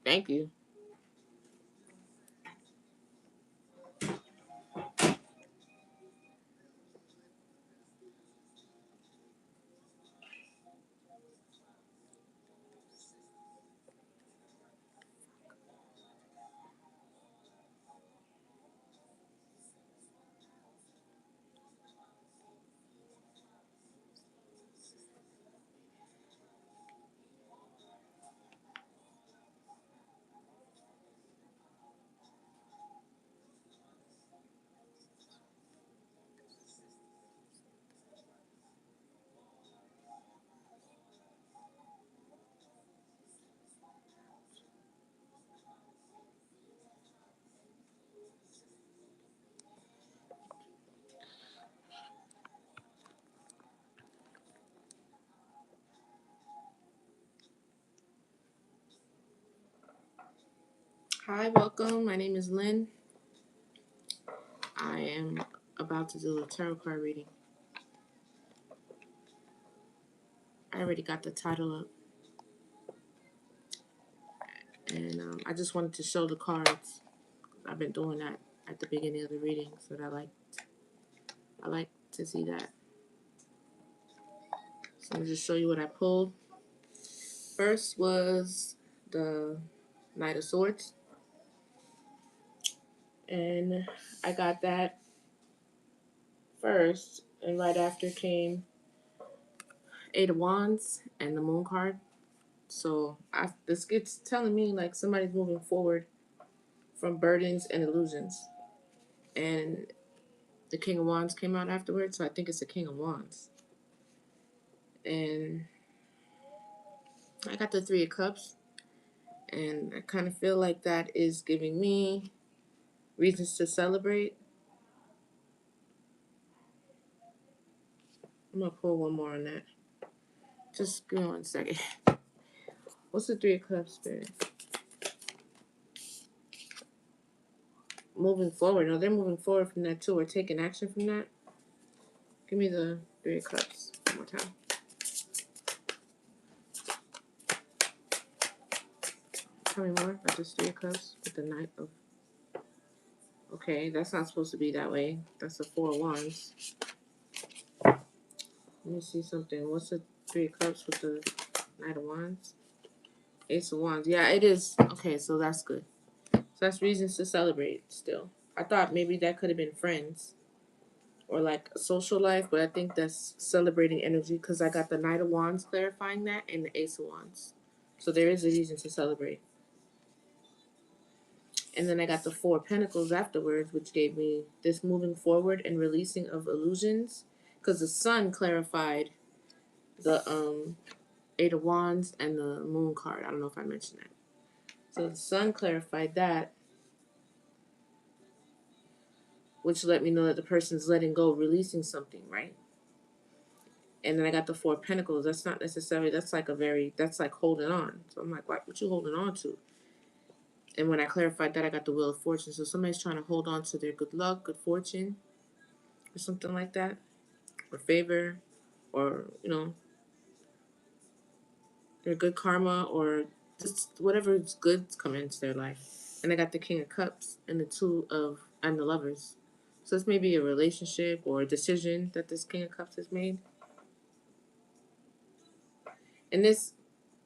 Thank you. Hi, welcome. My name is Lynn. I am about to do a tarot card reading. I already got the title up, and I just wanted to show the cards. I've been doing that at the beginning of the reading, so that I like to see that. So I'm gonna just show you what I pulled. First was the Knight of Swords, and I got that first, and right after came Eight of Wands and the Moon card. So this gets telling me like somebody's moving forward from burdens and illusions, and the King of Wands came out afterwards, so I think it's the King of Wands. And I got the Three of Cups, and I kind of feel like that is giving me reasons to celebrate. I'm gonna pull one more on that. Just give me 1 second. What's the Three of Cups, Spirit? Moving forward. No, they're moving forward from that too, or taking action from that. Give me the Three of Cups one more time. Tell me more about this Three of Cups with the Knight of... Okay, that's not supposed to be that way. That's the Four of Wands. Let me see something. What's the Three of Cups with the Knight of Wands? Ace of Wands. Yeah, it is. Okay, so that's good. So that's reasons to celebrate still. I thought maybe that could have been friends or like a social life, but I think that's celebrating energy because I got the Knight of Wands clarifying that and the Ace of Wands. So there is a reason to celebrate. And then I got the Four of Pentacles afterwards, which gave me this moving forward and releasing of illusions. Because the Sun clarified the Eight of Wands and the Moon card. I don't know if I mentioned that. So the Sun clarified that, which let me know that the person's letting go, releasing something, right? And then I got the Four of Pentacles. That's not necessarily, that's like holding on. So I'm like, what you holding on to? And when I clarified that, I got the Wheel of Fortune. So somebody's trying to hold on to their good luck, good fortune, or something like that, or favor, or, their good karma, or just whatever is good coming into their life. And I got the King of Cups and and the Lovers. So this may be a relationship or a decision that this King of Cups has made. And this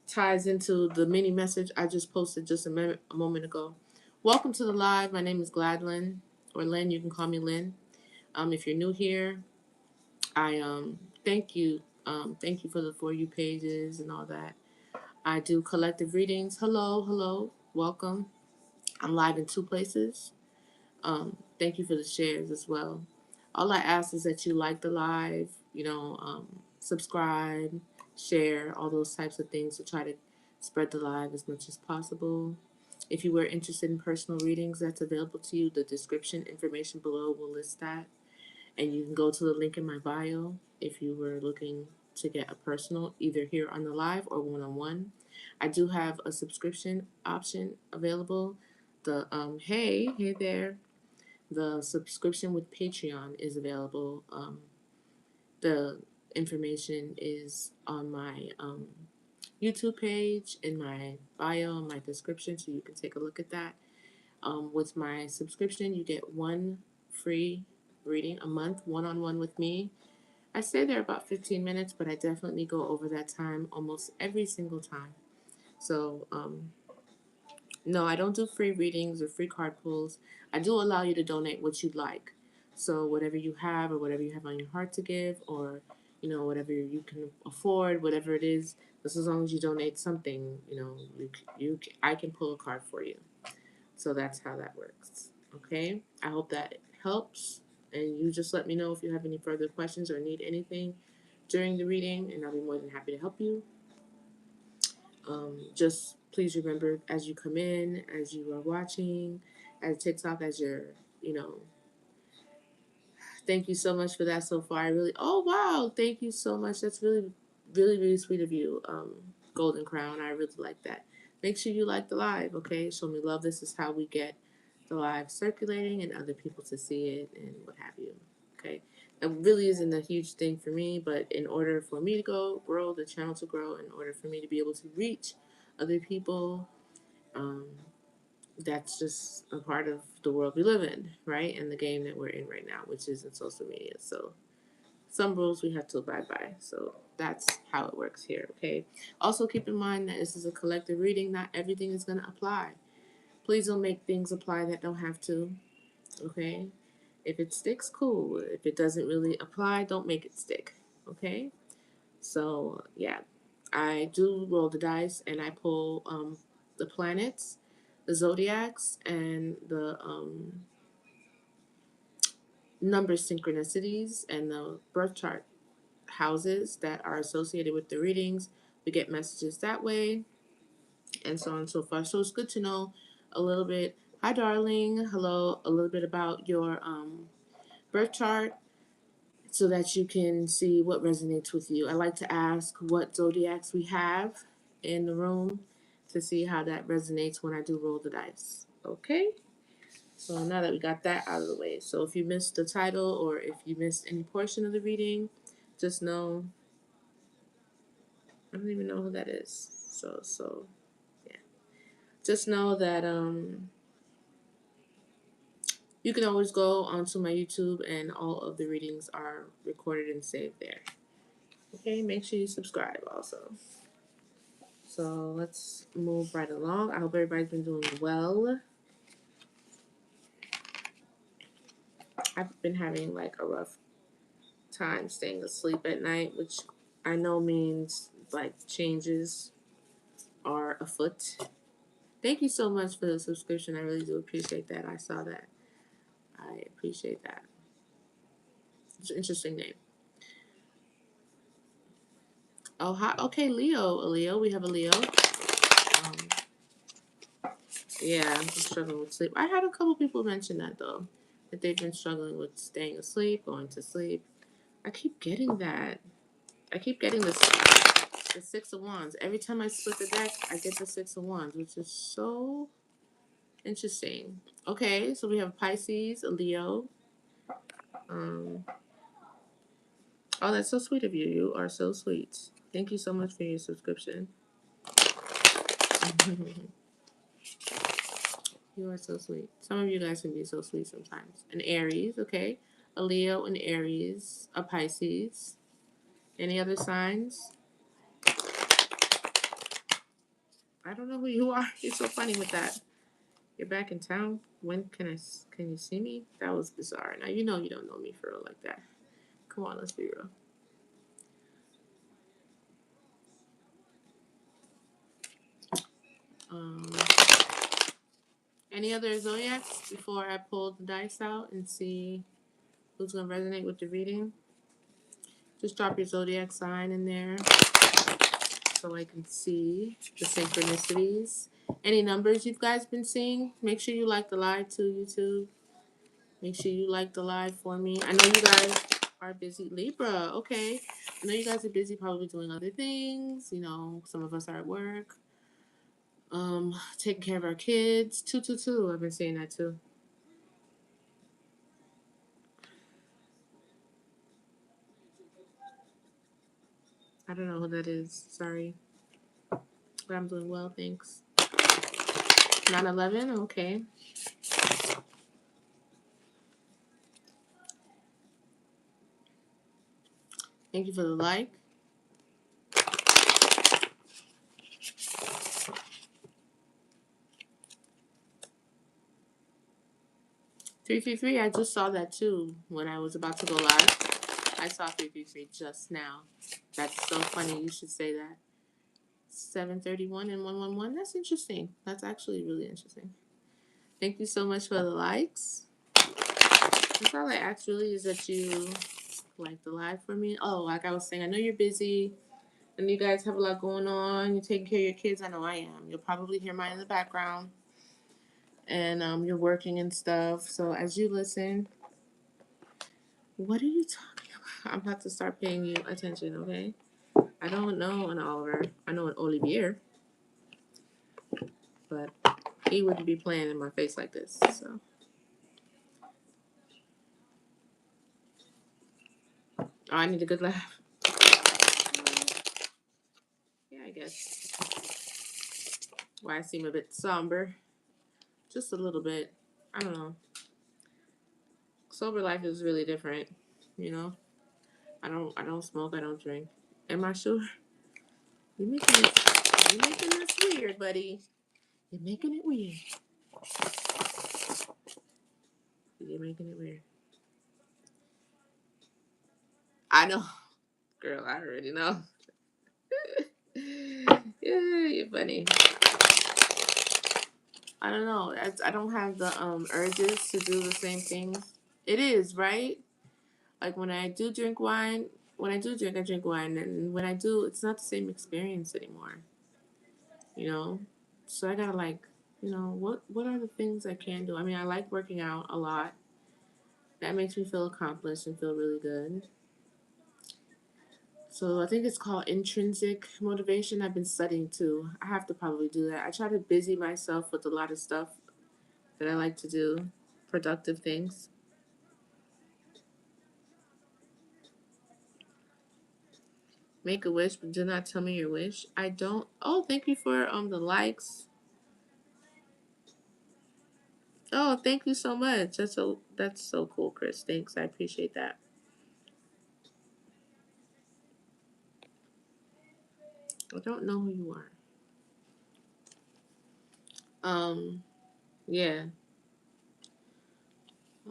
ties into the mini message I just posted just a moment ago. Welcome to the live. My name is Gladlyn, or Lynn. You can call me Lynn. If you're new here, I thank you. Thank you for the For You pages and all that. I do collective readings. Hello, hello, welcome. I'm live in 2 places. Thank you for the shares as well. All I ask is that you like the live, subscribe, share, all those types of things to try to spread the live as much as possible. If you were interested in personal readings, that's available to you. The description information below will list that. And you can go to the link in my bio if you were looking to get a personal, either here on the live or one-on-one. I do have a subscription option available. The hey there. The subscription with Patreon is available. The information is on my YouTube page in my bio and my description, so you can take a look at that. With my subscription, you get one free reading a month, one-on-one with me. I stay there about 15 minutes, but I definitely go over that time almost every single time. So, no, I don't do free readings or free card pulls. I do allow you to donate what you'd like. So whatever you have or whatever you have on your heart to give, or whatever you can afford, whatever it is, just as long as you donate something, I can pull a card for you. So that's how that works. Okay? I hope that helps, and you just let me know if you have any further questions or need anything during the reading, and I'll be more than happy to help you. Just please remember, as you come in, as you are watching, as TikTok, as you're, thank you so much for that so far. Oh wow, thank you so much. That's really, really, really sweet of you, Golden Crown. I really like that. Make sure you like the live, okay? Show me love. This is how we get the live circulating and other people to see it and what have you, okay? It really isn't a huge thing for me, but in order for me to grow, the channel to grow, in order for me to be able to reach other people, um, that's just a part of the world we live in, right? And the game that we're in right now, which is in social media. So some rules we have to abide by. So that's how it works here, okay? Also keep in mind that this is a collective reading. Not everything is going to apply. Please don't make things apply that don't have to, okay? If it sticks, cool. If it doesn't really apply, don't make it stick, okay? So, yeah. I do roll the dice and I pull the planets, the zodiacs, and the number synchronicities and the birth chart houses that are associated with the readings. We get messages that way, and so on and so forth. So it's good to know a little bit. Hi, darling. Hello. A little bit about your birth chart so that you can see what resonates with you. I like to ask what zodiacs we have in the room to see how that resonates when I do roll the dice. Okay? So now that we got that out of the way, so if you missed the title or if you missed any portion of the reading, just know I don't even know who that is. So yeah. Just know that you can always go onto my YouTube and all of the readings are recorded and saved there. Okay, make sure you subscribe also. So let's move right along. I hope everybody's been doing well. I've been having like a rough time staying asleep at night, which I know means like changes are afoot. Thank you so much for the subscription. I really do appreciate that. I saw that. I appreciate that. It's an interesting name. Oh, hi. Okay, Leo. A Leo. We have a Leo. Yeah, I'm struggling with sleep. I had a couple people mention that though, that they've been struggling with staying asleep, going to sleep. I keep getting that. I keep getting this the Six of Wands. Every time I split the deck, I get the Six of Wands, which is so interesting. Okay, so we have Pisces, a Leo. Oh, that's so sweet of you. You are so sweet. Thank you so much for your subscription. You are so sweet. Some of you guys can be so sweet sometimes. An Aries, okay. A Leo, an Aries, a Pisces. Any other signs? I don't know who you are. You're so funny with that. You're back in town. When can you see me? That was bizarre. Now you know you don't know me for real like that. Come on, let's be real. Um, any other zodiacs before I pull the dice out and see who's gonna resonate with the reading? Just drop your zodiac sign in there so I can see the synchronicities. Any numbers you guys been seeing? Make sure you like the live too, YouTube. Make sure you like the live for me. I know you guys are busy. Libra, okay. I know you guys are busy probably doing other things. Some of us are at work. Taking care of our kids. 222. I've been seeing that too. I don't know who that is. Sorry. But I'm doing well, thanks. 9/11, okay. Thank you for the like. $333, I just saw that too when I was about to go live. I saw 333 just now. That's so funny. You should say that. 731 and 111. That's interesting. That's actually really interesting. Thank you so much for the likes. That's all I ask really is that you like the live for me. Oh, like I was saying, I know you're busy and you guys have a lot going on. You're taking care of your kids. I know I am. You'll probably hear mine in the background. And you're working and stuff. So as you listen, what are you talking about? I'm about to start paying you attention, okay? I don't know an Oliver. I know an Olivier. But he wouldn't be playing in my face like this. So. Oh, I need a good laugh. Yeah, I guess. Why I seem a bit somber. Just a little bit. I don't know. Sober life is really different, you know. I don't smoke, I don't drink. Am I sure? You're making this weird, buddy. You're making it weird. You're making it weird. I know. Girl, I already know. Yeah, you're funny. I don't know. I don't have the urges to do the same things. It is, right? Like when I do drink wine, when I do drink, I drink wine. And when I do, it's not the same experience anymore. You know? So I gotta like, what are the things I can do? I mean, I like working out a lot. That makes me feel accomplished and feel really good. So I think it's called intrinsic motivation. I've been studying too. I have to probably do that. I try to busy myself with a lot of stuff that I like to do, productive things. Make a wish, but do not tell me your wish. I don't. Oh, thank you for the likes. Oh, thank you so much. That's so cool, Chris. Thanks. I appreciate that. I don't know who you are. Um, yeah.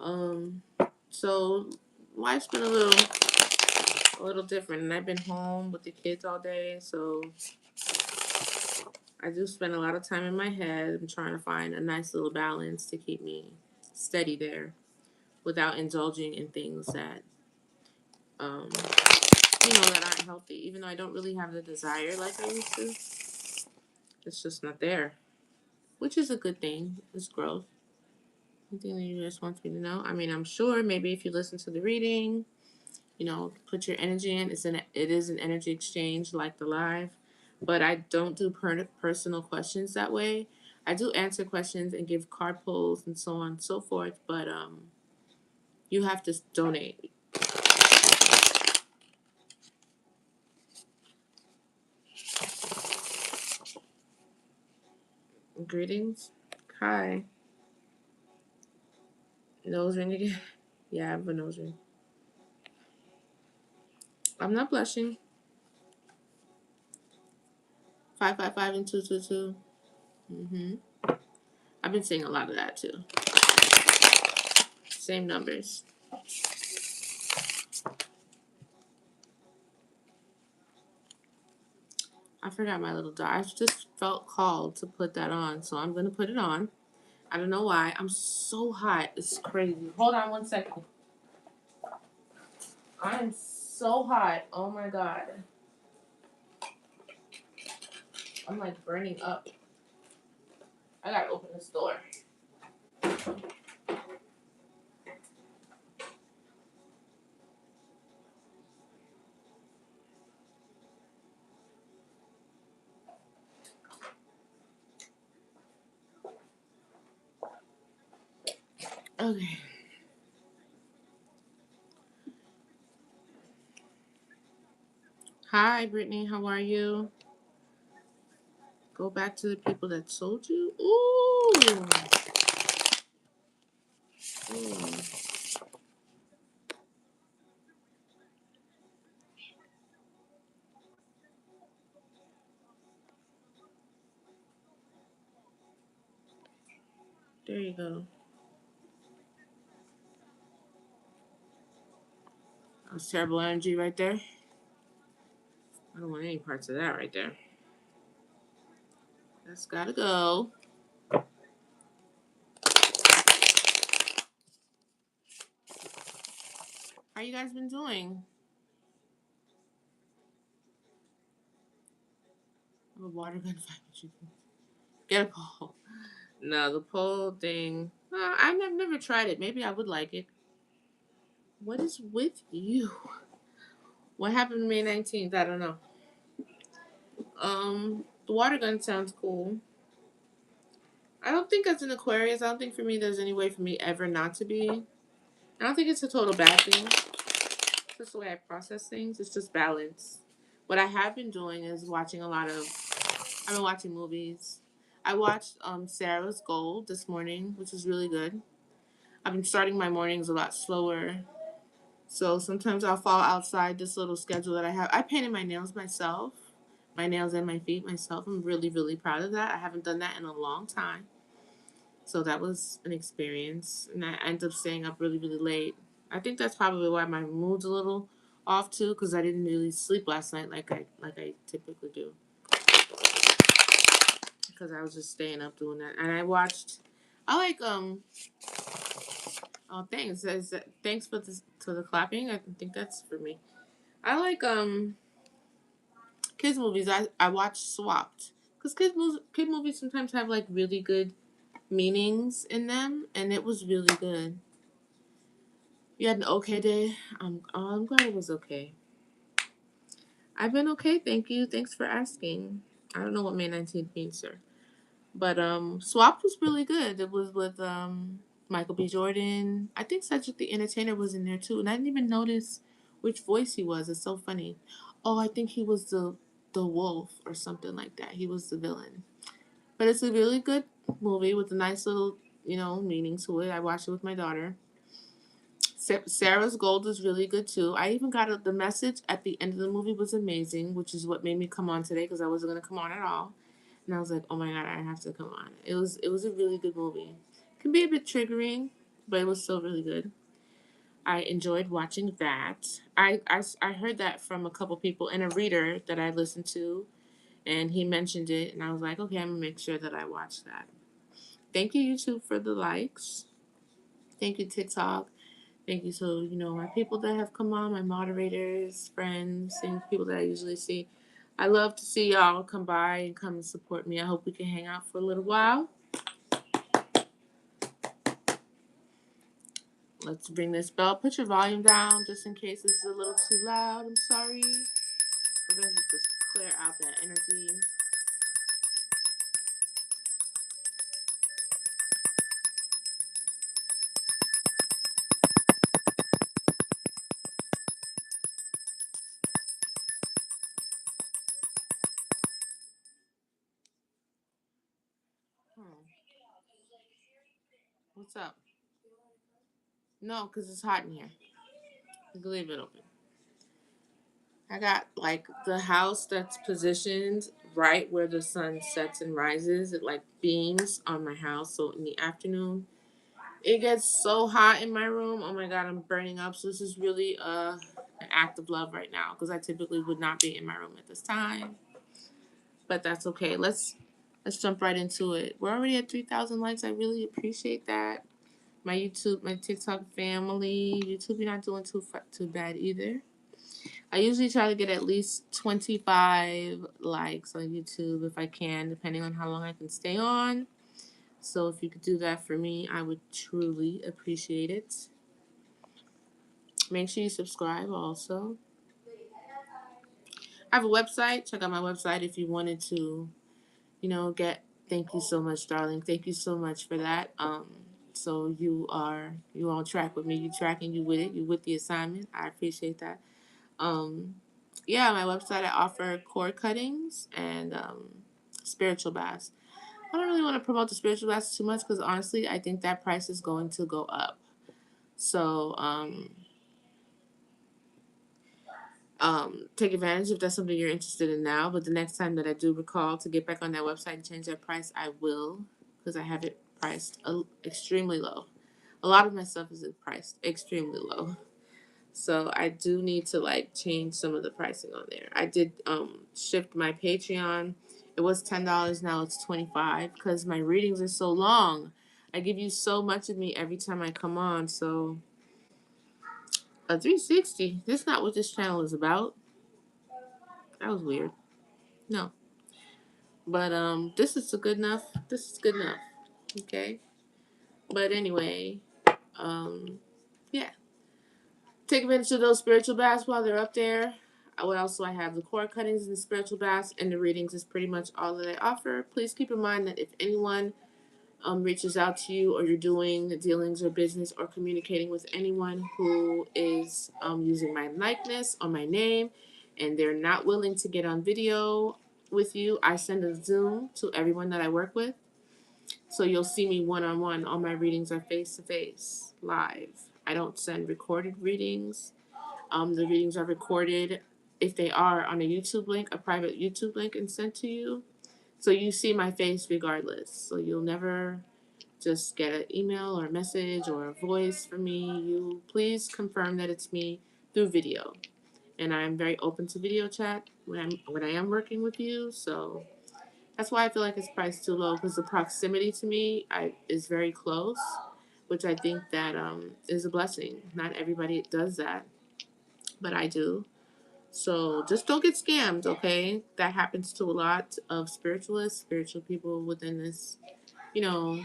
Um, so life's been a little different, and I've been home with the kids all day, so I do spend a lot of time in my head. I'm trying to find a nice little balance to keep me steady there without indulging in things that um that aren't healthy. Even though I don't really have the desire like I used to, it's just not there, which is a good thing. It's growth. Anything the universe wants me to know. I mean, I'm sure maybe if you listen to the reading, put your energy in. It is an energy exchange like the live, but I don't do personal questions that way. I do answer questions and give card pulls and so on and so forth, but you have to donate. Greetings. Hi. Nose ring again. Yeah, I have a nose ring. I'm not blushing. 555 and 222. I've been seeing a lot of that too. Same numbers. I forgot my little dot. I just felt called to put that on, so I'm gonna put it on. I don't know why. I'm so hot. It's crazy. Hold on 1 second. I'm so hot. Oh my god. I'm like burning up. I gotta open this door. Okay. Hi, Brittany. How are you? Go back to the people that sold you. Ooh. Ooh. There you go. That was terrible energy right there. I don't want any parts of that right there. That's gotta go. How you guys been doing? I'm a water gun fight with you. Get a pole. No, the pole thing. I've never tried it. Maybe I would like it. What is with you? What happened May 19th? I don't know. The water gun sounds cool. I don't think as an Aquarius, I don't think for me there's any way for me ever not to be. I don't think it's a total bad thing. It's just the way I process things. It's just balance. What I have been doing is watching a lot of. I've been watching movies. I watched Sarah's Gold this morning, which was really good. I've been starting my mornings a lot slower. So sometimes I'll fall outside this little schedule that I have. I painted my nails myself, my nails and my feet myself. I'm really, really proud of that. I haven't done that in a long time. So that was an experience. And I ended up staying up really, really late. I think that's probably why my mood's a little off too, because I didn't really sleep last night like I typically do. Because I was just staying up doing that. And I watched I like oh thanks. Thanks for this to the clapping. I think that's for me. I like kids movies. I watch Swapped because kid movies sometimes have like really good meanings in them, and it was really good. You had an okay day. I'm glad it was okay. I've been okay, thank you. Thanks for asking. I don't know what May 19th means, sir, but Swapped was really good. It was with Michael B. Jordan. I think Cedric the Entertainer was in there too, and I didn't even notice which voice he was. It's so funny. Oh, I think he was the wolf or something like that. He was the villain. But it's a really good movie with a nice little, meaning to it. I watched it with my daughter. Sarah's Gold is really good too. I even got the message at the end of the movie was amazing, which is what made me come on today because I wasn't gonna come on at all. And I was like, oh my god, I have to come on. It was a really good movie. It can be a bit triggering, but it was still really good. I enjoyed watching that. I heard that from a couple people and a reader that I listened to, and he mentioned it, and I was like, okay, I'm gonna make sure that I watch that. Thank you, YouTube, for the likes. Thank you, TikTok. Thank you to, my people that have come on, my moderators, friends, and people that I usually see. I love to see y'all come by and come and support me. I hope we can hang out for a little while. Let's ring this bell. Put your volume down just in case this is a little too loud. I'm sorry. We're going to just clear out that energy. Hmm. What's up? No, because it's hot in here. You can leave it open. I got like the house that's positioned right where the sun sets and rises. It like beams on my house. So in the afternoon, it gets so hot in my room. Oh my god, I'm burning up. So this is really an act of love right now because I typically would not be in my room at this time. But that's okay. Let's jump right into it. We're already at 3,000 likes. I really appreciate that. My YouTube, my TikTok family. YouTube, you're not doing too bad either. I usually try to get at least 25 likes on YouTube if I can, depending on how long I can stay on. So if you could do that for me, I would truly appreciate it. Make sure you subscribe also. I have a website. Check out my website if you wanted to, get. Thank you so much, darling. Thank you so much for that. So you on track with me. You tracking, you with it. You with the assignment. I appreciate that. Um, yeah, my website I offer cord cuttings and spiritual baths. I don't really want to promote the spiritual baths too much because honestly, I think that price is going to go up. So, take advantage if that's something you're interested in now. But the next time that I do recall to get back on that website and change that price, I will, because I have it priced extremely low. A lot of my stuff is priced extremely low. So I do need to like change some of the pricing on there. I did shift my Patreon. It was $10, now it's $25 because my readings are so long. I give you so much of me every time I come on. So a 360. That's not what this channel is about. That was weird. No. But this is good enough. This is good enough. Okay. But anyway, yeah. Take advantage of those spiritual baths while they're up there. What else do I have? The core cuttings and the spiritual baths and the readings is pretty much all that I offer. Please keep in mind that if anyone reaches out to you or you're doing dealings or business or communicating with anyone who is using my likeness or my name and they're not willing to get on video with you, I send a Zoom to everyone that I work with. So you'll see me one-on-one. All my readings are face-to-face, live. I don't send recorded readings. The readings are recorded, if they are, on a YouTube link, a private YouTube link, and sent to you. So you see my face regardless. So you'll never just get an email or a message or a voice from me. You please confirm that it's me through video. And I'm very open to video chat when I am working with you. So that's why I feel like it's priced too low, because the proximity to me is very close, which I think that is a blessing. Not everybody does that, but I do. So just don't get scammed, okay? That happens to a lot of spiritualists, spiritual people within this, you know,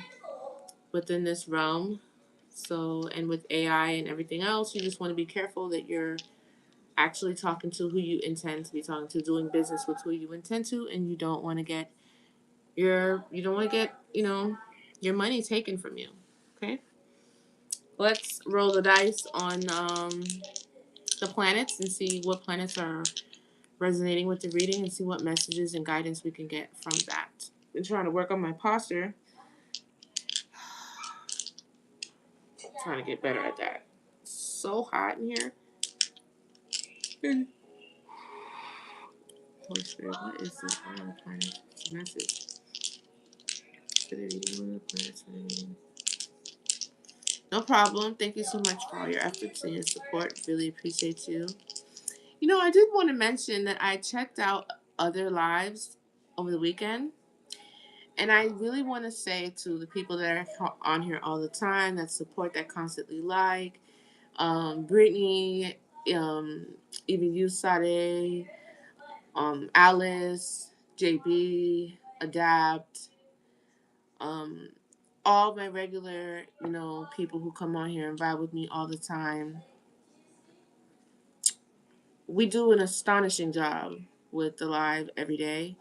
within this realm. So, and with AI and everything else, you just want to be careful that you're actually talking to who you intend to be talking to, doing business with who you intend to, and you don't want to get your money taken from you. Okay? Let's roll the dice on the planets and see what planets are resonating with the reading and see what messages and guidance we can get from that. Been trying to work on my posture. Trying to get better at that. It's so hot in here. Holy Spirit, what is this? What are the planets? It's a message. For the reading, what are the planets for the reading? No problem. Thank you so much for all your efforts and your support. Really appreciate you. You know, I did want to mention that I checked out other lives over the weekend. And I really want to say to the people that are on here all the time, that support, that constantly like, Brittany, even you, Sade, Alice, JB, Adapt, um, all my regular, people who come on here and vibe with me all the time. We do an astonishing job with the live every day,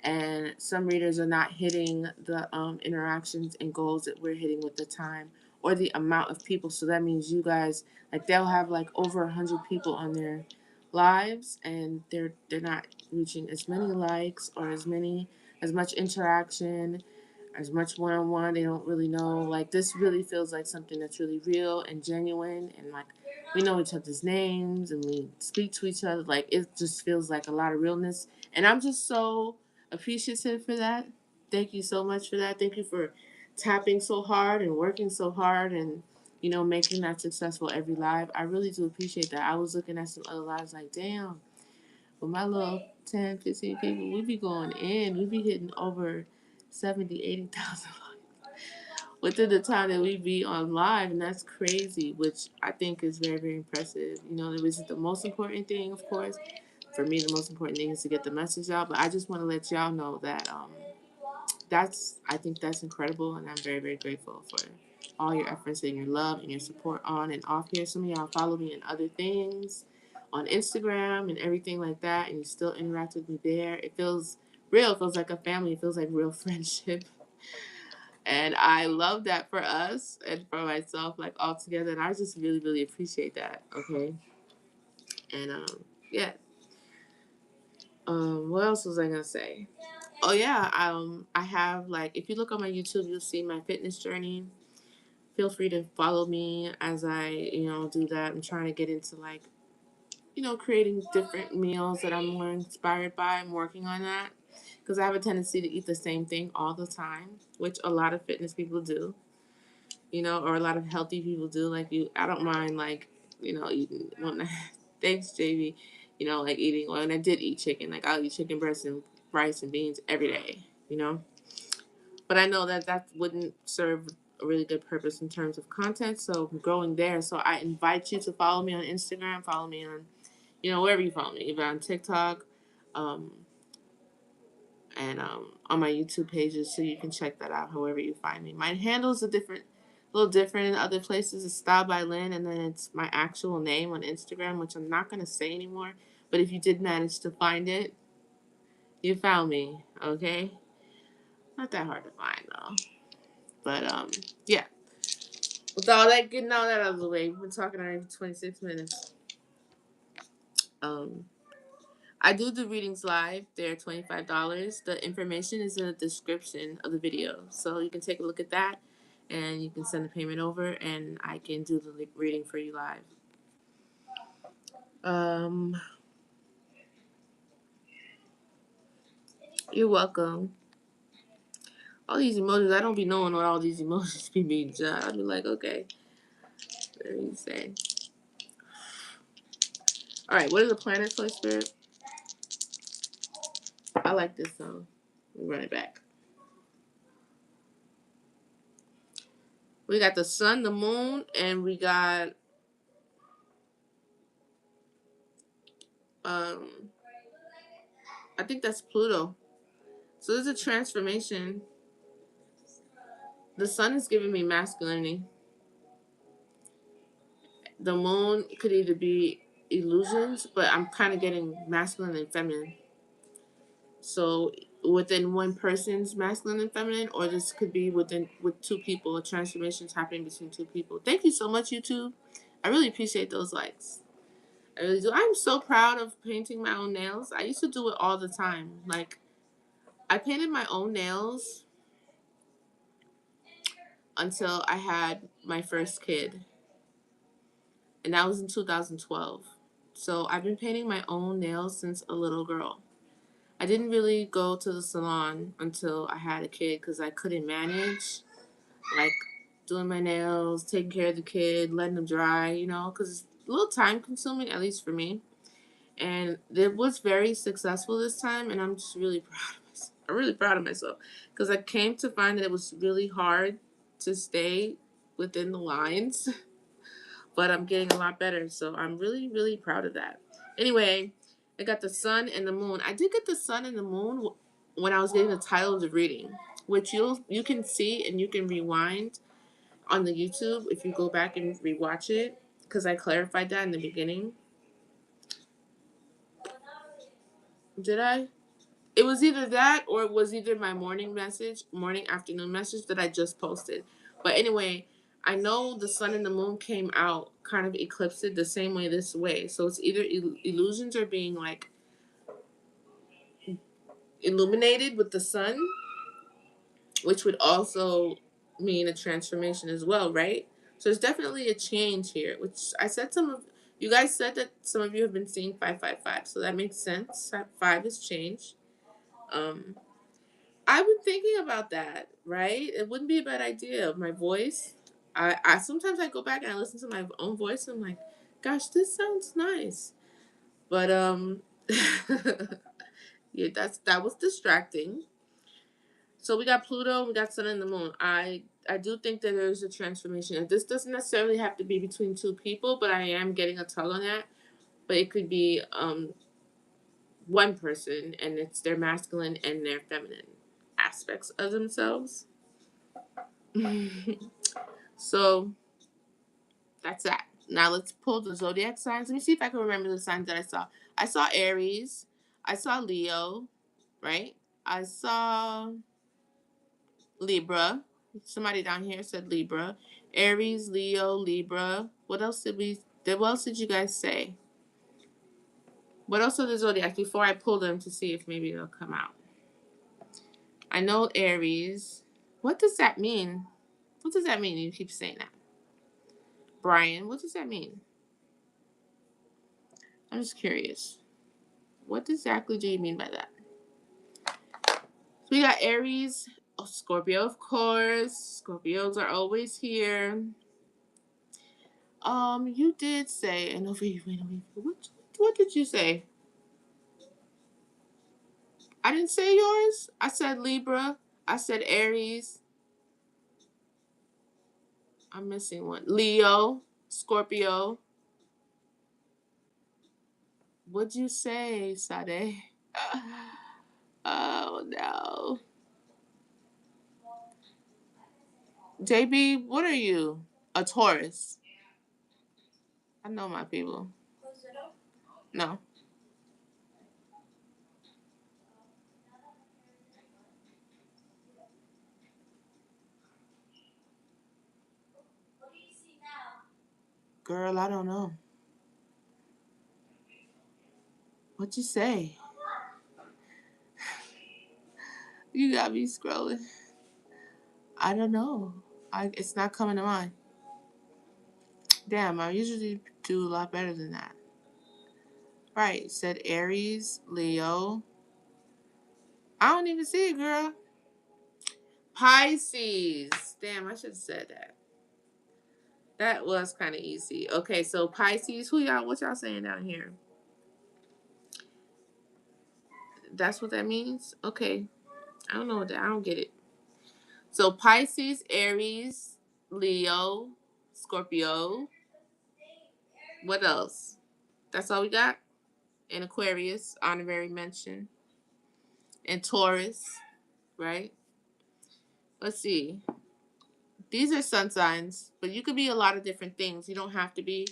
and some readers are not hitting the interactions and goals that we're hitting with the time or the amount of people. So that means you guys, like, they'll have like over 100 people on their lives, and they're not reaching as many likes or as much interaction, as much one-on-one. They don't really know. Like, this really feels like something that's really real and genuine, and like, we know each other's names and we speak to each other. Like, it just feels like a lot of realness, and I'm just so appreciative for that. Thank you so much for that. Thank you for tapping so hard and working so hard and making that successful every live. I really do appreciate that. I was looking at some other lives like, damn, with my little 10, 15 people, we be going in. We be hitting over 70, 80,000 within the time that we be on live, and that's crazy, which I think is very, very impressive. It wasn't the most important thing, of course. For me, the most important thing is to get the message out, but I just want to let y'all know that I think that's incredible, and I'm very, very grateful for all your efforts and your love and your support on and off here. Some of y'all follow me in other things on Instagram and everything like that, and you still interact with me there. It feels real. It feels like a family. It feels like real friendship. And I love that for us and for myself, like, all together. And I just really, really appreciate that. Okay. And yeah. What else was I gonna say? Oh yeah, I have like if you look on my YouTube, you'll see my fitness journey. Feel free to follow me as I, do that. I'm trying to get into like, creating different meals that I'm more inspired by. I'm working on that because I have a tendency to eat the same thing all the time, which a lot of fitness people do, or a lot of healthy people do. Like you, I don't mind like, eating. When thanks, JV. Like eating. When I did eat chicken, like I'll eat chicken breast and rice and beans every day. But I know that that wouldn't serve a really good purpose in terms of content. So I'm growing there. So I invite you to follow me on Instagram, follow me on, wherever you follow me, even on TikTok, um, and on my YouTube pages, so you can check that out. However you find me, my handle's a little different in other places. It's Style by Lynn, and then it's my actual name on Instagram, which I'm not gonna say anymore. But if you did manage to find it, you found me. Okay, not that hard to find though. But yeah. With all that getting all that out of the way, we've been talking already for 26 minutes. Um, I do the readings live. They're $25. The information is in the description of the video, so you can take a look at that, and you can send the payment over, and I can do the reading for you live. Um, you're welcome. All these emojis, I don't be knowing what all these emojis be meaning. I'll be like, okay, what do you say? All right, what are the planets, Holy Spirit? I like this song. Let me run it back. We got the sun, the moon, and we got um I think that's Pluto. So there's a transformation. The sun is giving me masculinity. The moon could either be illusions, but I'm kind of getting masculine and feminine. So within one person's masculine and feminine, or this could be with two people. A transformation is happening between two people. Thank you so much, YouTube. I really appreciate those likes. I really do. I'm so proud of painting my own nails. I used to do it all the time. Like I painted my own nails until I had my first kid, and that was in 2012. So I've been painting my own nails since a little girl. I didn't really go to the salon until I had a kid because I couldn't manage like doing my nails, taking care of the kid, letting them dry, because it's a little time consuming, at least for me. And it was very successful this time, and I'm just really proud of myself. I'm really proud of myself because I came to find that it was really hard to stay within the lines, but I'm getting a lot better, so I'm really, really proud of that. Anyway, I got the sun and the moon. I did get the sun and the moon when I was getting the title of the reading, which you can see and you can rewind on the YouTube if you go back and rewatch it, because I clarified that in the beginning. Did I? It was either that or it was either my morning afternoon message that I just posted. But anyway, I know the sun and the moon came out kind of eclipsed the same way this way. So it's either illusions are being like illuminated with the sun, which would also mean a transformation as well, right? So there's definitely a change here, which I said you guys said that some of you have been seeing 555, so that makes sense. 5 is change. Um, I've been thinking about that, right? It wouldn't be a bad idea. My voice. I sometimes I go back and I listen to my own voice and I'm like, gosh, this sounds nice. But yeah, that was distracting. So we got Pluto, we got Sun and the Moon. I do think that there's a transformation. This doesn't necessarily have to be between two people, but I am getting a tug on that. But it could be one person, and it's their masculine and their feminine aspects of themselves. So that's that. Now let's pull the zodiac signs. Let me see if I can remember the signs that I saw. I saw Aries. I saw Leo, right? I saw Libra. Somebody down here said Libra. Aries, Leo, Libra. What else did you guys say? What else are the zodiacs before I pull them to see if maybe they'll come out? I know Aries. What does that mean? What does that mean? You keep saying that. Brian, what does that mean? I'm just curious. What exactly do you mean by that? So we got Aries, oh, Scorpio, of course. Scorpios are always here. You did say, and wait. What did you say? I didn't say yours. I said Libra. I said Aries. I'm missing one. Leo, Scorpio. What'd you say, Sade? Oh no. JB, what are you? A Taurus. I know my people. No. Girl, I don't know. What'd you say? You got me scrolling. I don't know. It's not coming to mind. Damn, I usually do a lot better than that. Right, said Aries, Leo. I don't even see it, girl. Pisces. Damn, I should have said that. That was kind of easy. Okay, so Pisces, what y'all saying down here? That's what that means? Okay. I don't know I don't get it. So Pisces, Aries, Leo, Scorpio. What else? That's all we got? And Aquarius, honorary mention. And Taurus, right? Let's see. These are sun signs, but you could be a lot of different things. You don't have to be.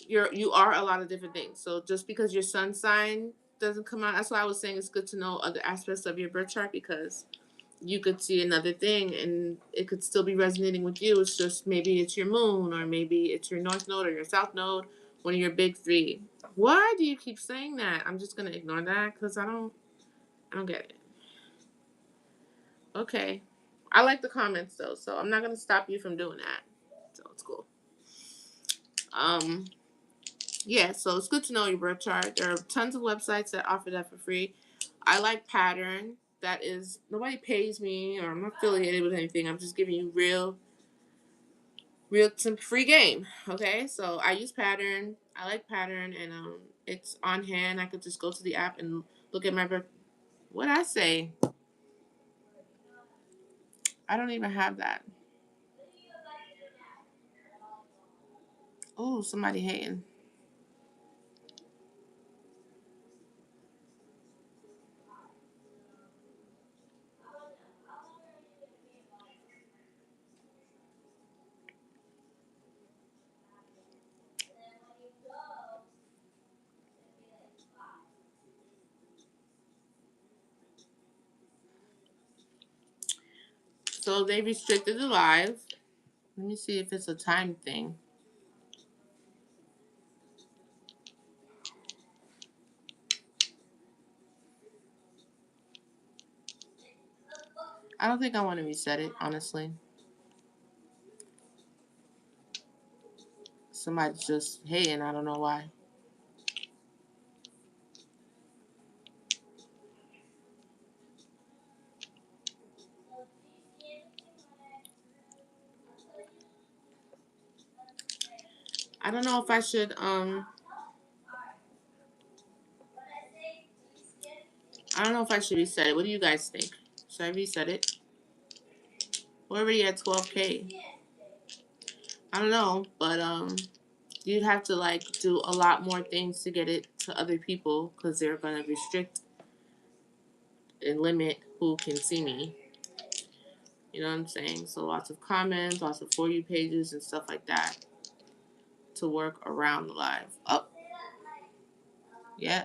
You are a lot of different things. So just because your sun sign doesn't come out, that's why I was saying it's good to know other aspects of your birth chart, because you could see another thing and it could still be resonating with you. It's just maybe it's your moon, or maybe it's your north node or your south node, one of your big three. Why do you keep saying that? I'm just gonna ignore that because I don't get it. Okay. I like the comments though, so I'm not gonna stop you from doing that. So it's cool. Um yeah, so it's good to know your birth chart. There are tons of websites that offer that for free. I like Pattern. That is, nobody pays me or I'm not affiliated with anything. I'm just giving you some free game. Okay, so I use Pattern. I like Pattern, and it's on hand. I could just go to the app and look at my birth. What I say? I don't even have that. Oh, somebody hating. So they restricted the live. Let me see if it's a time thing. I don't think I want to reset it, honestly. Somebody's just hating. I don't know why. I don't know if I should I don't know if I should reset it. What do you guys think? Should I reset it? We're already at 12K. I don't know, but you'd have to like do a lot more things to get it to other people because they're gonna restrict and limit who can see me. You know what I'm saying? So lots of comments, lots of For You pages and stuff like that to work around the live. Oh, yeah.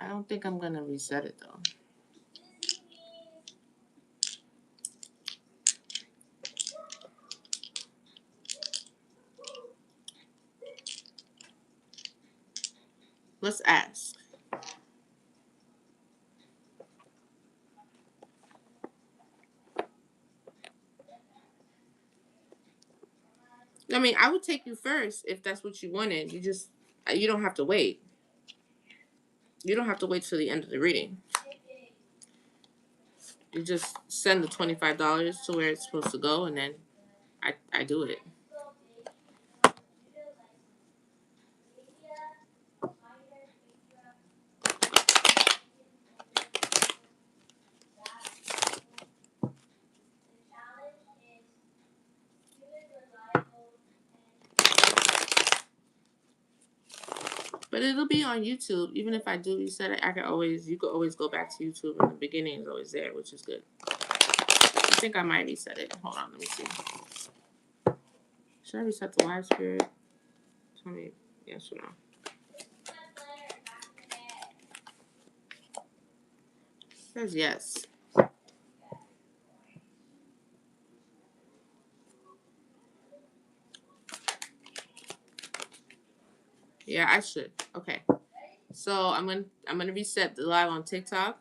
I don't think I'm gonna reset it though. Let's ask. I mean, I would take you first if that's what you wanted. You don't have to wait. You don't have to wait till the end of the reading. You just send the $25 to where it's supposed to go, and then I do it. But it'll be on YouTube. Even if I do reset it, you could always go back to YouTube, and the beginning is always there, which is good. I think I might reset it. Hold on, let me see. Should I reset the live spirit? Tell me yes or no. It says yes. Yeah, I should. Okay. So I'm gonna reset the live on TikTok.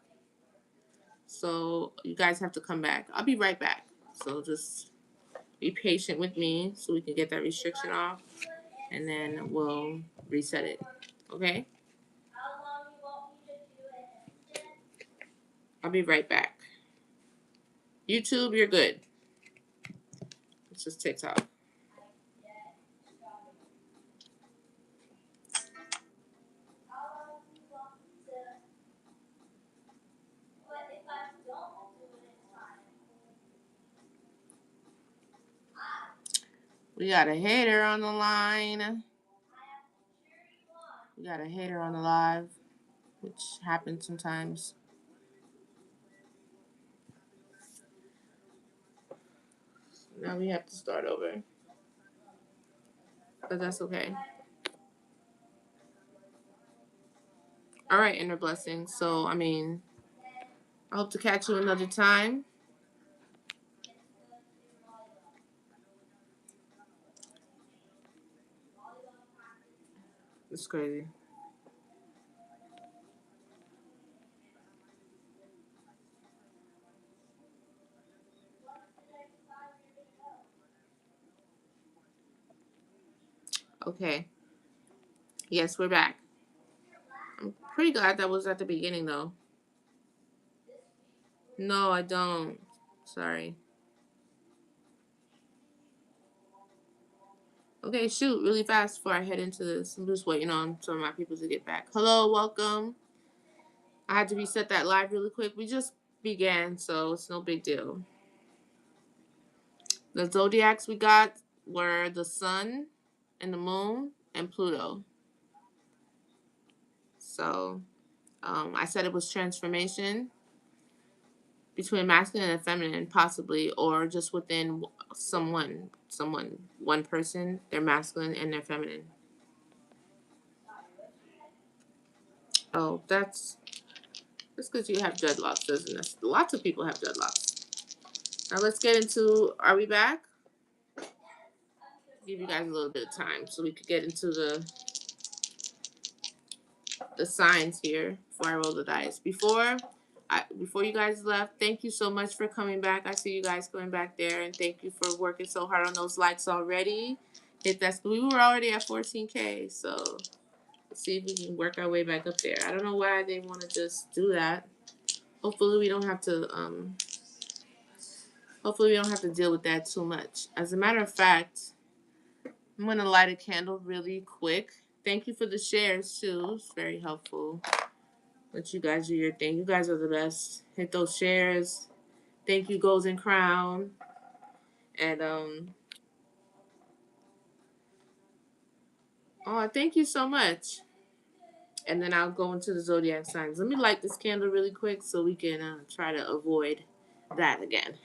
So you guys have to come back. I'll be right back. So just be patient with me so we can get that restriction off, and then we'll reset it. Okay? I'll be right back. YouTube, you're good. It's just TikTok. We got a hater on the line. We got a hater on the live, which happens sometimes. Now we have to start over. But that's okay. All right, inner blessing. So, I mean, I hope to catch you another time. It's crazy. Okay. Yes, we're back. I'm pretty glad that was at the beginning, though. No, I don't. Sorry. Okay, shoot, really fast before I head into this. I'm just waiting on some of my people to get back. Hello, welcome. I had to reset that live really quick. We just began, so it's no big deal. The zodiacs we got were the sun and the moon and Pluto. So I said it was transformation between masculine and feminine, possibly, or just within one person, they're masculine and they're feminine. Oh, that's because you have dreadlocks, doesn't it? Lots of people have dreadlocks. Now let's get into. Are we back? Give you guys a little bit of time so we could get into the signs here before I roll the dice. Before you guys left, thank you so much for coming back. I see you guys coming back there, and thank you for working so hard on those likes already. We were already at 14K, so let's see if we can work our way back up there. I don't know why they want to just do that. Hopefully we don't have to deal with that too much. As a matter of fact, I'm gonna light a candle really quick. Thank you for the shares too. It's very helpful. Let you guys do your thing. You guys are the best. Hit those shares. Thank you, Golden Crown. And oh, thank you so much. And then I'll go into the zodiac signs. Let me light this candle really quick so we can try to avoid that again.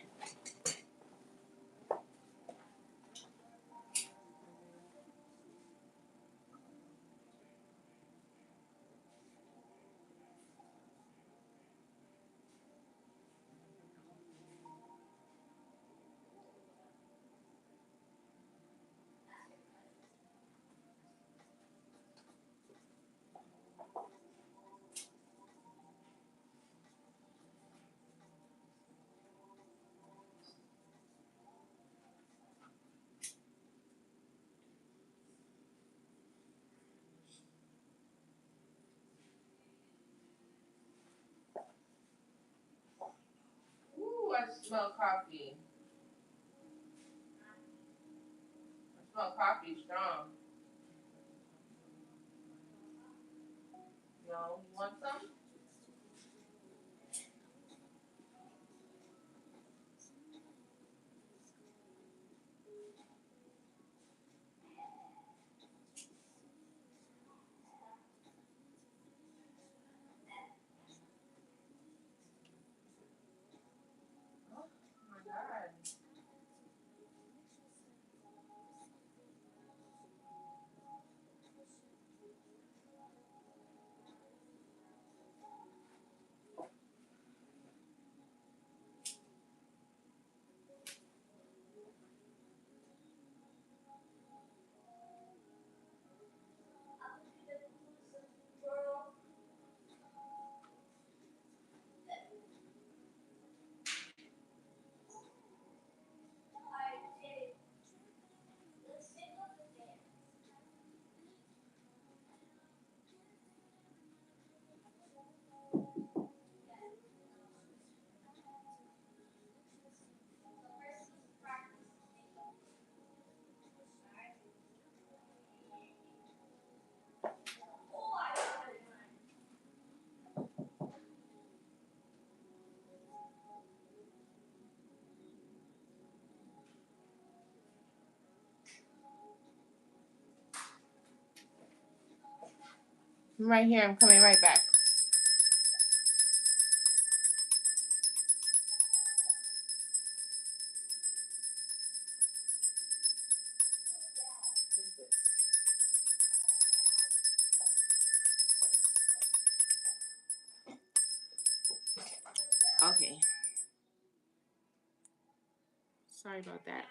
smell coffee. I smell coffee strong. No, you want some? Oh my God. I'm right here. I'm coming right back. Okay. Sorry about that.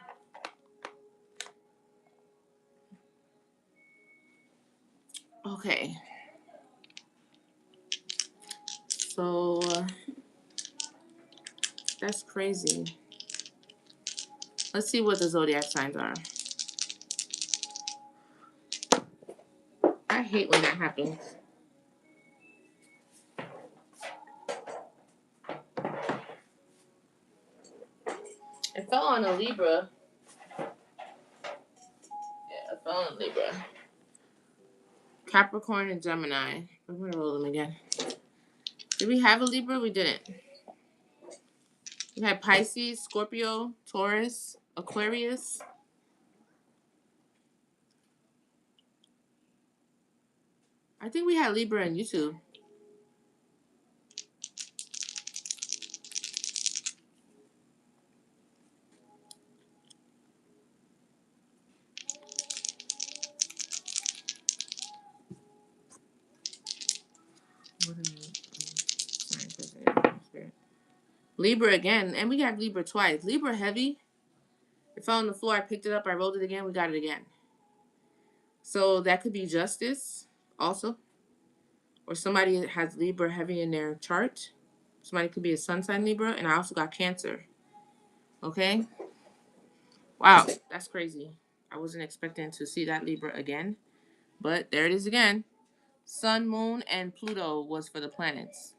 Okay. So that's crazy. Let's see what the zodiac signs are. I hate when that happens. It fell on a Libra. Yeah, it fell on a Libra. Capricorn and Gemini. I'm gonna roll them again. Did we have a Libra? We didn't. We had Pisces, Scorpio, Taurus, Aquarius. I think we had Libra on YouTube. Libra again, and we got Libra twice. Libra heavy. It fell on the floor. I picked it up. I rolled it again. We got it again. So that could be justice also. Or somebody has Libra heavy in their chart. Somebody could be a sun sign Libra. And I also got Cancer. Okay? Wow, that's crazy. I wasn't expecting to see that Libra again. But there it is again. Sun, Moon, and Pluto was for the planets.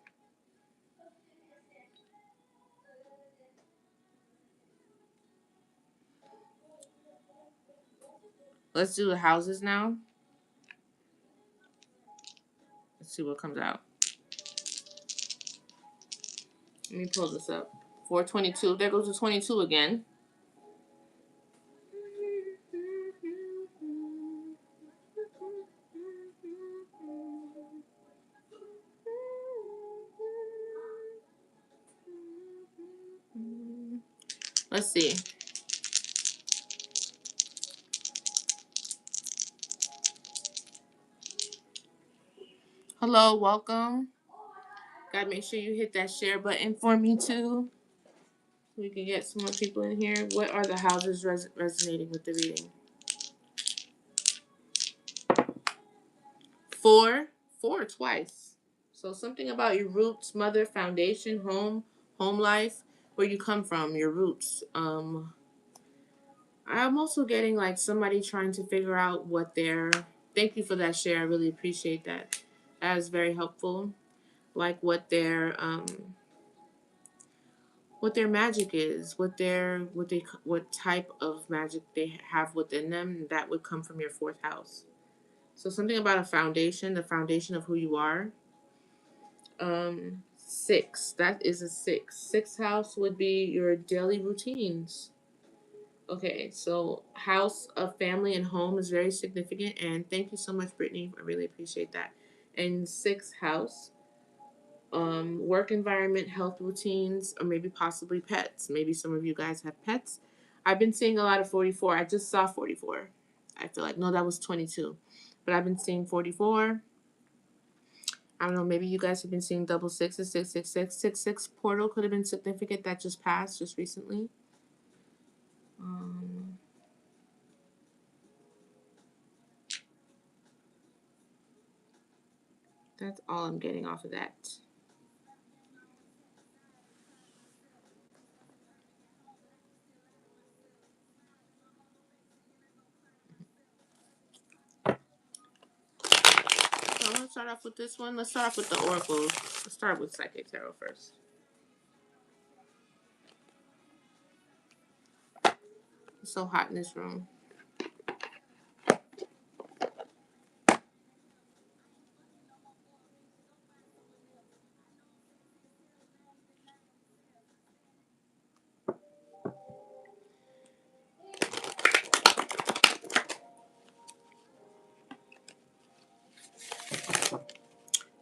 Let's do the houses now. Let's see what comes out. Let me pull this up. 422. There goes the 22 again. Let's see. Hello, welcome. Gotta make sure you hit that share button for me too. So we can get some more people in here. What are the houses resonating with the reading? 4. 4 twice. So something about your roots, mother, foundation, home life, where you come from, your roots. I'm also getting like somebody trying to figure out what their. Thank you for that share. I really appreciate that. That is very helpful. Like what their what their magic is, what type of magic they have within them that would come from your fourth house. So something about a foundation, the foundation of who you are. Six. That is a six. Sixth house would be your daily routines. Okay, so house of family and home is very significant, and thank you so much, Brittany. I really appreciate that. And sixth house, work environment, health routines, or maybe possibly pets. Maybe some of you guys have pets. I've been seeing a lot of 44. I just saw 44. I feel like, no, that was 22. But I've been seeing 44. I don't know, maybe you guys have been seeing double sixes, 666. 66 portal could have been significant. That just passed just recently. Um, that's all I'm getting off of that. So I want to start off with this one. Let's start off with the oracles. Let's start with Psychic Tarot first. It's so hot in this room.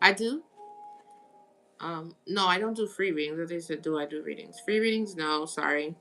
I do. No, I don't do free readings. As they said, do I do readings? Free readings? No, sorry.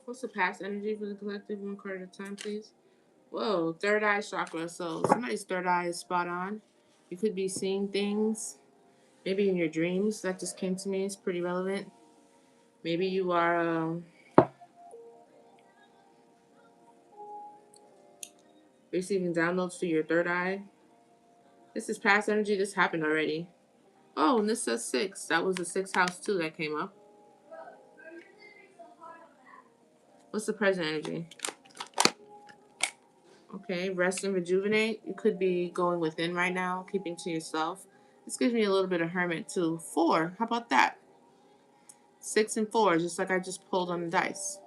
What's the past energy for the collective? One card at a time, please. Whoa, third eye chakra. So somebody's third eye is spot on. You could be seeing things, maybe in your dreams. That just came to me. It's pretty relevant. Maybe you are receiving downloads to your third eye. This is past energy. This happened already. Oh, and this says six. That was the sixth house too that came up. What's the present energy? Okay, rest and rejuvenate. You could be going within right now, keeping to yourself. This gives me a little bit of hermit too. Four. How about that? 6 and 4, just like I just pulled on the dice.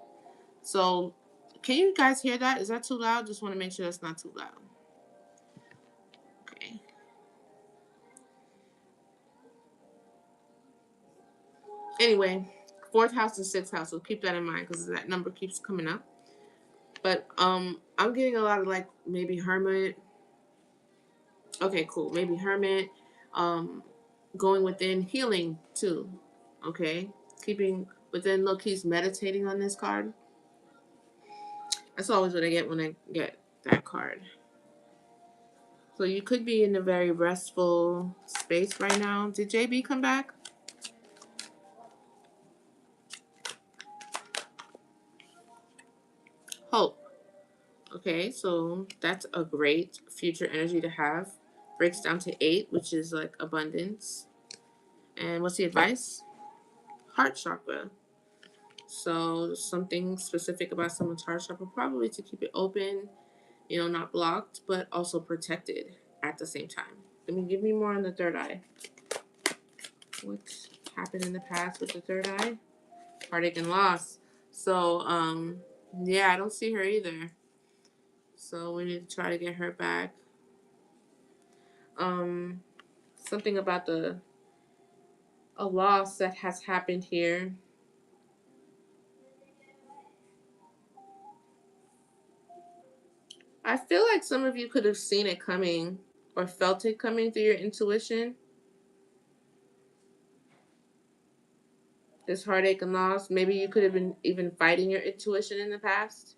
So, can you guys hear that? Is that too loud? Just want to make sure that's not too loud. Okay. Anyway, fourth house and sixth house. So keep that in mind because that number keeps coming up. But I'm getting a lot of like maybe hermit. Okay, cool. Maybe hermit. Um, going within, healing too. Okay, keeping within. Look, he's meditating on this card. That's always what I get when I get that card. So you could be in a very restful space right now. Did JB come back? Hope. Okay, so that's a great future energy to have. Breaks down to 8, which is like abundance. And what's the advice? Heart chakra. So something specific about someone's heart chakra, probably to keep it open, not blocked, but also protected at the same time. Give me more on the third eye. What happened in the past with the third eye? Heartache and loss. So, yeah, I don't see her either. So we need to try to get her back. Something about a loss that has happened here. I feel like some of you could have seen it coming or felt it coming through your intuition. This heartache and loss. Maybe you could have been even fighting your intuition in the past.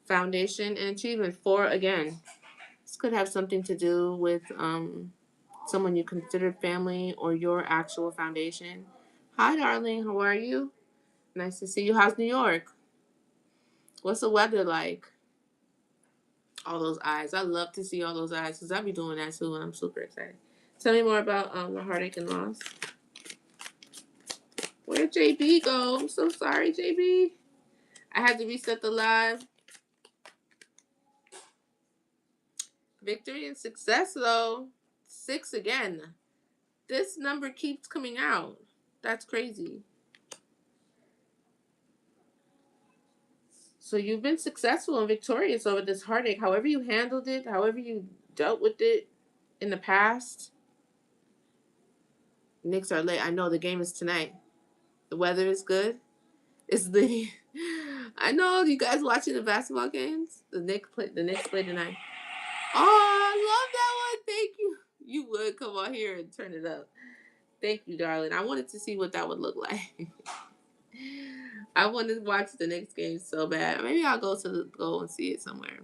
Foundation and achievement. 4 again. This could have something to do with someone you considered family or your actual foundation. Hi, darling. How are you? Nice to see you. How's New York? What's the weather like? All those eyes. I love to see all those eyes because I'll be doing that too, and I'm super excited. Tell me more about the heartache and loss. Where'd JB go? I'm so sorry, JB. I had to reset the live. Victory and success, though. 6 again. This number keeps coming out. That's crazy. So you've been successful and victorious over this heartache. However you handled it, however you dealt with it in the past. Knicks are late. I know the game is tonight. The weather is good. It's lit. I know you guys watching the basketball games. The Knicks play tonight. Oh, I love that one. Thank you. You would come on here and turn it up. Thank you, darling. I wanted to see what that would look like. I wanted to watch the next game so bad. Maybe I'll go and see it somewhere.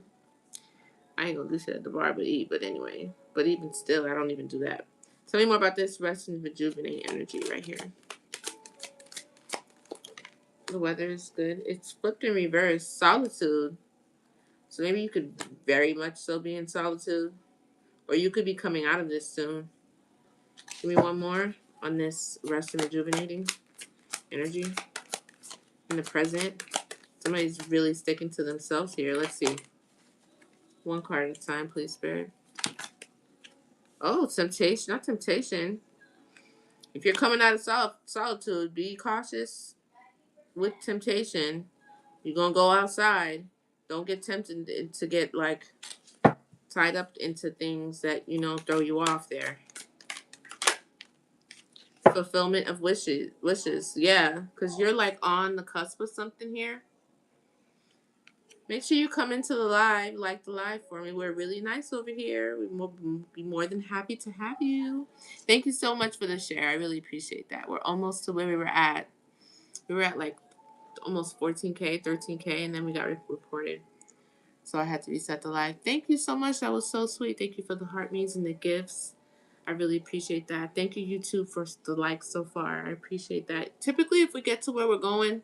I ain't gonna do shit at the bar but eat, but anyway. But even still, I don't even do that. Tell me more about this rest and rejuvenate energy right here. The weather is good. It's flipped in reverse. Solitude. So maybe you could very much so be in solitude. Or you could be coming out of this soon. Give me one more on this rest and rejuvenating energy. In the present. Somebody's really sticking to themselves here. Let's see. One card at a time, please, Spirit. Oh, temptation. Not temptation. If you're coming out of solitude, be cautious with temptation. You're going to go outside. Don't get tempted to get, like, tied up into things that, throw you off there. Fulfillment of wishes. Yeah, because you're, like, on the cusp of something here. Make sure you come into the live, like the live for me. We're really nice over here. We'll be more than happy to have you. Thank you so much for the share. I really appreciate that. We're almost to where we were at. We were at like almost 14K, 13K, and then we got reported. So I had to reset the live. Thank you so much. That was so sweet. Thank you for the heart means and the gifts. I really appreciate that. Thank you, YouTube, for the likes so far. I appreciate that. Typically, if we get to where we're going,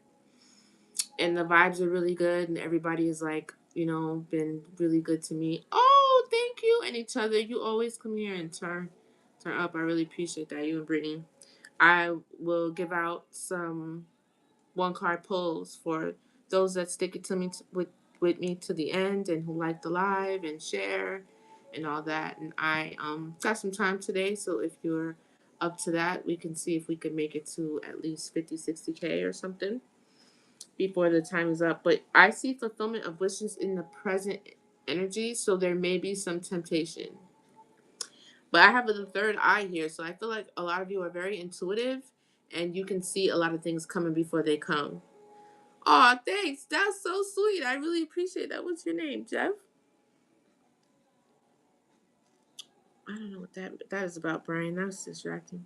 and the vibes are really good and everybody is like, been really good to me. Oh, thank you. And each other. You always come here and turn up. I really appreciate that. You and Brittany. I will give out some one card pulls for those that stick it to me with me to the end and who like the live and share and all that. And I got some time today, so if you're up to that, we can see if we can make it to at least 50, 60K or something before the time is up. But I see fulfillment of wishes in the present energy, so there may be some temptation. But I have the third eye here, so I feel like a lot of you are very intuitive and you can see a lot of things coming before they come. Aw, thanks. That's so sweet. I really appreciate that. What's your name, Jeff? I don't know what that is about, Brian. That's distracting.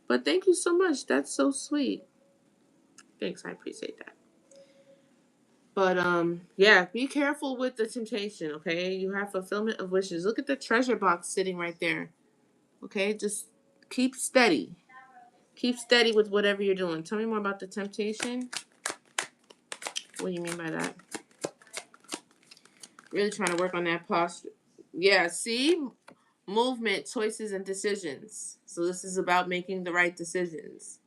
But thank you so much. That's so sweet. Thanks. I appreciate that. But yeah, be careful with the temptation, okay? You have fulfillment of wishes. Look at the treasure box sitting right there. Okay? Just keep steady. Keep steady with whatever you're doing. Tell me more about the temptation. What do you mean by that? Really trying to work on that posture. Yeah, see? Movement, choices, and decisions. So this is about making the right decisions.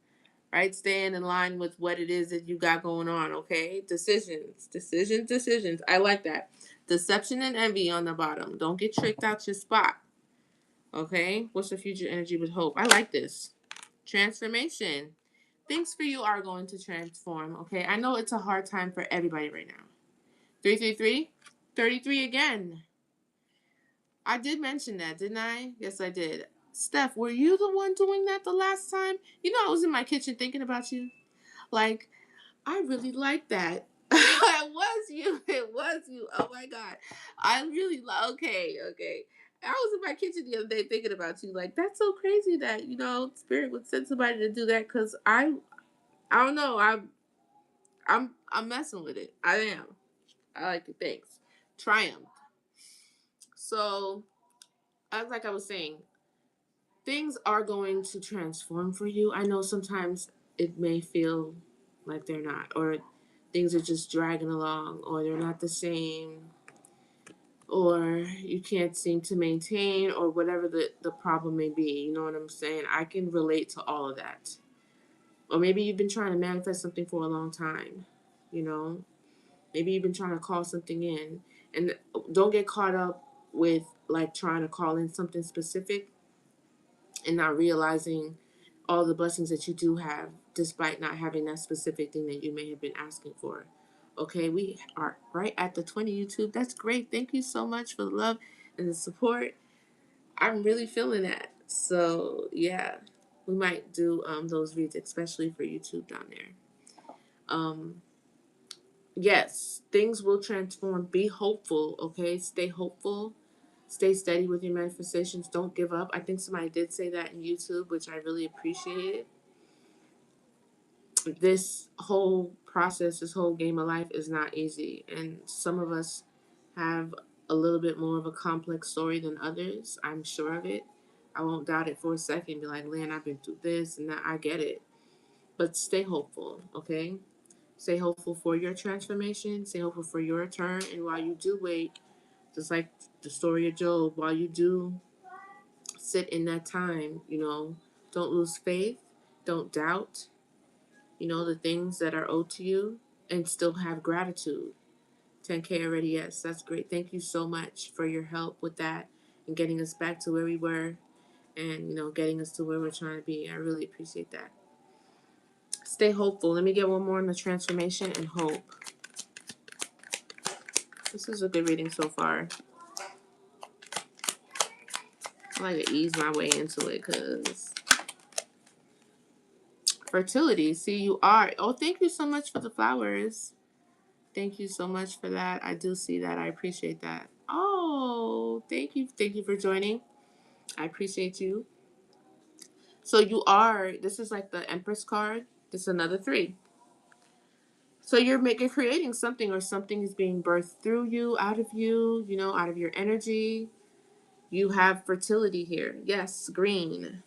Right? Staying in line with what it is that you got going on, okay? Decisions. I like that. Deception and envy on the bottom. Don't get tricked out your spot. Okay? What's the future energy with hope? I like this. Transformation. Things for you are going to transform, okay? I know it's a hard time for everybody right now. 333? 33 again. I did mention that, didn't I? Yes, I did. Steph, were you the one doing that the last time? I was in my kitchen thinking about you. Like, I really like that. It was you. It was you. Oh my God. I really okay. I was in my kitchen the other day thinking about you. Like, that's so crazy that, Spirit would send somebody to do that because I don't know. I'm messing with it. I am. I like it. Thanks. Triumph. So, as like I was saying, things are going to transform for you. I know sometimes it may feel like they're not, or things are just dragging along, or they're not the same, or you can't seem to maintain, or whatever the problem may be. You know what I'm saying? I can relate to all of that. Or maybe you've been trying to manifest something for a long time, you know? Maybe you've been trying to call something in. And don't get caught up with like trying to call in something specific and not realizing all the blessings that you do have despite not having that specific thing that you may have been asking for. Okay, we are right at the 20 YouTube. That's great. Thank you so much for the love and the support. I'm really feeling that. So, yeah, we might do those reads, especially for YouTube down there. Yes, things will transform. Be hopeful, okay? Stay hopeful. Stay steady with your manifestations. Don't give up. I think somebody did say that in YouTube, which I really appreciated. This whole process, this whole game of life is not easy. And some of us have a little bit more of a complex story than others. I'm sure of it. I won't doubt it for a second. Be like, Lynn, I've been through this and that. I get it. But stay hopeful, okay? Stay hopeful for your transformation. Stay hopeful for your return. And while you do wait, just like the story of Job, while you do sit in that time, don't lose faith. Don't doubt, the things that are owed to you, and still have gratitude. 10K already, yes, that's great. Thank you so much for your help with that and getting us back to where we were and, getting us to where we're trying to be. I really appreciate that. Stay hopeful. Let me get one more on the transformation and hope. This is a good reading so far. I like to ease my way into it because fertility. See, you are. Oh, thank you so much for the flowers. Thank you so much for that. I do see that. I appreciate that. Oh, thank you. Thank you for joining. I appreciate you. So you are. This is like the Empress card. This is another 3. So you're creating something, or something is being birthed through you, out of you, out of your energy. You have fertility here. Yes, green.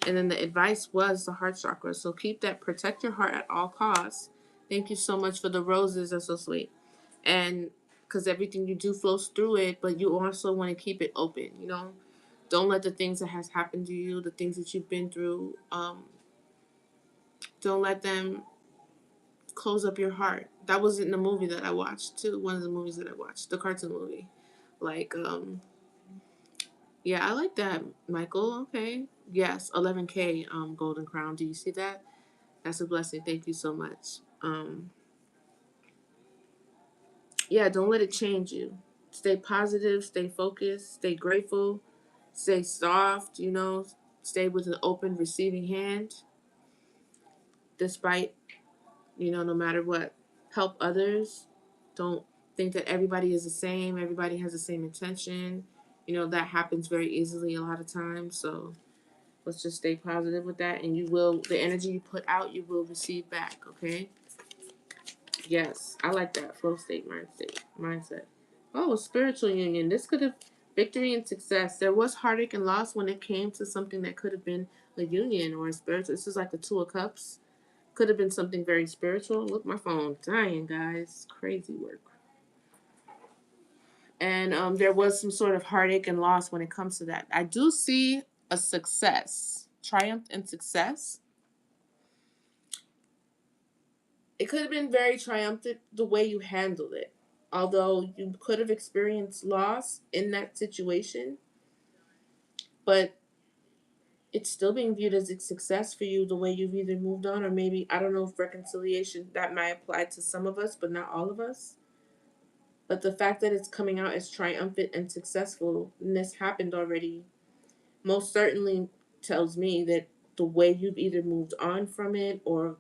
And then the advice was the heart chakra. So keep that, protect your heart at all costs. Thank you so much for the roses. That's so sweet. And because everything you do flows through it, but you also want to keep it open, Don't let the things that has happened to you, the things that you've been through, don't let them close up your heart. That was in the movie that I watched too. One of the movies that I watched, the cartoon movie. Like, yeah, I like that, Michael. Okay. Yes, 11K golden crown. Do you see that? That's a blessing. Thank you so much. Yeah, don't let it change you. Stay positive, stay focused, stay grateful, stay soft, stay with an open receiving hand despite, no matter what. Help others. Don't think that everybody is the same, everybody has the same intention. That happens very easily a lot of times. So let's just stay positive with that, and the energy you put out, you will receive back, okay? Yes, I like that flow state mindset. Oh, spiritual union. This could have victory and success. There was heartache and loss when it came to something that could have been a union or a spiritual. This is like the 2 of Cups. Could have been something very spiritual. Look, my phone dying, guys. Crazy work. And there was some sort of heartache and loss when it comes to that. I do see a success, triumph and success. It could have been very triumphant the way you handled it. Although you could have experienced loss in that situation, but it's still being viewed as a success for you the way you've either moved on, or maybe, I don't know if reconciliation, that might apply to some of us, but not all of us. But the fact that it's coming out as triumphant and successful, and this happened already, most certainly tells me that the way you've either moved on from it or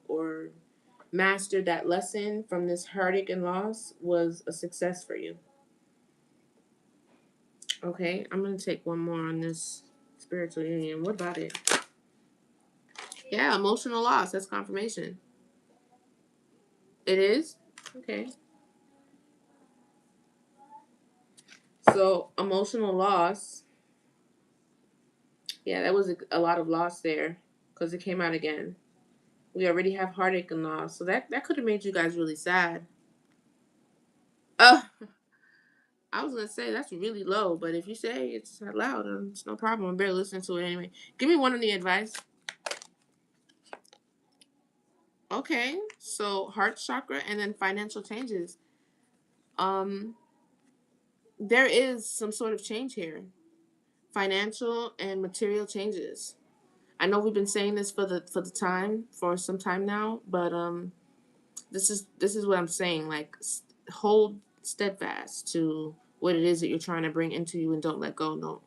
mastered that lesson from this heartache and loss was a success for you. Okay, I'm going to take one more on this spiritual union. What about it? Yeah, emotional loss. That's confirmation. It is? Okay. So emotional loss. Yeah, that was a lot of loss there because it came out again. We already have heartache and loss, so that could have made you guys really sad. Uh, I was gonna say that's really low, but if you say it's not loud, it's no problem. I'm barely listening to it anyway. Give me one on the advice. Okay, so heart chakra and then financial changes. Um, there is some sort of change here, financial and material changes. I know we've been saying this for some time now, but this is what I'm saying. Like, hold steadfast to what it is that you're trying to bring into you, and don't let go. Don't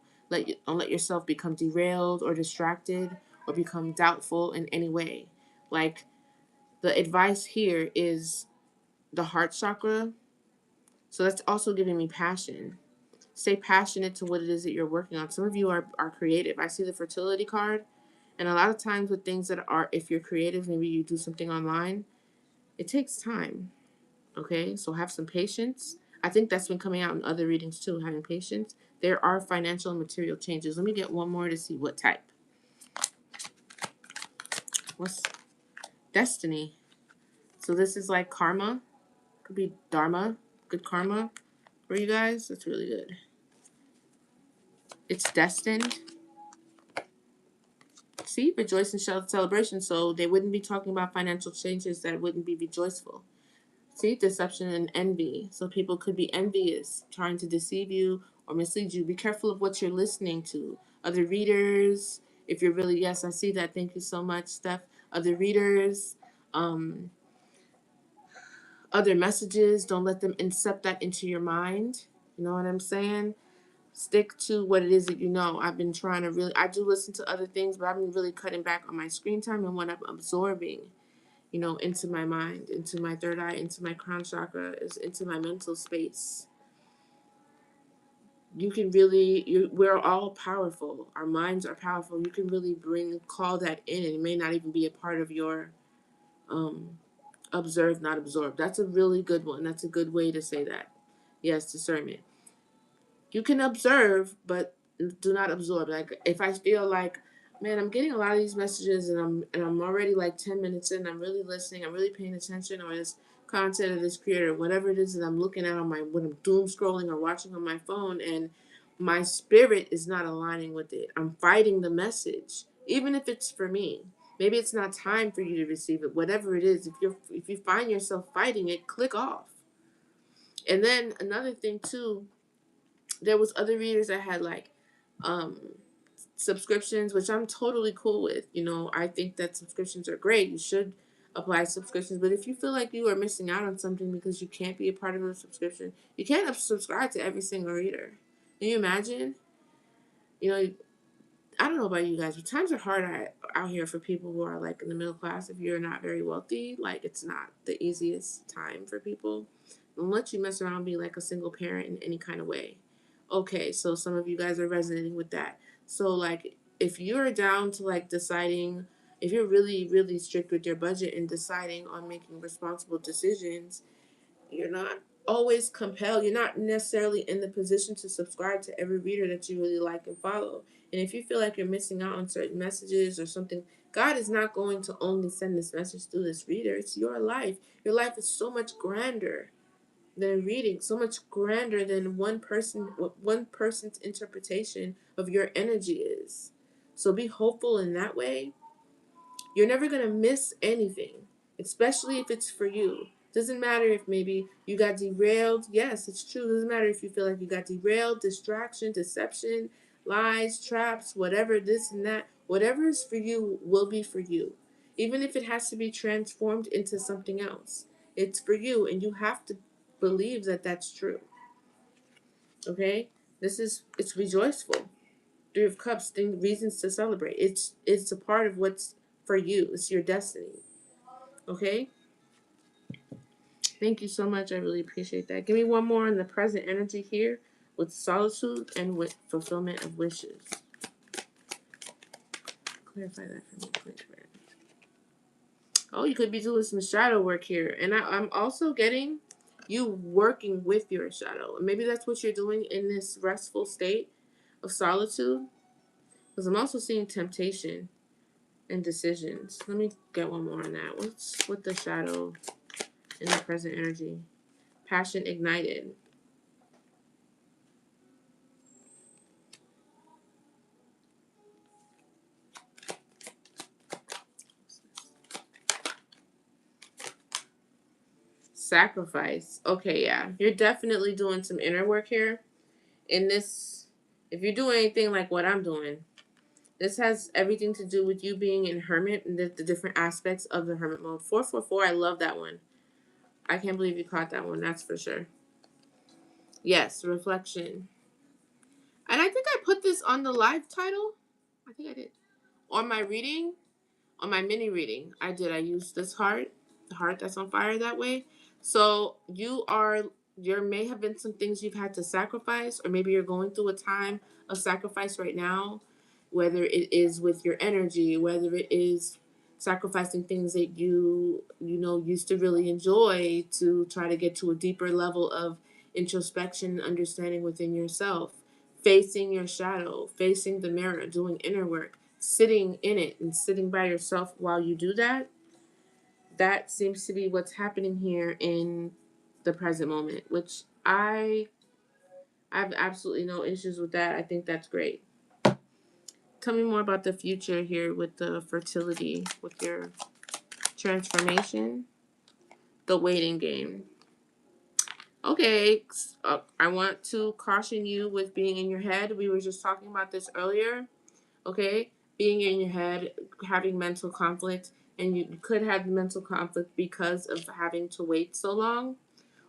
let yourself become derailed or distracted or become doubtful in any way. Like, the advice here is the heart chakra. So that's also giving me passion. Stay passionate to what it is that you're working on. Some of you are creative. I see the fertility card. And a lot of times with things that are, if you're creative, maybe you do something online, it takes time. Okay, so have some patience. I think that's been coming out in other readings too, having patience. There are financial and material changes. Let me get one more to see what type. What's destiny? So this is like karma. Could be dharma. Good karma for you guys. That's really good. It's destined. See, rejoice and shout celebration. So they wouldn't be talking about financial changes that wouldn't be rejoiceful. See, deception and envy. So people could be envious, trying to deceive you or mislead you. Be careful of what you're listening to. Other readers, if you're really, yes, I see that. Thank you so much, Steph. Other readers, um, other messages, don't let them incept that into your mind. You know what I'm saying? Stick to what it is that you know. I've been trying to really, I do listen to other things, but I've been really cutting back on my screen time and what I'm absorbing, into my mind, into my third eye, into my crown chakra, into my mental space. You can really, we're all powerful. Our minds are powerful. You can really call that in, and it may not even be a part of your um, observed, not absorbed. That's a really good one. That's a good way to say that. Yes, discernment. You can observe, but do not absorb. Like, if I feel like, man, I'm getting a lot of these messages, and I'm already like 10 minutes in. I'm really listening. I'm really paying attention, or this content of this creator, whatever it is that I'm looking at when I'm doom scrolling or watching on my phone, and my spirit is not aligning with it. I'm fighting the message, even if it's for me. Maybe it's not time for you to receive it. Whatever it is, if you find yourself fighting it, click off. And then another thing too, there was other readers that had like um subscriptions, which I'm totally cool with. I think that subscriptions are great. You should apply subscriptions. But if you feel like you are missing out on something because you can't be a part of a subscription, you can't subscribe to every single reader. Can you imagine? You know, I don't know about you guys, but times are hard out here for people who are like in the middle class. If you're not very wealthy, like, it's not the easiest time for people. Don't let you mess around and be like a single parent in any kind of way. Okay, so some of you guys are resonating with that. So, like, if you're down to like deciding, if you're really, really strict with your budget and deciding on making responsible decisions, you're not always compelled. You're not necessarily in the position to subscribe to every reader that you really like and follow. And if you feel like you're missing out on certain messages or something, God is not going to only send this message through this reader. It's your life. Your life is so much grander than reading, so much grander than what one person's interpretation of your energy is. So be hopeful in that way. You're never going to miss anything, especially if it's for you. Doesn't matter if maybe you got derailed. Yes, it's true. Doesn't matter if you feel like you got derailed, distraction, deception, lies, traps, whatever, this and that. Whatever is for you will be for you. Even if it has to be transformed into something else, it's for you, and you have to believe that that's true. Okay? It's rejoiceful. Three of Cups, reasons to celebrate. It's a part of what's for you. It's your destiny. Okay? Thank you so much. I really appreciate that. Give me one more on the present energy here with solitude and with fulfillment of wishes. Clarify that for me, please. Oh, you could be doing some shadow work here. And I'm also getting you working with your shadow. And maybe that's what you're doing in this restful state of solitude. Because I'm also seeing temptation and decisions. Let me get one more on that. What's with the shadow in the present energy? Passion ignited. Sacrifice. Okay, yeah. You're definitely doing some inner work here. In this, if you're doing anything like what I'm doing, this has everything to do with you being in hermit and the different aspects of the hermit mode. 444, I love that one. I can't believe you caught that one, that's for sure. Yes, reflection. And I think I put this on the live title. I think I did. On my reading, on my mini reading, I did. I used this heart, the heart that's on fire that way. So there may have been some things you've had to sacrifice, or maybe you're going through a time of sacrifice right now, whether it is with your energy, whether it is sacrificing things that you used to really enjoy to try to get to a deeper level of introspection and understanding within yourself, facing your shadow, facing the mirror, doing inner work, sitting in it and sitting by yourself while you do that. That seems to be what's happening here in the present moment, which I have absolutely no issues with that. I think that's great. Tell me more about the future here with the fertility, with your transformation, the waiting game. Okay, I want to caution you with being in your head. We were just talking about this earlier. Okay, being in your head, having mental conflict, and you could have mental conflict because of having to wait so long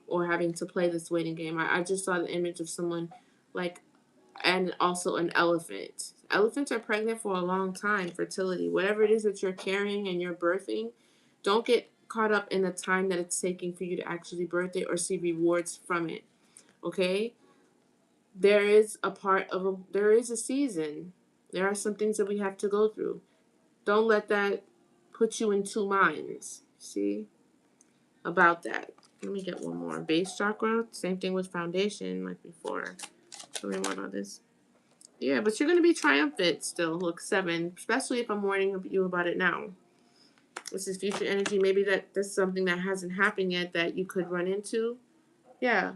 or having to play this waiting game. I just saw the image of someone like, and also an elephant. Elephants are pregnant for a long time, fertility. Whatever it is that you're carrying and you're birthing, don't get caught up in the time that it's taking for you to actually birth it or see rewards from it. Okay? There is a season. There are some things that we have to go through. Don't let that put you in two minds. See? About that. Let me get one more. Base chakra, same thing with foundation, like before. Tell me more about this. Yeah, but you're going to be triumphant still. Look, 7, especially if I'm warning you about it now. This is future energy. Maybe that's something that hasn't happened yet that you could run into. Yeah,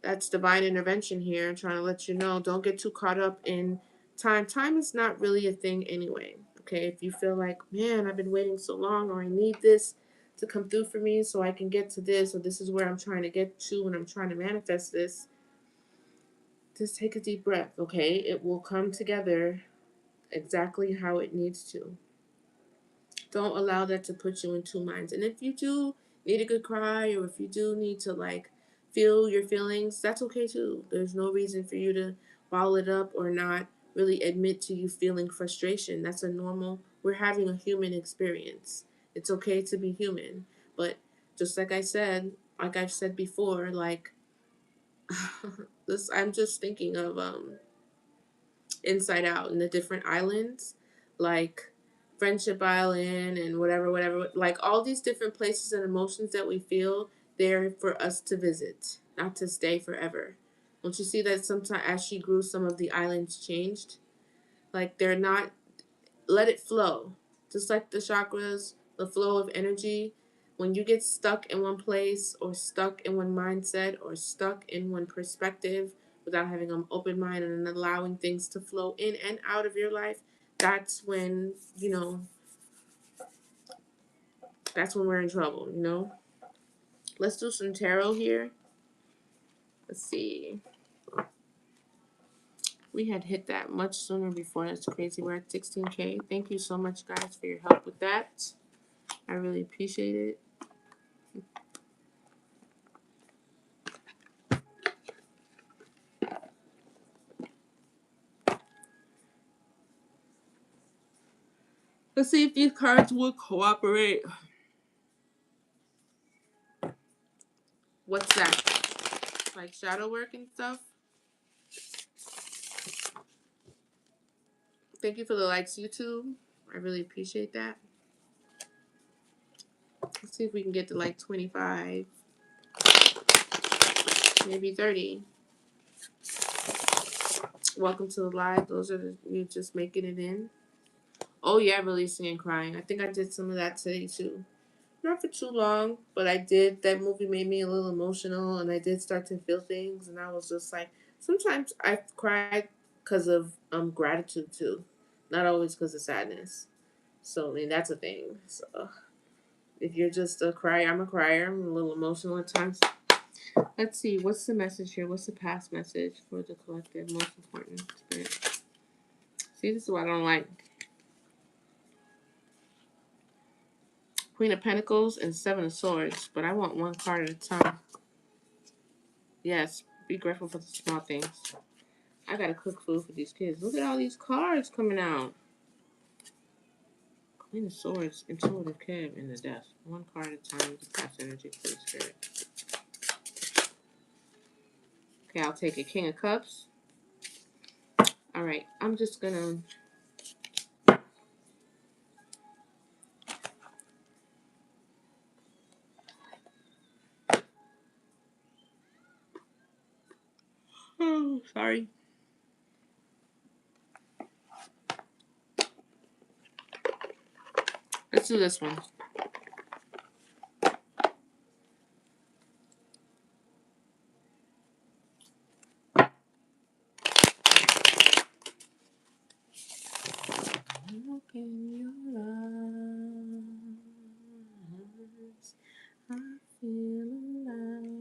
that's divine intervention here, trying to let you know, don't get too caught up in time. Time is not really a thing anyway. Okay, if you feel like, man, I've been waiting so long, or I need this to come through for me so I can get to this, or this is where I'm trying to get to and I'm trying to manifest this, just take a deep breath, okay? It will come together exactly how it needs to. Don't allow that to put you in two minds. And if you do need a good cry, or if you do need to like feel your feelings, that's okay too. There's no reason for you to bottle it up or not really admit to you feeling frustration. That's a normal, we're having a human experience. It's okay to be human. But just like I've said before, like this, I'm just thinking of Inside Out and the different islands, like Friendship Island and whatever. Like all these different places and emotions that we feel, they're for us to visit, not to stay forever. Don't you see that sometimes as she grew, some of the islands changed? Like they're not, let it flow. Just like the chakras, the flow of energy. When you get stuck in one place or stuck in one mindset or stuck in one perspective without having an open mind and allowing things to flow in and out of your life, that's when, that's when we're in trouble. Let's do some tarot here. Let's see. We had hit that much sooner before. That's crazy. We're at 16K. Thank you so much, guys, for your help with that. I really appreciate it. Let's see if these cards will cooperate. What's that? Like shadow work and stuff? Thank you for the likes, YouTube. I really appreciate that. Let's see if we can get to like 25. maybe 30. Welcome to the live. Those are you just making it in. Oh yeah, releasing and crying. I think I did some of that today too. Not for too long, but I did. That movie made me a little emotional, and I did start to feel things, and I was just like, sometimes I cried because of gratitude too, not always because of sadness. So I mean that's a thing. So if you're just a crier, I'm a crier. I'm a little emotional at times. Let's see, what's the message here? What's the past message for the collective? Most important spirit. See, this is what I don't like. Queen of Pentacles and Seven of Swords, but I want one card at a time. Yes, be grateful for the small things. I gotta cook food for these kids. Look at all these cards coming out. Queen of Swords, Intuitive Cab, and the Death. One card at a time. The past energy, please, spirit. Okay, I'll take a King of Cups. All right, I'm just gonna. Oh, sorry. Let's do this one. Open your eyes. I feel alive.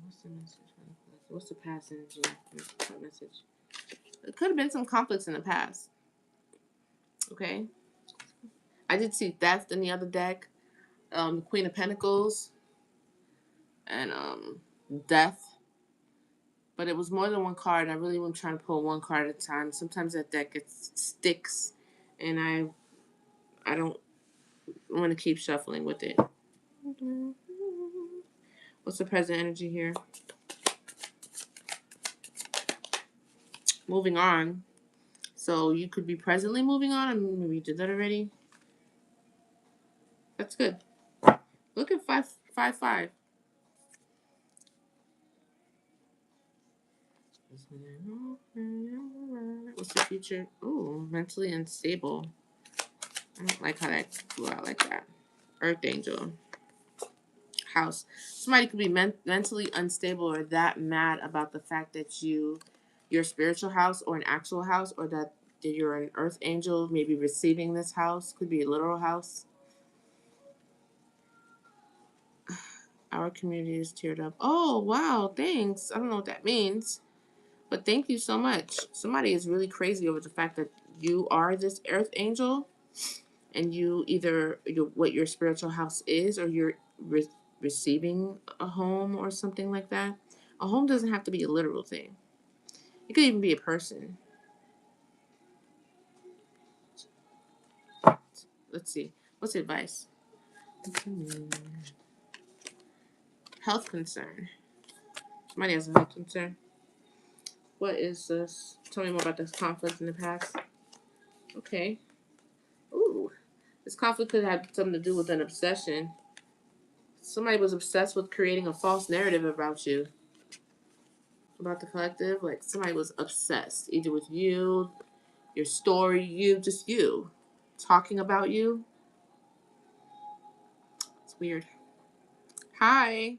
What's the message? What's the past energy? What message? It could have been some conflicts in the past. Okay. I did see Theft in the other deck. The Queen of Pentacles and Death. But it was more than one card. I really am trying to pull one card at a time. Sometimes that deck sticks, and I don't want to keep shuffling with it. What's the present energy here? Moving on. So you could be presently moving on. I mean, maybe you did that already. That's good. Look at 555. What's the future? Ooh, mentally unstable. I don't like how that flew out like that. Earth Angel. House. Somebody could be mentally unstable or that mad about the fact that your spiritual house or an actual house, or that you're an Earth Angel, maybe receiving this house. Could be a literal house. Our community is teared up. Oh, wow. Thanks. I don't know what that means. But thank you so much. Somebody is really crazy over the fact that you are this Earth Angel, and you either what your spiritual house is, or you're receiving a home or something like that. A home doesn't have to be a literal thing. It could even be a person. Let's see. What's the advice? Health concern. Somebody has a health concern. What is this? Tell me more about this conflict in the past. Okay. Ooh. This conflict could have something to do with an obsession. Somebody was obsessed with creating a false narrative about you. About the collective. Like somebody was obsessed. Either with you, your story, just you. Talking about you. It's weird. Hi.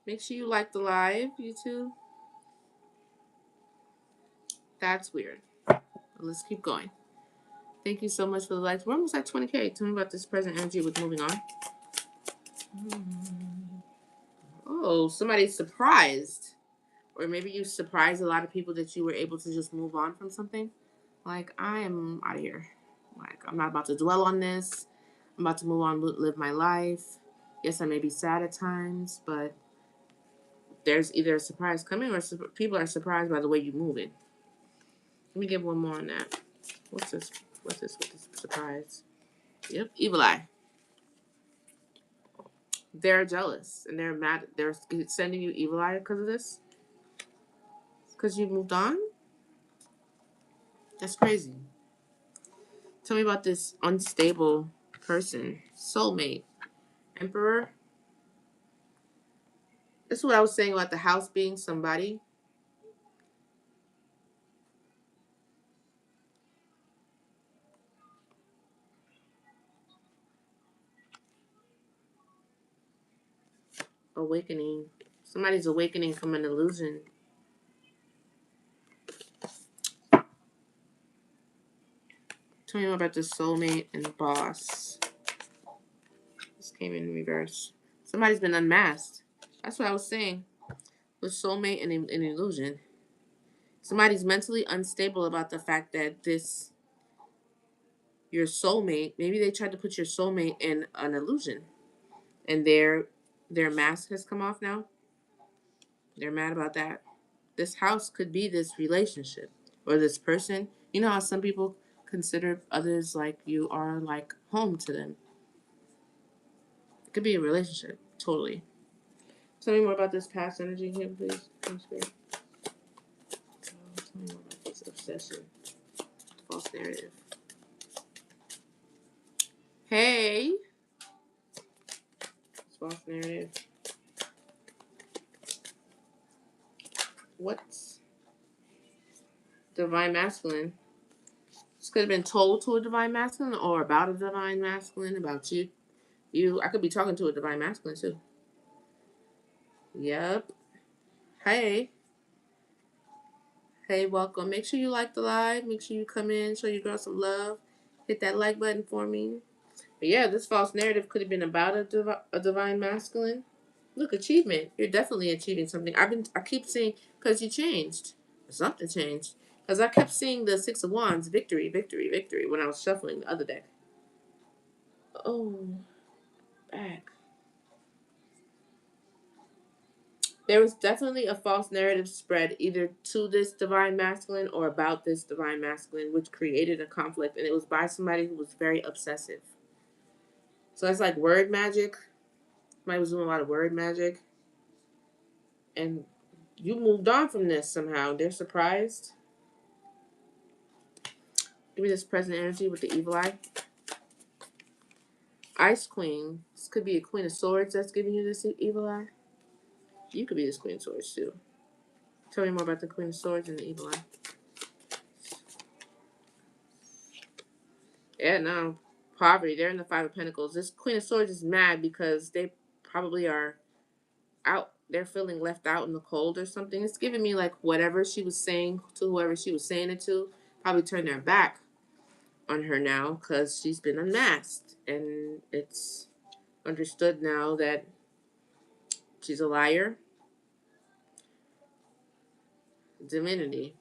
Make sure you like the live, YouTube. That's weird. Let's keep going. Thank you so much for the likes. We're almost at 20K. Tell me about this present energy with moving on. Oh, somebody's surprised. Or maybe you surprised a lot of people that you were able to just move on from something. Like, I am out of here. Like, I'm not about to dwell on this. I'm about to move on, live my life. Yes, I may be sad at times, but there's either a surprise coming or people are surprised by the way you're moving. Let me get one more on that. What's this? What's this with this surprise? Yep, Evil Eye. They're jealous and they're mad. They're sending you evil eye because of this. Because you moved on. That's crazy. Tell me about this unstable person, soulmate, emperor. This is what I was saying about the house being somebody. Awakening. Somebody's awakening from an illusion. Tell me more about this soulmate and boss. This came in reverse. Somebody's been unmasked. That's what I was saying. With soulmate and an illusion. Somebody's mentally unstable about the fact that this your soulmate, maybe they tried to put your soulmate in an illusion. And their mask has come off now. They're mad about that. This house could be this relationship or this person. You know how some people consider others like you are like home to them. It could be a relationship, totally. Tell me more about this past energy here, please. Tell me more about this obsession, false narrative. Hey, false narrative. What's divine masculine? This could have been told to a divine masculine or about a divine masculine, about you. I could be talking to a divine masculine too. Yep. Hey. Hey, welcome. Make sure you like the live. Make sure you come in, show your girl some love. Hit that like button for me. But yeah, this false narrative could have been about a divine masculine. Look, achievement. You're definitely achieving something. I keep saying, because you changed. Something changed. Because I kept seeing the Six of Wands, victory, victory, victory, when I was shuffling the other deck. Oh, back. There was definitely a false narrative spread either to this divine masculine or about this divine masculine, which created a conflict, and it was by somebody who was very obsessive. So that's like word magic. Somebody was doing a lot of word magic, and you moved on from this somehow. They're surprised. Give me this present energy with the evil eye. Ice Queen. This could be a Queen of Swords that's giving you this evil eye. You could be this Queen of Swords too. Tell me more about the Queen of Swords and the evil eye. Yeah, no. Poverty. They're in the Five of Pentacles. This Queen of Swords is mad because they probably are out. They're feeling left out in the cold or something. It's giving me like whatever she was saying to whoever she was saying it to, probably turned their back on her now because she's been unmasked. And it's understood now that she's a liar. Divinity.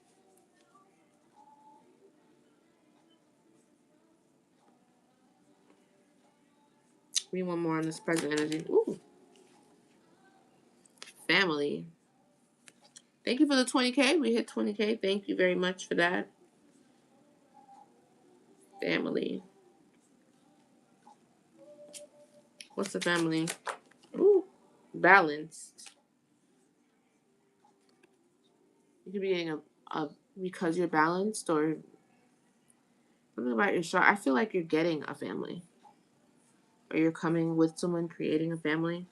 Give me one more on this present energy. Ooh. Family. Thank you for the 20K. We hit 20K. Thank you very much for that. Family. What's the family? Ooh. Balanced. You could be getting a because you're balanced or something about your chart. I feel like you're getting a family. Or you're coming with someone creating a family.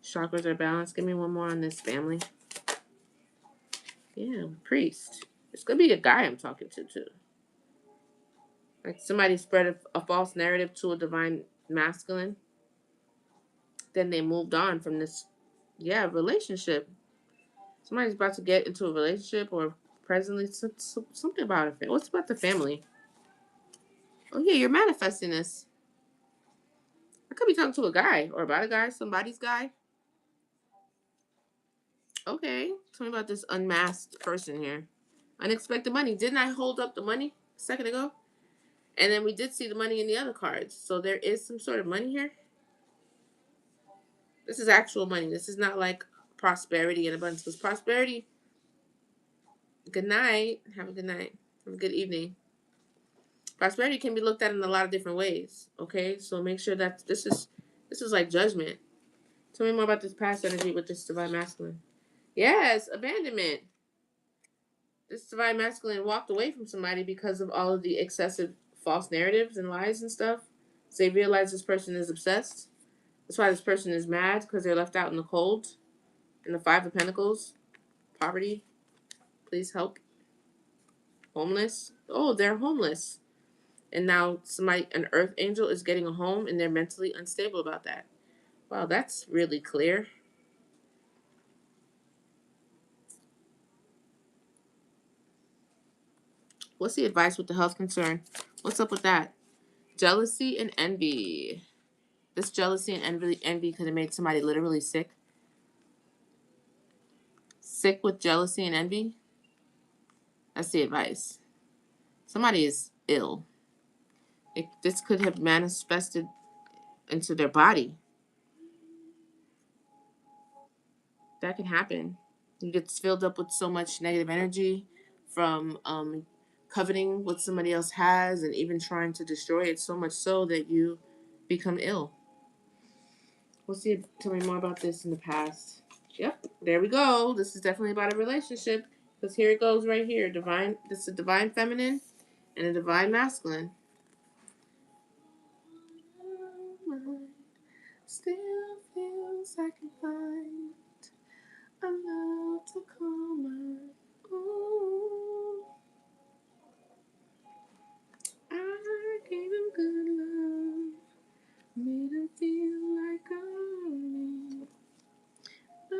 Chakras are balanced. Give me one more on this family. Yeah, priest. It's gonna be a guy I'm talking to too. Like somebody spread a false narrative to a divine masculine. Then they moved on from this, relationship. Somebody's about to get into a relationship or presently something about it. What's about the family? Oh yeah, you're manifesting this. I could be talking to a guy or about a guy, somebody's guy. Okay, tell me about this unmasked person here. Unexpected money. Didn't I hold up the money a second ago? And then we did see the money in the other cards. So there is some sort of money here. This is actual money. This is not like prosperity and abundance. Because prosperity, good night. Have a good night. Have a good evening. Prosperity can be looked at in a lot of different ways. Okay, so make sure that this is This is like judgment. Tell me more about this past energy with this divine masculine. Yes, abandonment. This divine masculine walked away from somebody because of all of the excessive false narratives and lies and stuff. So they realize this person is obsessed. That's why this person is mad, because they're left out in the cold. In the Five of Pentacles, poverty, please help. Homeless. Oh, they're homeless. And now somebody, an earth angel, is getting a home and they're mentally unstable about that. Wow, that's really clear. What's the advice with the health concern? What's up with that? Jealousy and envy. This jealousy and envy could have made somebody literally sick. Sick with jealousy and envy. That's the advice. Somebody is ill. This could have manifested into their body. That can happen. You get filled up with so much negative energy from coveting what somebody else has and even trying to destroy it, so much so that you become ill. We'll see. Tell me more about this in the past. Yep, there we go. This is definitely about a relationship, because here it goes right here. Divine. This is a divine feminine and a divine masculine. Still feels like a find a love to call mine. Ooh. I gave him good love, made him feel like me. I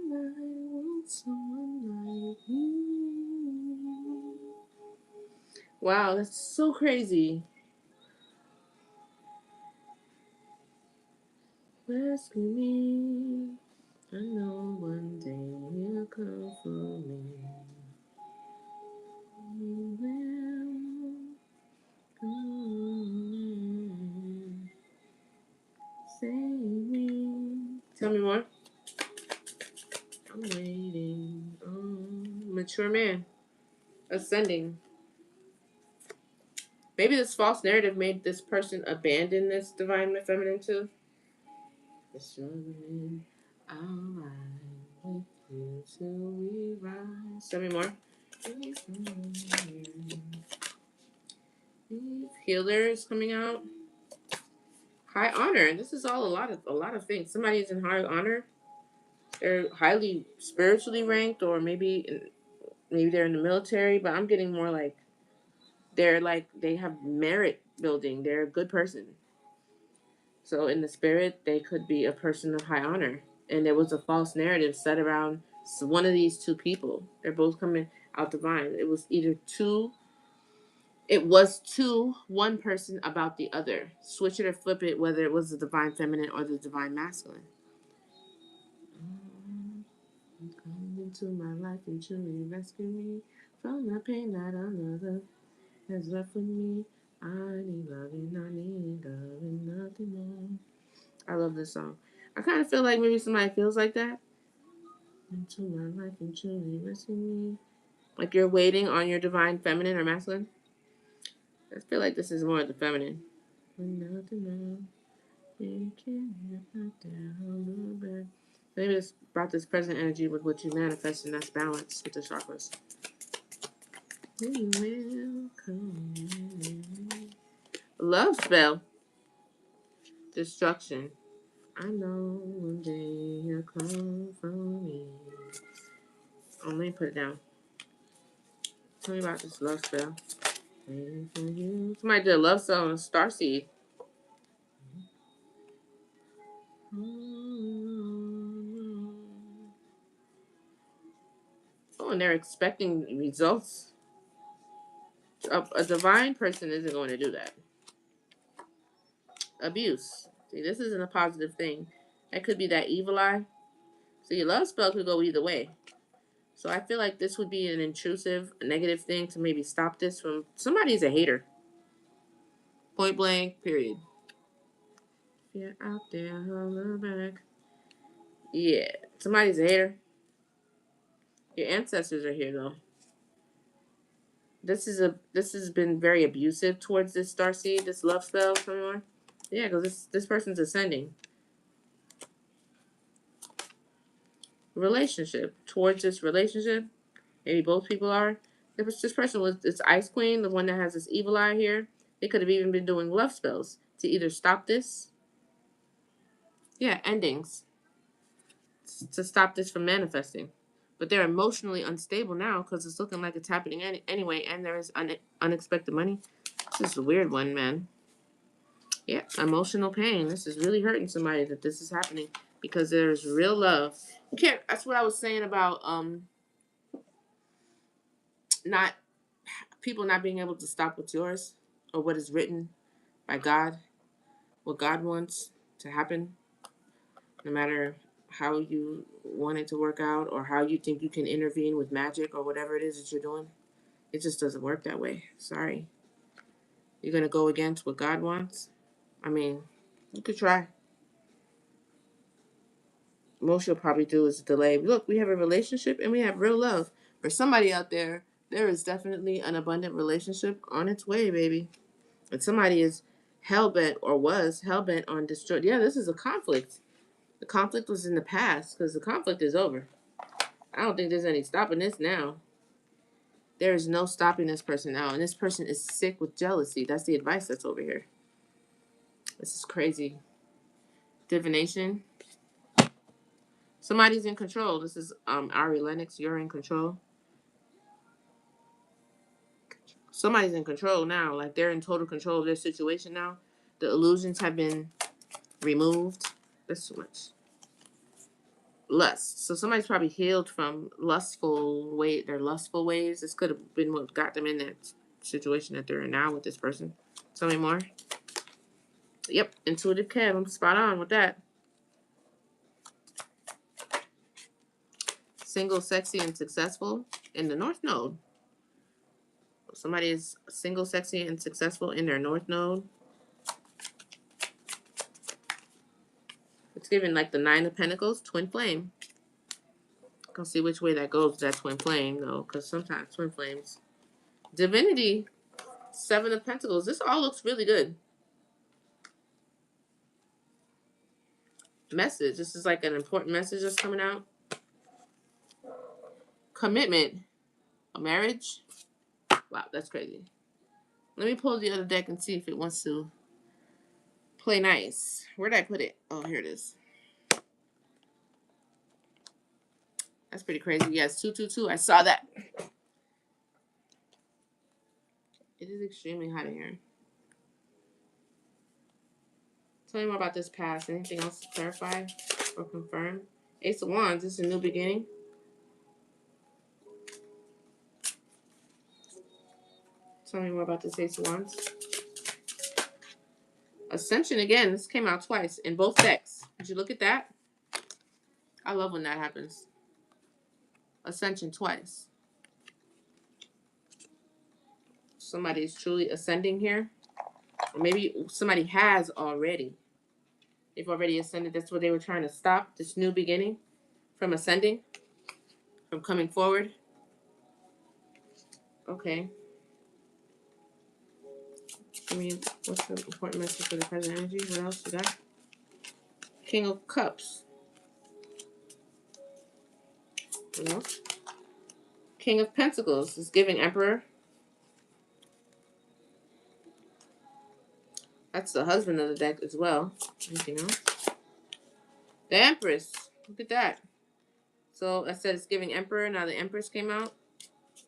want someone like me. Wow, that's so crazy. Rescue me. I know one day he'll come for me. He will come. Save me. Tell me more. I'm waiting. Oh, mature man. Ascending. Maybe this false narrative made this person abandon this divine feminine too. The struggling, I'll ride with you till we rise. Tell me more. Healer is coming out. High honor. This is all a lot of things. Somebody is in high honor. They're highly spiritually ranked, or maybe they're in the military. But I'm getting more like they have merit building. They're a good person. So in the spirit, they could be a person of high honor. And there was a false narrative set around one of these two people. They're both coming out divine. It was either two. It was two, one person about the other. Switch it or flip it, whether it was the divine feminine or the divine masculine. Come into my life and truly rescue me from the pain that another has left with me. I need loving, nothing more. I love this song. I kind of feel like maybe somebody feels like that. Into my life and truly rescue me. Like you're waiting on your divine feminine or masculine. I feel like this is more of the feminine. Maybe this brought this present energy with what you manifest, and that's balance with the chakras. Love spell. Destruction. I know one day you'll come for me. Oh, let me put it down. Tell me about this love spell. Waiting for you. Somebody did a love spell on Starseed. Oh, and they're expecting results. A divine person isn't going to do that. Abuse. See, this isn't a positive thing. That could be that evil eye. So your love spell could go either way. So I feel like this would be an intrusive, negative thing to maybe stop this from somebody's a hater. Point blank, period. If you're out there, holler back. Yeah, somebody's a hater. Your ancestors are here though. This has been very abusive towards this starseed, this love spell. Someone. Yeah, because this person's ascending. Relationship. Towards this relationship. Maybe both people are. This person was this Ice Queen, the one that has this evil eye here. They could have even been doing love spells to either stop this. Yeah, endings. To stop this from manifesting. But they're emotionally unstable now because it's looking like it's happening anyway, and there is unexpected money. This is a weird one, man. Yeah, emotional pain. This is really hurting somebody that this is happening because there's real love. You can't. That's what I was saying about not people not being able to stop what's yours or what is written by God, what God wants to happen, no matter how you want it to work out or how you think you can intervene with magic or whatever it is that you're doing. It just doesn't work that way. Sorry. You're going to go against what God wants? I mean, you could try. Most you'll probably do is delay. Look, we have a relationship and we have real love. For somebody out there, there is definitely an abundant relationship on its way, baby. And somebody is hell-bent or was hell-bent on destroy. Yeah, this is a conflict. The conflict was in the past because the conflict is over. I don't think there's any stopping this now. There is no stopping this person now. And this person is sick with jealousy. That's the advice that's over here. This is crazy. Divination. Somebody's in control. This is Ari Lennox. You're in control. Somebody's in control now. Like they're in total control of their situation now. The illusions have been removed. That's too much. Lust. So somebody's probably healed from their lustful ways. This could have been what got them in that situation that they're in now with this person. Tell me more. Yep, intuitive Kev. I'm spot on with that. Single, sexy, and successful in the North Node. Somebody is single, sexy, and successful in their North Node. It's given like the Nine of Pentacles, twin flame. Go see which way that goes, that twin flame, though, because sometimes twin flames. Divinity, Seven of Pentacles. This all looks really good. Message. This is like an important message that's coming out. Commitment. A marriage. Wow, that's crazy. Let me pull the other deck and see if it wants to play nice. Where did I put it? Oh, here it is. That's pretty crazy. Yes, 222. I saw that. It is extremely hot in here. Tell me more about this past. Anything else to clarify or confirm? Ace of Wands. This is a new beginning. Tell me more about this Ace of Wands. Ascension again. This came out twice in both decks. Did you look at that? I love when that happens. Ascension twice. Somebody is truly ascending here. Or maybe somebody has already. They've already ascended. That's what they were trying to stop. This new beginning from ascending. From coming forward. Okay. I mean, what's the important message for the present energy? What else you got? King of Cups. What else? King of Pentacles is giving Emperor. That's the husband of the deck as well. Anything else? The Empress. Look at that. So I said it's giving Emperor. Now the Empress came out.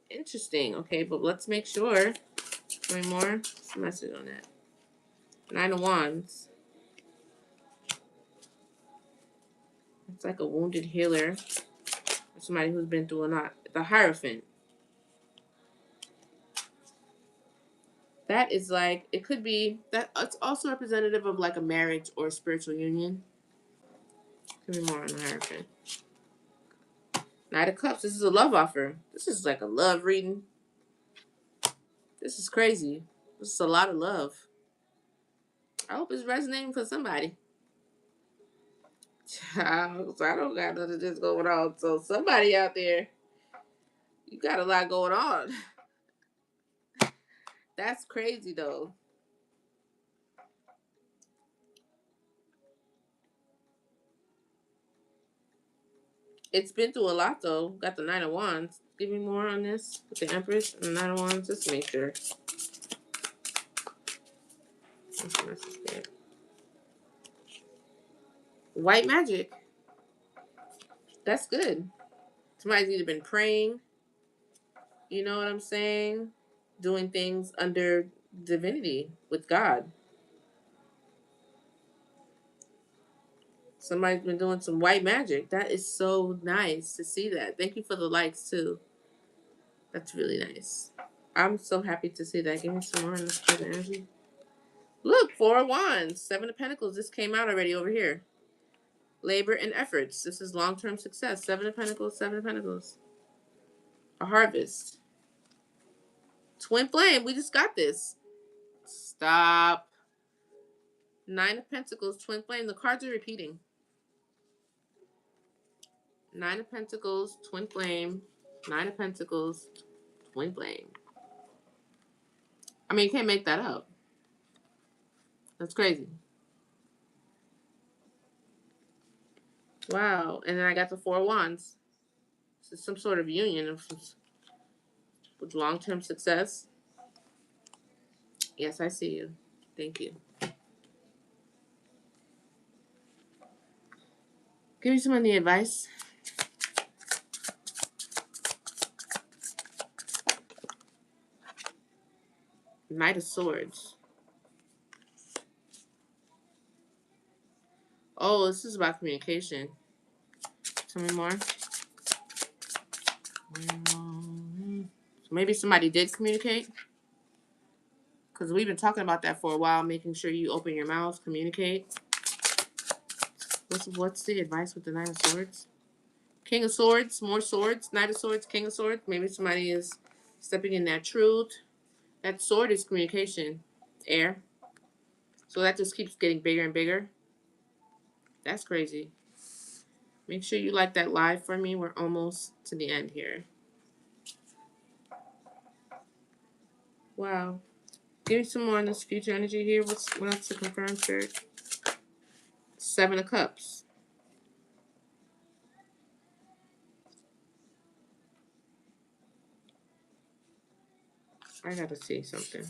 Interesting. Okay, but let's make sure. Any more? What's the message on that? Nine of Wands. It's like a wounded healer. Or somebody who's been through a lot. The Hierophant. That is like, it could be, that it's also representative of like a marriage or a spiritual union. Give me more on the Hierophant. Knight of Cups. This is a love offer. This is like a love reading. This is crazy. This is a lot of love. I hope it's resonating for somebody. Child, I don't got none of this going on. So somebody out there, you got a lot going on. That's crazy though. It's been through a lot though. Got the Nine of Wands. Give me more on this with the Empress and the Nine of Wands. Just make sure. White magic. That's good. Somebody's either been praying, you know what I'm saying? Doing things under divinity with God. Somebody's been doing some white magic. That is so nice to see that. Thank you for the likes too. That's really nice. I'm so happy to see that. Give me some more in this present energy. Look, Four of Wands, Seven of Pentacles. This came out already over here. Labor and efforts. This is long-term success. Seven of Pentacles, Seven of Pentacles. A harvest. Twin flame. We just got this. Stop. Nine of Pentacles, Twin flame. The cards are repeating. Nine of Pentacles, Twin flame. Nine of Pentacles, Twin flame. I mean, you can't make that up. That's crazy. Wow. And then I got the Four of Wands. This is some sort of union with long-term success. Yes, I see you. Thank you. Give me some of the advice. Knight of Swords. Oh, this is about communication. Tell me more. So maybe somebody did communicate. Because we've been talking about that for a while, making sure you open your mouth, communicate. What's the advice with the Knight of Swords? King of Swords, more swords, Knight of Swords, King of Swords. Maybe somebody is stepping in that truth. That sword is communication, air. So that just keeps getting bigger and bigger. That's crazy. Make sure you like that live for me. We're almost to the end here. Wow. Give me some more on this future energy here. What else to confirm, Spirit? Seven of Cups. I gotta see something.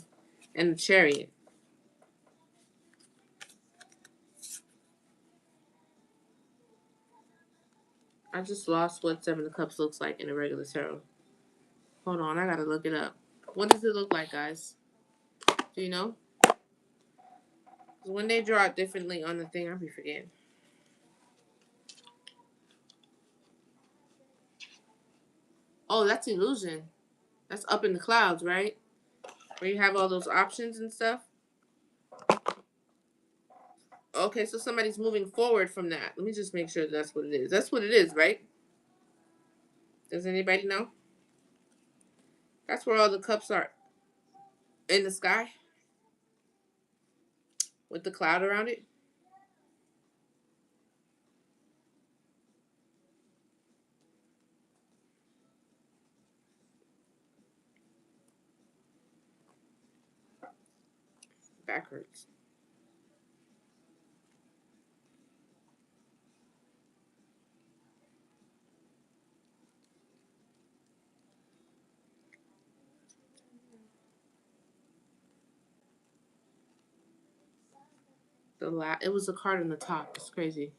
And the Chariot. I just lost what Seven of Cups looks like in a regular tarot. Hold on, I gotta look it up. What does it look like, guys? Do you know? When they draw it differently on the thing, I'll be forgetting. Oh, that's illusion. That's up in the clouds, right? Where you have all those options and stuff. Okay, so somebody's moving forward from that. Let me just make sure that's what it is. That's what it is, right? Does anybody know? That's where all the cups are. In the sky. With the cloud around it. Backwards. It was a card on the top. It's crazy.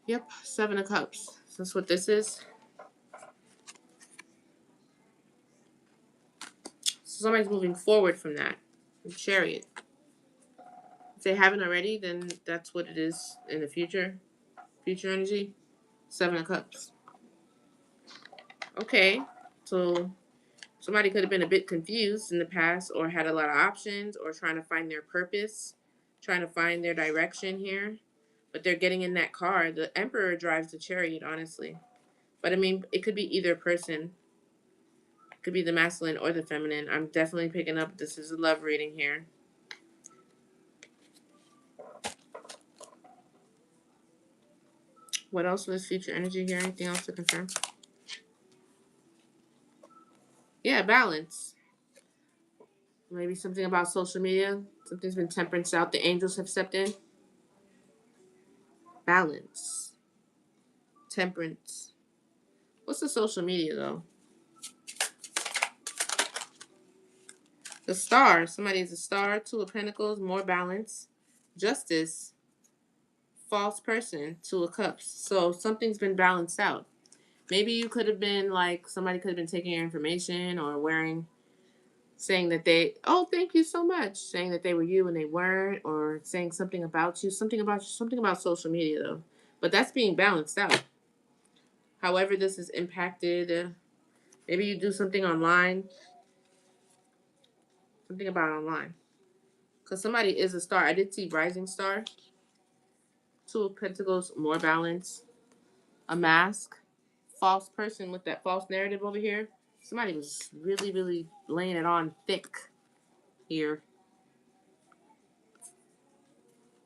Yep, Seven of Cups. That's what this is. So somebody's moving forward from that. Chariot. If they haven't already, then that's what it is in the future. Future energy. Seven of Cups. Okay. So somebody could have been a bit confused in the past or had a lot of options or trying to find their purpose, trying to find their direction here. But they're getting in that car. The Emperor drives the Chariot, honestly. But I mean, it could be either person. It could be the masculine or the feminine. I'm definitely picking up this is a love reading here. What else was future energy here? Anything else to confirm? Yeah, balance. Maybe something about social media. Something's been temperance out. The angels have stepped in. Balance. Temperance. What's the social media, though? The Star. Somebody is a Star. Two of Pentacles. More balance. Justice. False person. Two of Cups. So something's been balanced out. Maybe you could have been like, somebody could have been taking your information or saying that they, oh, thank you so much. Saying that they were you and they weren't, or saying something about you. Something about social media, though. But that's being balanced out. However this is impacted, maybe you do something online. Something about online. Because somebody is a star. I did see Rising Star. Two of Pentacles, more balance. A mask. False person with that false narrative over here. Somebody was really, really laying it on thick here.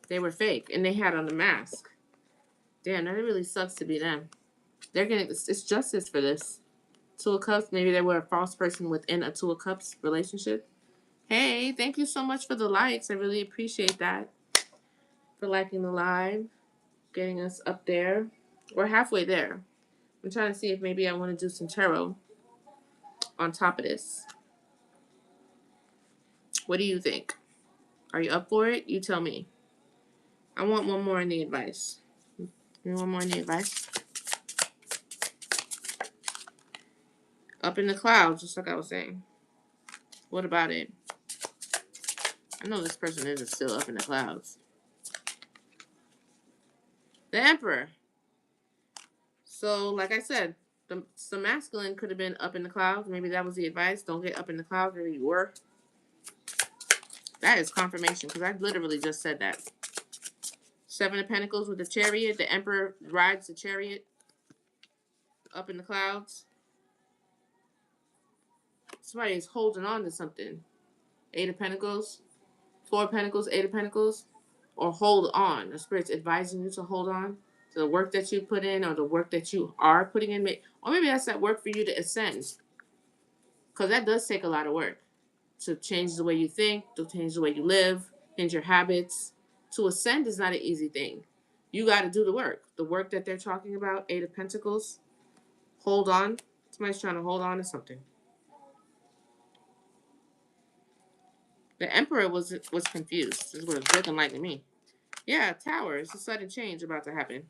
They were fake. And they had on the mask. Damn, that really sucks to be them. They're getting, it's justice for this. Two of Cups. Maybe they were a false person within a Two of Cups relationship. Hey, thank you so much for the likes. I really appreciate that. For liking the live. Getting us up there. We're halfway there. I'm trying to see if maybe I want to do some tarot on top of this. What do you think? Are you up for it? You tell me. I want one more in the advice. You want one more in the advice? Up in the clouds, just like I was saying. What about it? I know this person isn't still up in the clouds. The Emperor. So, like I said, the masculine could have been up in the clouds. Maybe that was the advice. Don't get up in the clouds. Maybe you were. That is confirmation, because I literally just said that. Seven of Pentacles with the Chariot. The Emperor rides the Chariot up in the clouds. Somebody is holding on to something. Eight of Pentacles. Four of Pentacles. Eight of Pentacles. Or hold on. The Spirit's advising you to hold on to the work that you put in, or the work that you are putting in. Or maybe that's that work for you to ascend. Because that does take a lot of work. To change the way you think, to change the way you live, change your habits. To ascend is not an easy thing. You got to do the work. The work that they're talking about, Eight of Pentacles. Hold on. Somebody's trying to hold on to something. The Emperor was confused. This is what it's looking like to me. Yeah, Tower. It's a sudden change about to happen.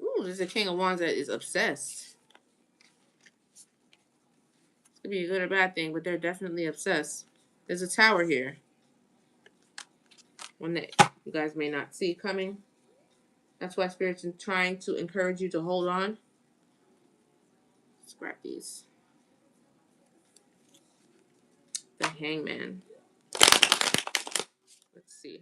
Ooh, there's a King of Wands that is obsessed. It could be a good or bad thing, but they're definitely obsessed. There's a Tower here. One that you guys may not see coming. That's why Spirit's trying to encourage you to hold on. Let's grab these. The Hangman. Let's see.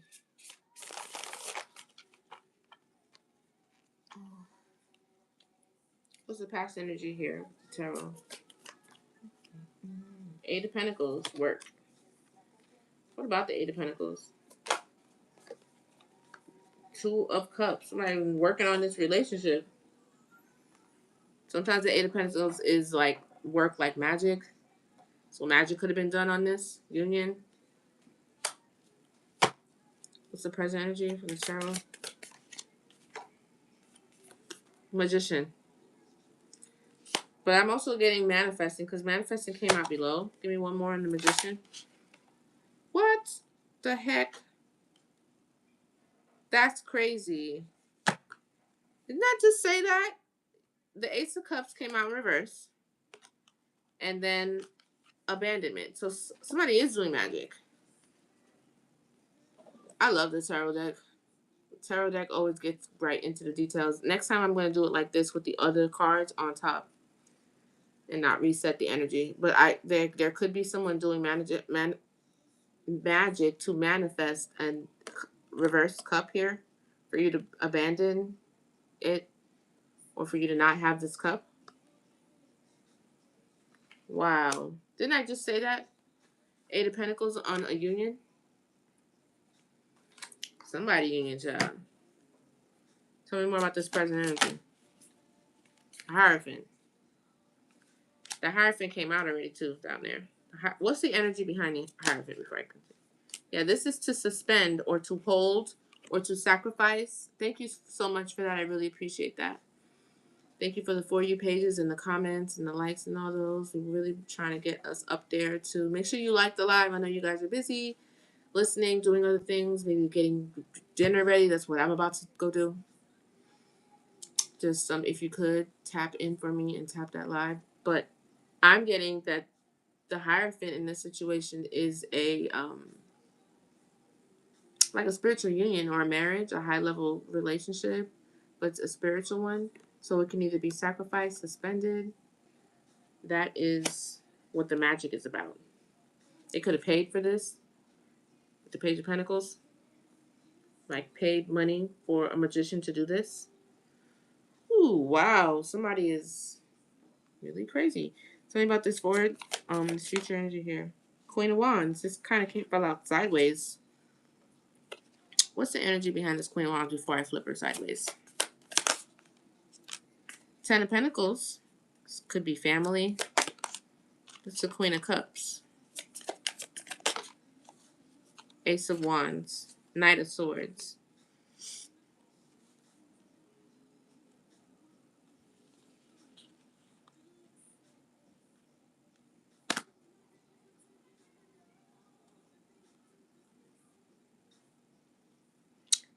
What's the past energy here? Tarot. Eight of Pentacles. Work. What about the Eight of Pentacles? Two of Cups. Somebody working on this relationship. Sometimes the Eight of Pentacles is like work like magic. So magic could have been done on this union. What's the present energy for the tarot? Magician. But I'm also getting manifesting, because manifesting came out below. Give me one more on the Magician. What the heck? That's crazy. Didn't I just say that? The Ace of Cups came out in reverse. And then abandonment. So somebody is doing magic. I love the tarot deck. The tarot deck always gets right into the details. Next time I'm going to do it like this with the other cards on top. And not reset the energy. But there could be someone doing magic to manifest and reverse cup here. For you to abandon it. Or for you to not have this cup. Wow. Didn't I just say that? Eight of Pentacles on a union. Somebody union job. Tell me more about this present energy. Hierophant. The Hierophant came out already too down there. What's the energy behind the Hierophant before I continue? Yeah, this is to suspend or to hold or to sacrifice. Thank you so much for that. I really appreciate that. Thank you for the For You pages and the comments and the likes and all those. We're really trying to get us up there too. Make sure you like the live. I know you guys are busy listening, doing other things, maybe getting dinner ready. That's what I'm about to go do. Just if you could tap in for me and tap that live. But I'm getting that the Hierophant in this situation is a like a spiritual union or a marriage, a high level relationship, but it's a spiritual one. So it can either be sacrificed, suspended. That is what the magic is about. They could have paid for this with the Page of Pentacles, like paid money for a magician to do this. Ooh, wow. Somebody is really crazy. Tell me about this forward, this future energy here. Queen of Wands. This kind of fell out sideways. What's the energy behind this Queen of Wands before I flip her sideways? Ten of Pentacles. This could be family. It's the Queen of Cups. Ace of Wands. Knight of Swords.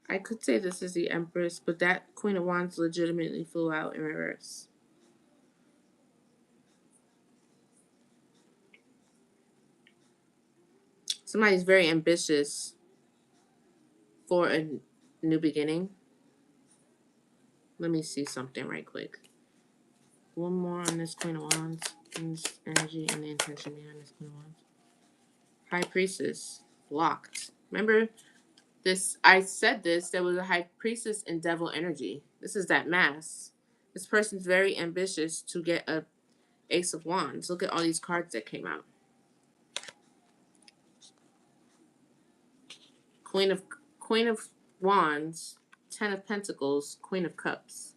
I could say this is the Empress, but that Queen of Wands legitimately flew out in reverse. Somebody's very ambitious for a new beginning. Let me see something right quick. One more on this Queen of Wands, and this energy and the intention behind this Queen of Wands. High Priestess, locked. Remember this? I said this. There was a High Priestess in Devil energy. This is that mass. This person's very ambitious to get a Ace of Wands. Look at all these cards that came out. Queen of Wands, Ten of Pentacles, Queen of Cups.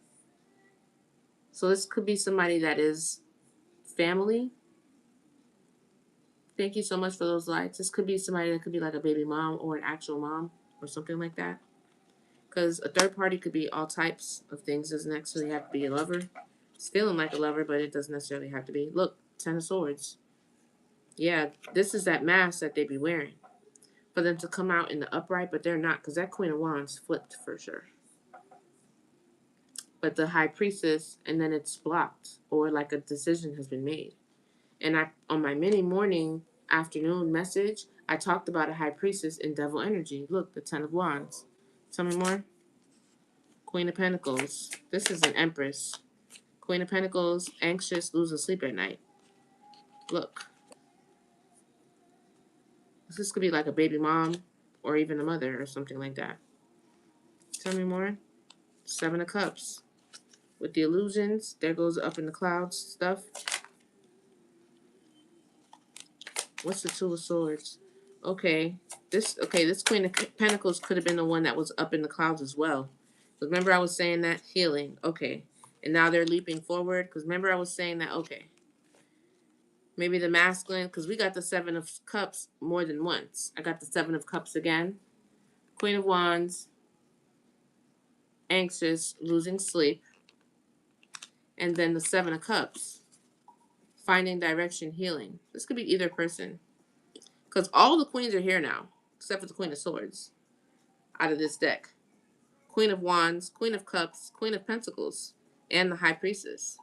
So this could be somebody that is family. Thank you so much for those likes. This could be somebody that could be like a baby mom or an actual mom or something like that. Because a third party could be all types of things. Doesn't necessarily have to be a lover. It's feeling like a lover, but it doesn't necessarily have to be. Look, Ten of Swords. Yeah, this is that mask that they be wearing. For them to come out in the upright, but they're not, because that Queen of Wands flipped for sure. But the High Priestess, and then it's blocked, or like a decision has been made. And I, on my mini morning afternoon message, I talked about a High Priestess in Devil energy. Look, the Ten of Wands. Tell me more. Queen of Pentacles. This is an Empress. Queen of Pentacles, anxious, losing sleep at night. Look. This could be like a baby mom or even a mother or something like that. Tell me more. Seven of Cups. With the illusions, there goes up in the clouds stuff. What's the Two of Swords? Okay, this Queen of Pentacles could have been the one that was up in the clouds as well. Remember I was saying that? Healing. Okay. And now they're leaping forward. Because remember I was saying that? Okay. Maybe the masculine, because we got the Seven of Cups more than once. I got the Seven of Cups again. Queen of Wands. Anxious, losing sleep. And then the Seven of Cups. Finding direction, healing. This could be either person. Because all the queens are here now. Except for the Queen of Swords. Out of this deck. Queen of Wands, Queen of Cups, Queen of Pentacles. And the High Priestess.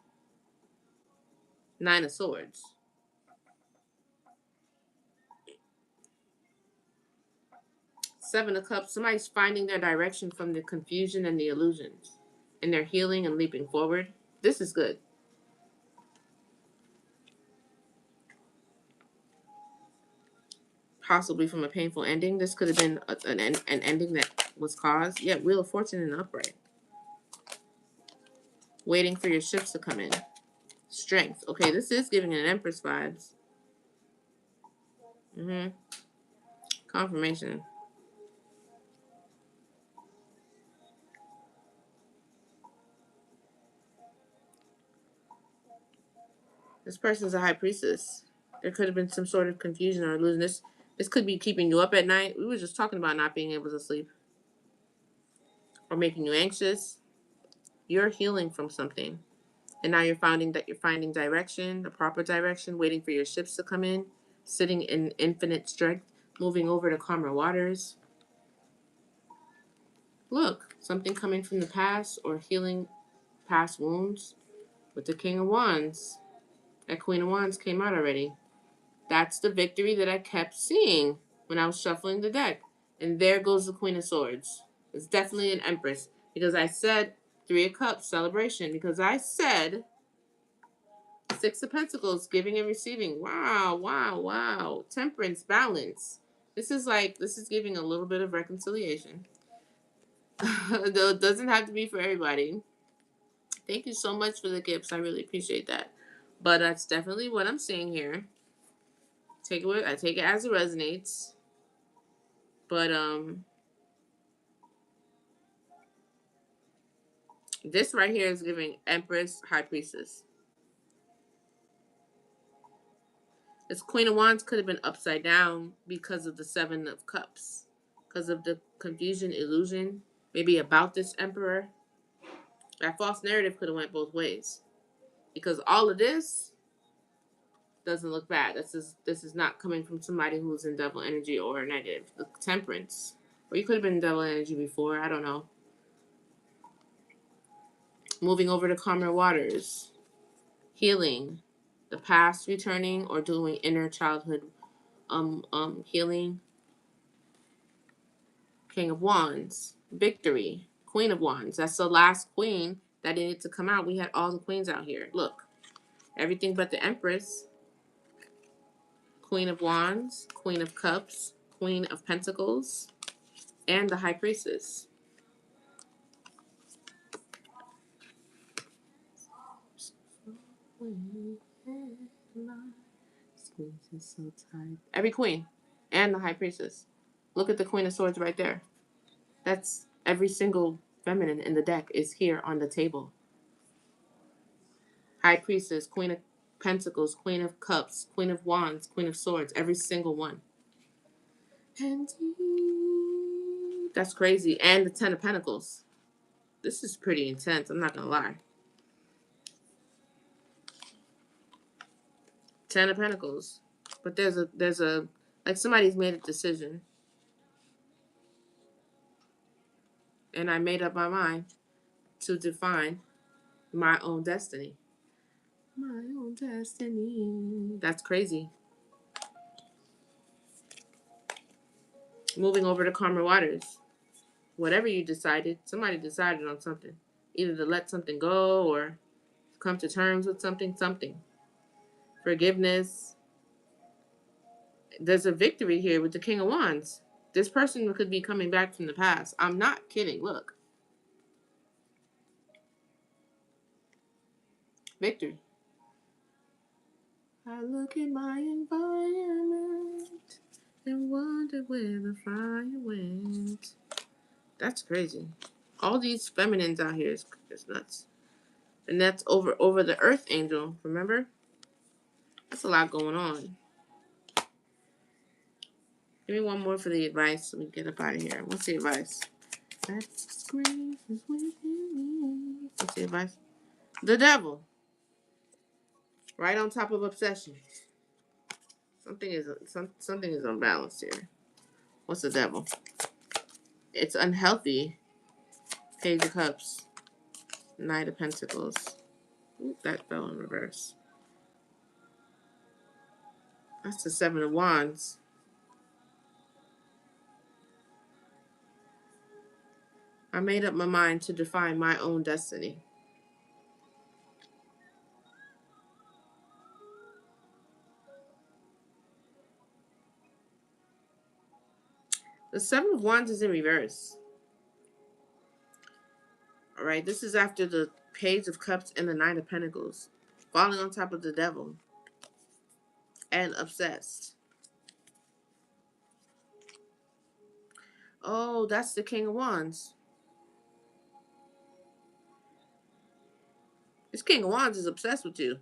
Nine of Swords. Seven of Cups. Somebody's finding their direction from the confusion and the illusions. And they're healing and leaping forward. This is good. Possibly from a painful ending. This could have been an ending that was caused. Yeah, Wheel of Fortune in the upright. Waiting for your ships to come in. Strength. Okay, this is giving an Empress vibes. Confirmation. This person's a High Priestess. There could have been some sort of confusion or illusion. This could be keeping you up at night. We were just talking about not being able to sleep. or making you anxious, you're healing from something. And now you're finding direction, the proper direction, waiting for your ships to come in, sitting in infinite strength, moving over to calmer waters. Look, something coming from the past or healing past wounds with the King of Wands. That Queen of Wands came out already. That's the victory that I kept seeing when I was shuffling the deck. And there goes the Queen of Swords. It's definitely an Empress. Because I said Three of Cups, celebration. Because I said Six of Pentacles, giving and receiving. Wow, wow, wow. Temperance, balance. This is giving a little bit of reconciliation. Though it doesn't have to be for everybody. Thank you so much for the gifts. I really appreciate that. But that's definitely what I'm seeing here. I take it as it resonates. But this right here is giving Empress, High Priestess. This Queen of Wands could have been upside down because of the Seven of Cups. Because of the confusion, illusion, maybe about this Emperor. That false narrative could have went both ways. Because all of this doesn't look bad. This is not coming from somebody who's in devil energy or negative. The Temperance. Or you could have been in devil energy before. I don't know. Moving over to calmer waters. Healing. The past returning or doing inner childhood healing. King of Wands. Victory. Queen of Wands. That's the last queen that needed to come out. We had all the queens out here. Look. Everything but the Empress. Queen of Wands. Queen of Cups. Queen of Pentacles. And the High Priestess. So tight. Every queen. And the High Priestess. Look at the Queen of Swords right there. That's every single feminine in the deck is here on the table. High Priestess, Queen of Pentacles, Queen of Cups, Queen of Wands, Queen of Swords. Every single one. And that's crazy. And the Ten of Pentacles. This is pretty intense. I'm not going to lie. Ten of Pentacles. But there's a, like somebody's made a decision. And I made up my mind to define my own destiny. My own destiny. That's crazy. Moving over to calmer waters. Whatever you decided, somebody decided on something. Either to let something go or come to terms with something. Forgiveness. There's a victory here with the King of Wands. This person could be coming back from the past. I'm not kidding. Look. Victory. I look at my environment and wonder where the fire went. That's crazy. All these feminines out here is nuts. And that's over the Earth Angel, remember? That's a lot going on. Give me one more for the advice so we can get up out of here. What's the advice? What's the advice? The devil. Right on top of obsession. Something is unbalanced here. What's the devil? It's unhealthy. Page of Cups. Knight of Pentacles. Ooh, that fell in reverse. That's the Seven of Wands. I made up my mind to define my own destiny. The Seven of Wands is in reverse. Alright, this is after the Page of Cups and the Knight of Pentacles. Falling on top of the devil. And obsessed. Oh, that's the King of Wands. This King of Wands is obsessed with you.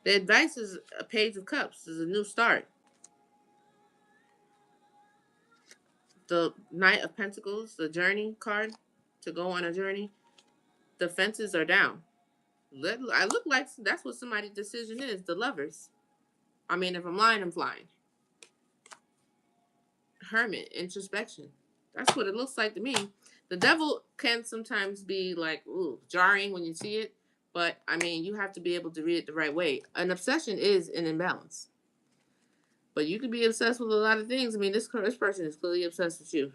The advice is a Page of Cups. This is a new start. the Knight of Pentacles, the journey card, to go on a journey, the fences are down. I look like that's what somebody's decision is. The Lovers. I mean, if I'm lying, I'm flying. Hermit, introspection. That's what it looks like to me. The Devil can sometimes be like, ooh, jarring when you see it, but I mean, you have to be able to read it the right way. An obsession is an imbalance, but you can be obsessed with a lot of things. I mean, this person is clearly obsessed with you.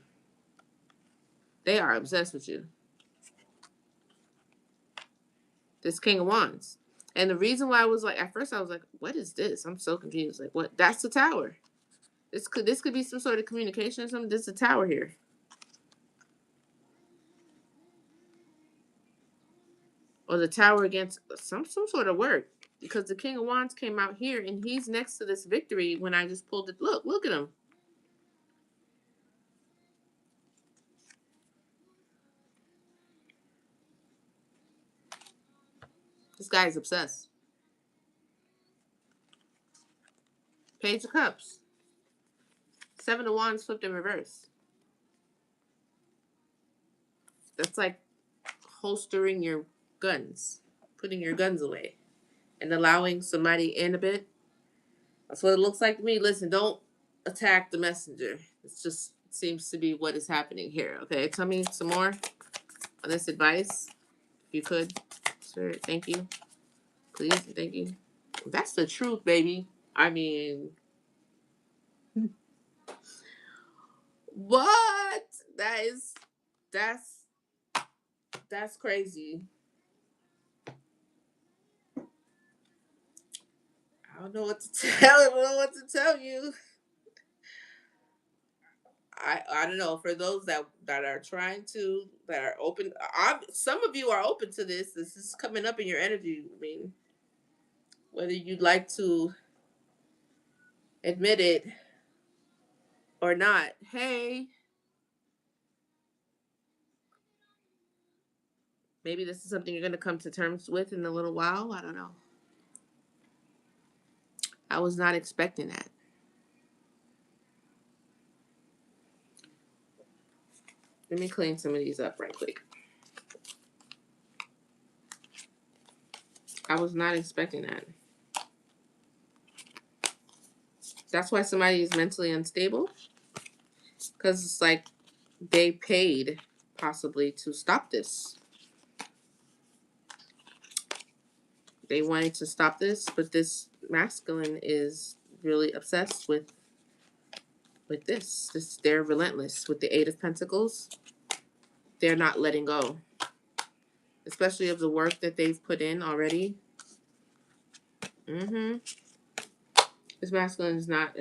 They are obsessed with you. This King of Wands. And the reason why I was like, at first I was like, what is this? I'm so confused. Like, what? That's the Tower. This could be some sort of communication or something. This is a tower here. Or the tower against some sort of work. Because the King of Wands came out here and he's next to this victory when I just pulled it. Look at him. This guy is obsessed. Page of Cups. Seven of Wands flipped in reverse. That's like holstering your guns. Putting your guns away. And allowing somebody in a bit. That's what it looks like to me. Listen, don't attack the messenger. It's just seems to be what is happening here. Okay, tell me some more on this advice. If you could, sir. Thank you. Please, thank you. That's the truth, baby. I mean, what? That's that's crazy. I don't know what to tell. I don't know what to tell you. I don't know. For those that are trying to that are open, some of you are open to this. This is coming up in your energy. I mean, whether you'd like to admit it or not. Hey, maybe this is something you're going to come to terms with in a little while. I don't know. I was not expecting that. Let me clean some of these up right quick. I was not expecting that. That's why somebody is mentally unstable. Because it's like they paid possibly to stop this. They wanted to stop this, but this masculine is really obsessed with this. They're relentless with the Eight of Pentacles. They're not letting go, especially of the work that they've put in already. This masculine is not.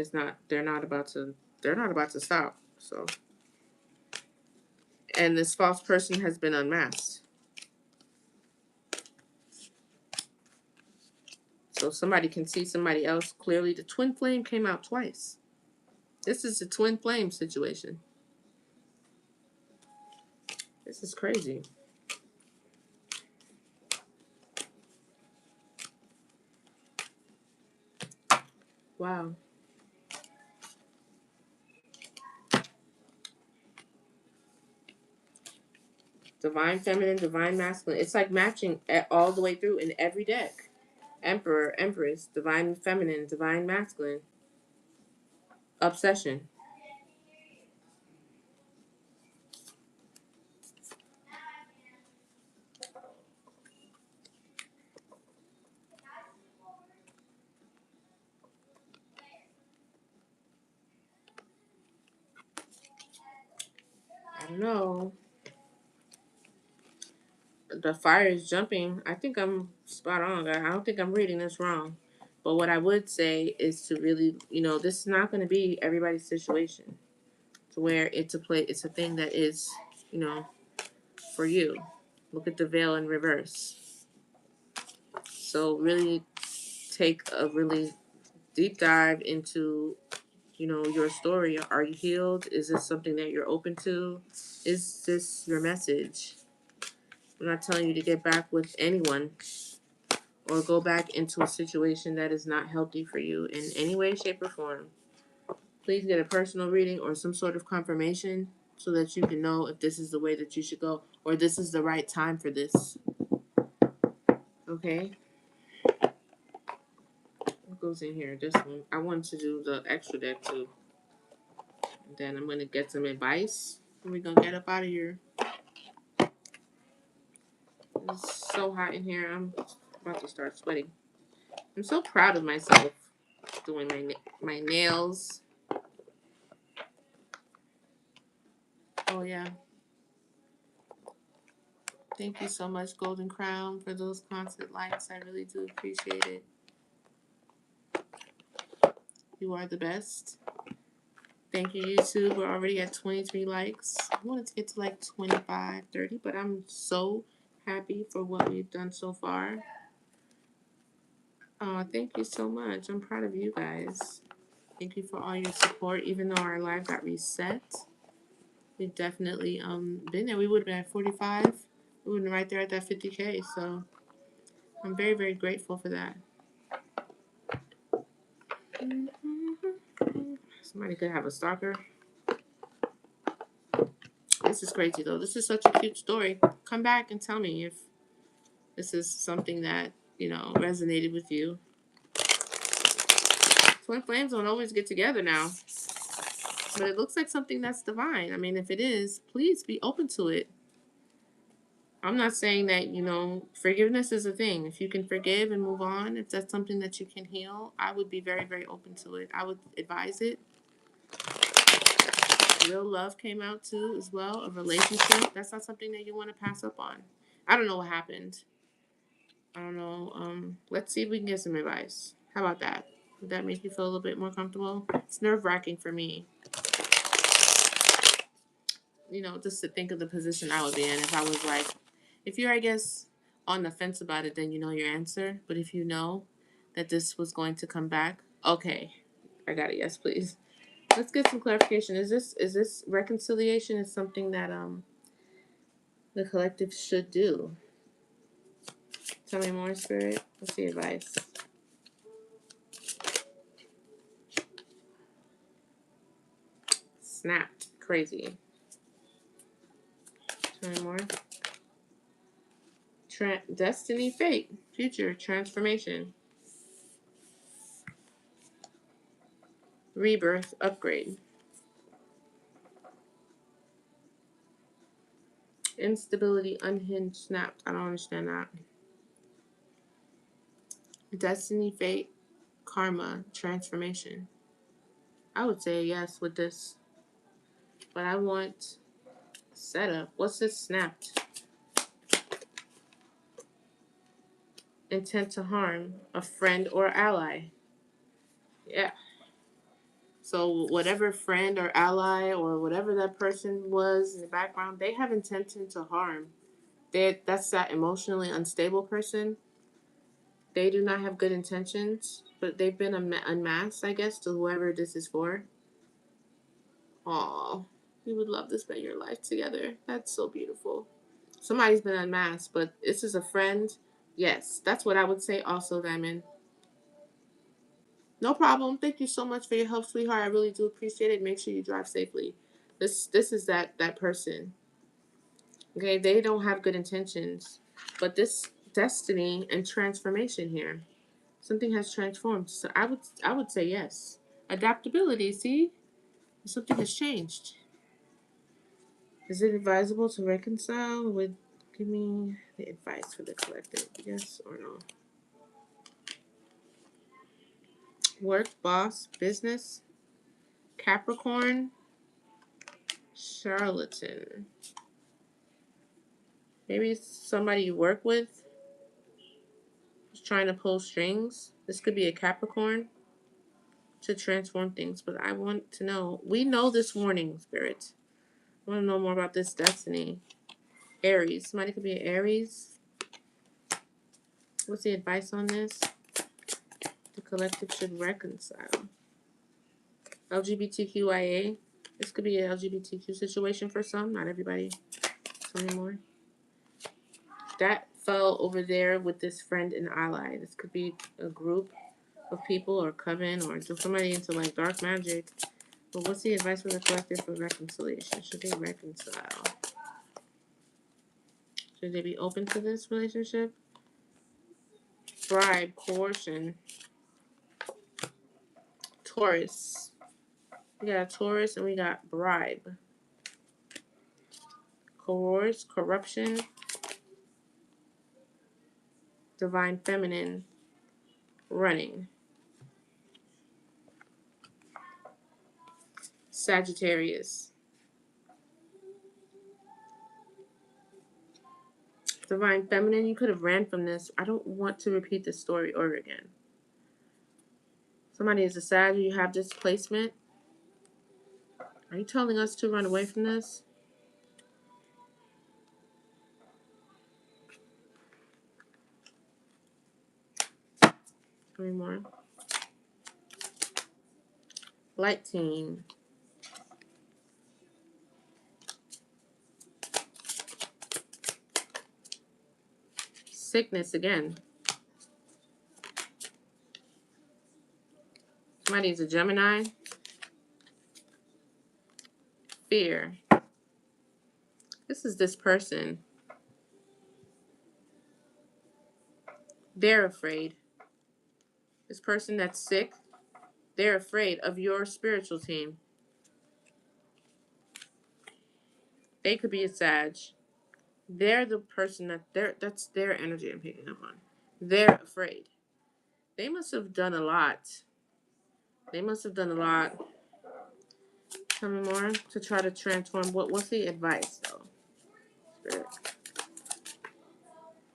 They're not about to stop. So, and this false person has been unmasked. So somebody can see somebody else clearly. The twin flame came out twice. This is a twin flame situation. This is crazy. Wow. Divine feminine, divine masculine. It's like matching all the way through in every deck. Emperor, Empress, divine feminine, divine masculine. Obsession. I don't know. The fire is jumping. I think I'm spot on. I don't think I'm reading this wrong. But what I would say is to really, this is not going to be everybody's situation. To where it's a thing that is, for you. Look at the veil in reverse. So really take a really deep dive into, your story. Are you healed? Is this something that you're open to? Is this your message? I'm not telling you to get back with anyone or go back into a situation that is not healthy for you in any way, shape, or form. Please get a personal reading or some sort of confirmation so that you can know if this is the way that you should go or this is the right time for this. Okay? What goes in here? This one. I want to do the extra deck too. And then I'm going to get some advice. And we're going to get up out of here. It's so hot in here. I'm about to start sweating. I'm so proud of myself doing my nails. Oh, yeah. Thank you so much, Golden Crown, for those constant likes. I really do appreciate it. You are the best. Thank you, YouTube. We're already at 23 likes. I wanted to get to like 25, 30, but I'm so happy for what we've done so far. Thank you so much. I'm proud of you guys. Thank you for all your support. Even though our live got reset, we've definitely been there. We would have been at 45. We would have been right there at that 50K. So I'm very, very grateful for that. Somebody could have a stalker. This is crazy though. This is such a cute story. Come back and tell me if this is something that, resonated with you. Twin flames don't always get together now. But it looks like something that's divine. I mean, if it is, please be open to it. I'm not saying that, forgiveness is a thing. If you can forgive and move on, if that's something that you can heal, I would be very, very open to it. I would advise it. Real love came out too as well. A relationship. That's not something that you want to pass up on. I don't know what happened. I don't know. Let's see if we can get some advice. How about that? Would that make you feel a little bit more comfortable? It's nerve-wracking for me. Just to think of the position I would be in if I was like, if you're, I guess, on the fence about it, then you know your answer. But if you know that this was going to come back, okay, I got it. Yes, please. Let's get some clarification. Is this reconciliation is something that the collective should do? Tell me more, Spirit. What's the advice? Snapped. Crazy. Tell me more. Destiny, fate, future, transformation, rebirth, upgrade, instability, unhinged, snapped. I don't understand that. Destiny, fate, karma, transformation. I would say yes with this, but I want setup. What's this snapped? Intent to harm a friend or ally. Yeah. So whatever friend or ally or whatever that person was in the background, they have intention to harm. That's that emotionally unstable person. They do not have good intentions, but they've been unmasked, I guess, to whoever this is for. Aw, you would love to spend your life together. That's so beautiful. Somebody's been unmasked, but this is a friend. Yes, that's what I would say also, Diamond. No problem. Thank you so much for your help, sweetheart. I really do appreciate it. Make sure you drive safely. This is that person. Okay, they don't have good intentions, but this destiny and transformation here, something has transformed. So I would say yes. Adaptability. See, something has changed. Is it advisable to reconcile? Give me the advice for the collective. Yes or no? Work, boss, business, Capricorn, charlatan. Maybe it's somebody you work with who's trying to pull strings. This could be a Capricorn to transform things, but I want to know. We know this warning, Spirit. I want to know more about this destiny. Aries. Somebody could be an Aries. What's the advice on this? The collective should reconcile. LGBTQIA. This could be an LGBTQ situation for some, not everybody. Tell me more. That fell over there with this friend and ally. This could be a group of people or coven or somebody into like dark magic. But what's the advice for the collective for reconciliation? Should they reconcile? Should they be open to this relationship? Bribe, coercion. Taurus. We got Taurus and we got bribe. Coerce, corruption. Divine feminine. Running. Sagittarius. Divine feminine, you could have ran from this. I don't want to repeat this story over again. Somebody is a Sag, you have displacement. Are you telling us to run away from this? 3 more. Light team. Sickness again. Somebody is a Gemini. Fear. This is this person. They're afraid. This person that's sick, they're afraid of your spiritual team. They could be a Sag. They're the person that's their energy I'm picking up on. They're afraid. They must have done a lot. They must have done a lot. Tell me more to try to transform. What's the advice though? Spirit.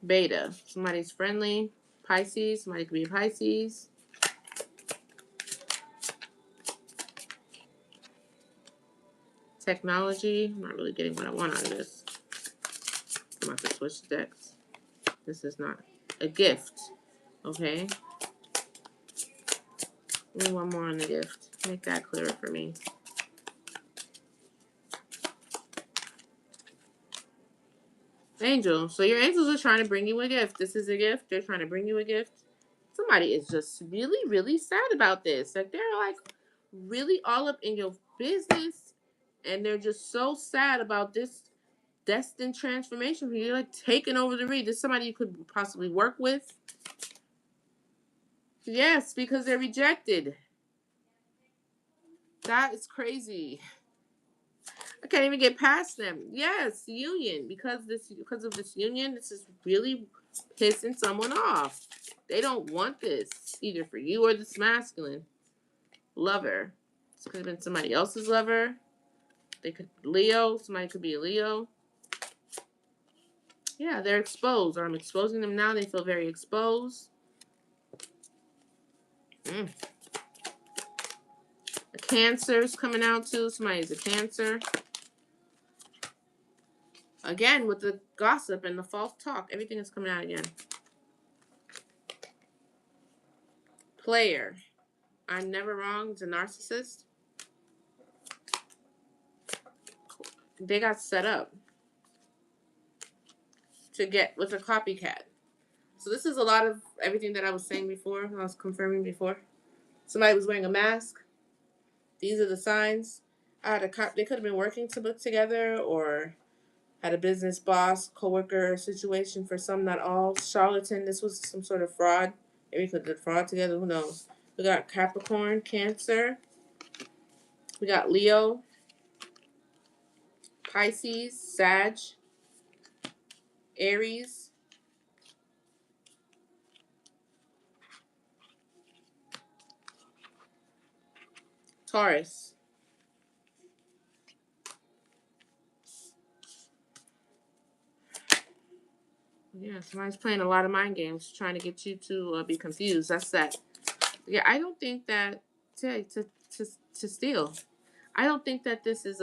Beta. Somebody's friendly. Pisces. Somebody could be a Pisces. Technology. I'm not really getting what I want out of this. I'm about to switch decks. This is not a gift. Okay. Give me one more on the gift. Make that clearer for me. Angel. So your angels are trying to bring you a gift. This is a gift. They're trying to bring you a gift. Somebody is just really, really sad about this. Like they're like really all up in your business, and they're just so sad about this destined transformation. You're like taking over the read. This is somebody you could possibly work with. Yes, because they're rejected. That is crazy. I can't even get past them. Yes, union. Because of this union, this is really pissing someone off. They don't want this, either for you or this masculine. Lover. This could have been somebody else's lover. They could Leo. Somebody could be a Leo. Yeah, they're exposed. Or I'm exposing them now. They feel very exposed. A Cancer's coming out too. Somebody's a Cancer. Again, with the gossip and the false talk, everything is coming out again. Player. I'm never wrong. It's a narcissist. They got set up to get with a copycat. So this is a lot of everything that I was saying before. I was confirming before. Somebody was wearing a mask. These are the signs. They could have been working together or had a business boss, coworker situation for some, not all. Charlatan. This was some sort of fraud. Maybe we could have did fraud together. Who knows? We got Capricorn, Cancer. We got Leo, Pisces, Sag, Aries, Taurus. Yeah, somebody's playing a lot of mind games, trying to get you to be confused. That's that. Yeah, I don't think that to steal. I don't think that this is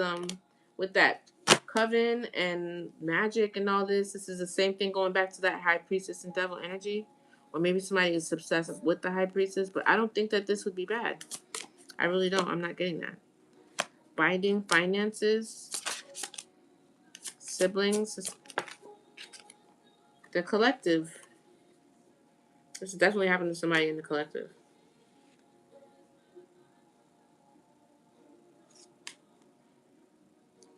with that coven and magic and all this. This is the same thing going back to that high priestess and devil energy, or maybe somebody is obsessive with the high priestess. But I don't think that this would be bad. I really don't. I'm not getting that. Binding finances, siblings, the collective. This definitely happened to somebody in the collective.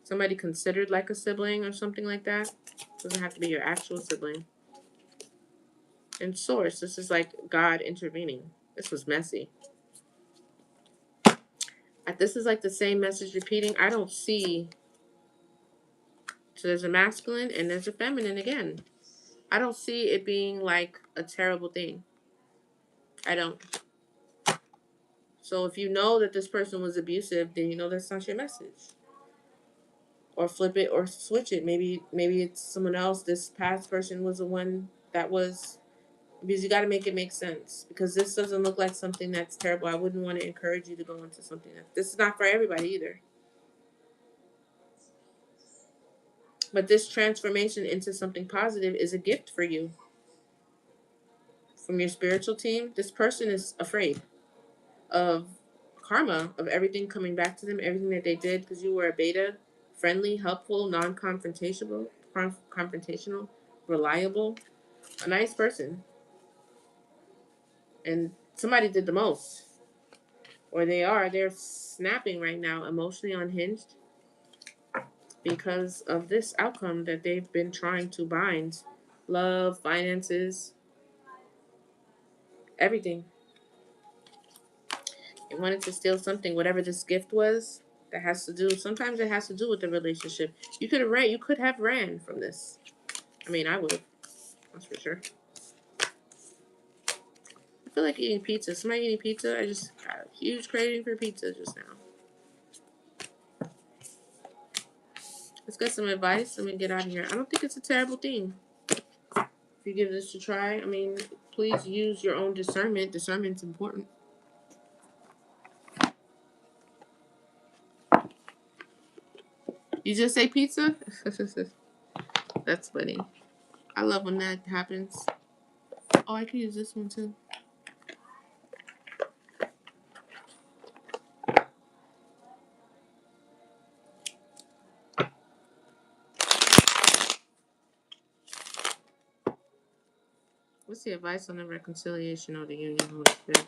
Somebody considered like a sibling or something like that. Doesn't have to be your actual sibling. And source, this is like God intervening. This was messy. This is like the same message repeating. I don't see. So there's a masculine and there's a feminine again. I don't see it being like a terrible thing. I don't. So if you know that this person was abusive, then you know that's not your message. Or flip it or switch it. Maybe it's someone else. This past person was the one that was, because you got to make it make sense. Because this doesn't look like something that's terrible. I wouldn't want to encourage you to go into something that this is not for everybody either. But this transformation into something positive is a gift for you. From your spiritual team, this person is afraid of karma, of everything coming back to them, everything that they did, because you were a beta, friendly, helpful, confrontational, reliable, a nice person. And somebody did the most. Or they're snapping right now, emotionally unhinged, because of this outcome that they've been trying to bind. Love, finances, everything. They wanted to steal something, whatever this gift was, that has to do, sometimes it has to do with the relationship. You could have ran from this. I mean, I would have. That's for sure. I feel like eating pizza. Somebody eating pizza? I just got a huge craving for pizza just now. Let's get some advice and we get out of here. I don't think it's a terrible thing. If you give this a try, I mean, please use your own discernment. Discernment's important. You just say pizza? That's funny. I love when that happens. Oh, I can use this one too. What's the advice on the reconciliation or the union, Holy Spirit?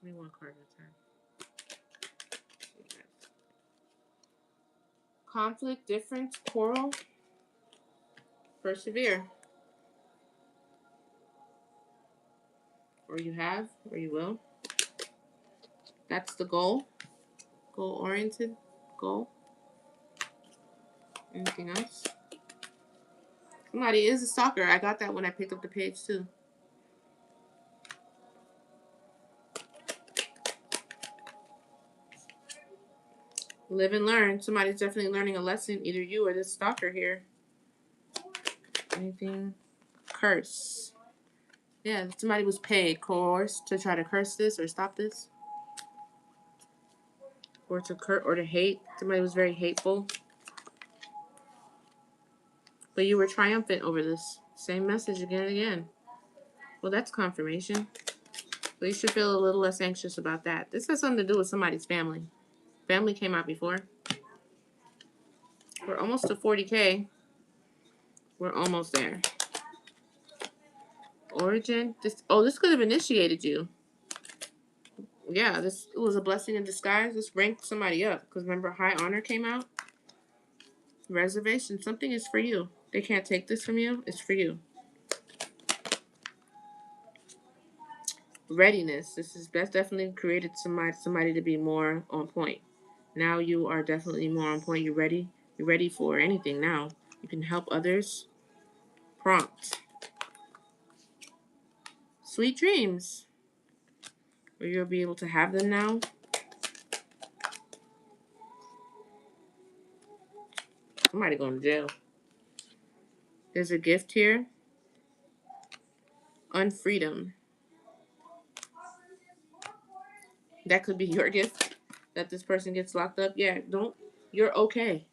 Give me one card at a time. Conflict, difference, quarrel, persevere. Or you have, or you will. That's the goal. Goal-oriented goal. Anything else? Somebody is a stalker. I got that when I picked up the page too. Live and learn. Somebody's definitely learning a lesson. Either you or this stalker here. Anything? Curse. Yeah, somebody was paid, coerced, to try to curse this or stop this. Or to hate. Somebody was very hateful. But you were triumphant over this. Same message again and again. Well, that's confirmation. But you should feel a little less anxious about that. This has something to do with somebody's family. Family came out before. We're almost to 40K. We're almost there. Origin. This could have initiated you. Yeah, this was a blessing in disguise. This ranked somebody up. Because remember, high honor came out. Reservation. Something is for you. They can't take this from you. It's for you. Readiness. This has definitely created somebody to be more on point. Now you are definitely more on point. You're ready. You're ready for anything now. You can help others. Prompt. Sweet dreams. Or you'll be able to have them now. Somebody going to jail. There's a gift here. Unfreedom. That could be your gift. That this person gets locked up. Yeah, you're okay.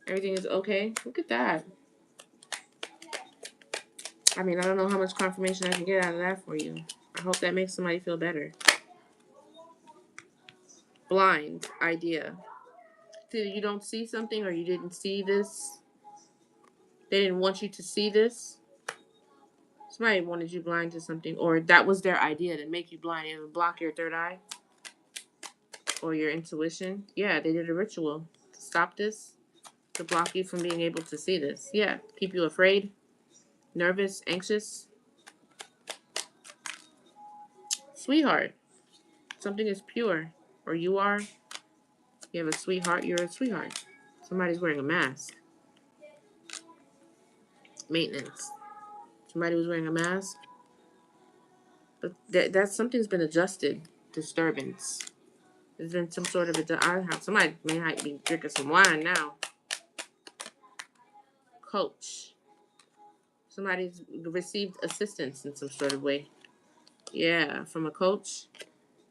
Everything is okay. Look at that. I mean, I don't know how much confirmation I can get out of that for you. I hope that makes somebody feel better. Blind idea. Either you don't see something or you didn't see this. They didn't want you to see this. Somebody wanted you blind to something, or that was their idea to make you blind and block your third eye or your intuition. Yeah, they did a ritual to stop this, to block you from being able to see this. Yeah, keep you afraid, nervous, anxious. Sweetheart, something is pure, or you are. You have a sweetheart, you're a sweetheart. Somebody's wearing a mask. Maintenance. Somebody was wearing a mask, but that's something's been adjusted. Disturbance. There's been some sort of somebody may be drinking some wine now. Coach. Somebody's received assistance in some sort of way. Yeah, from a coach.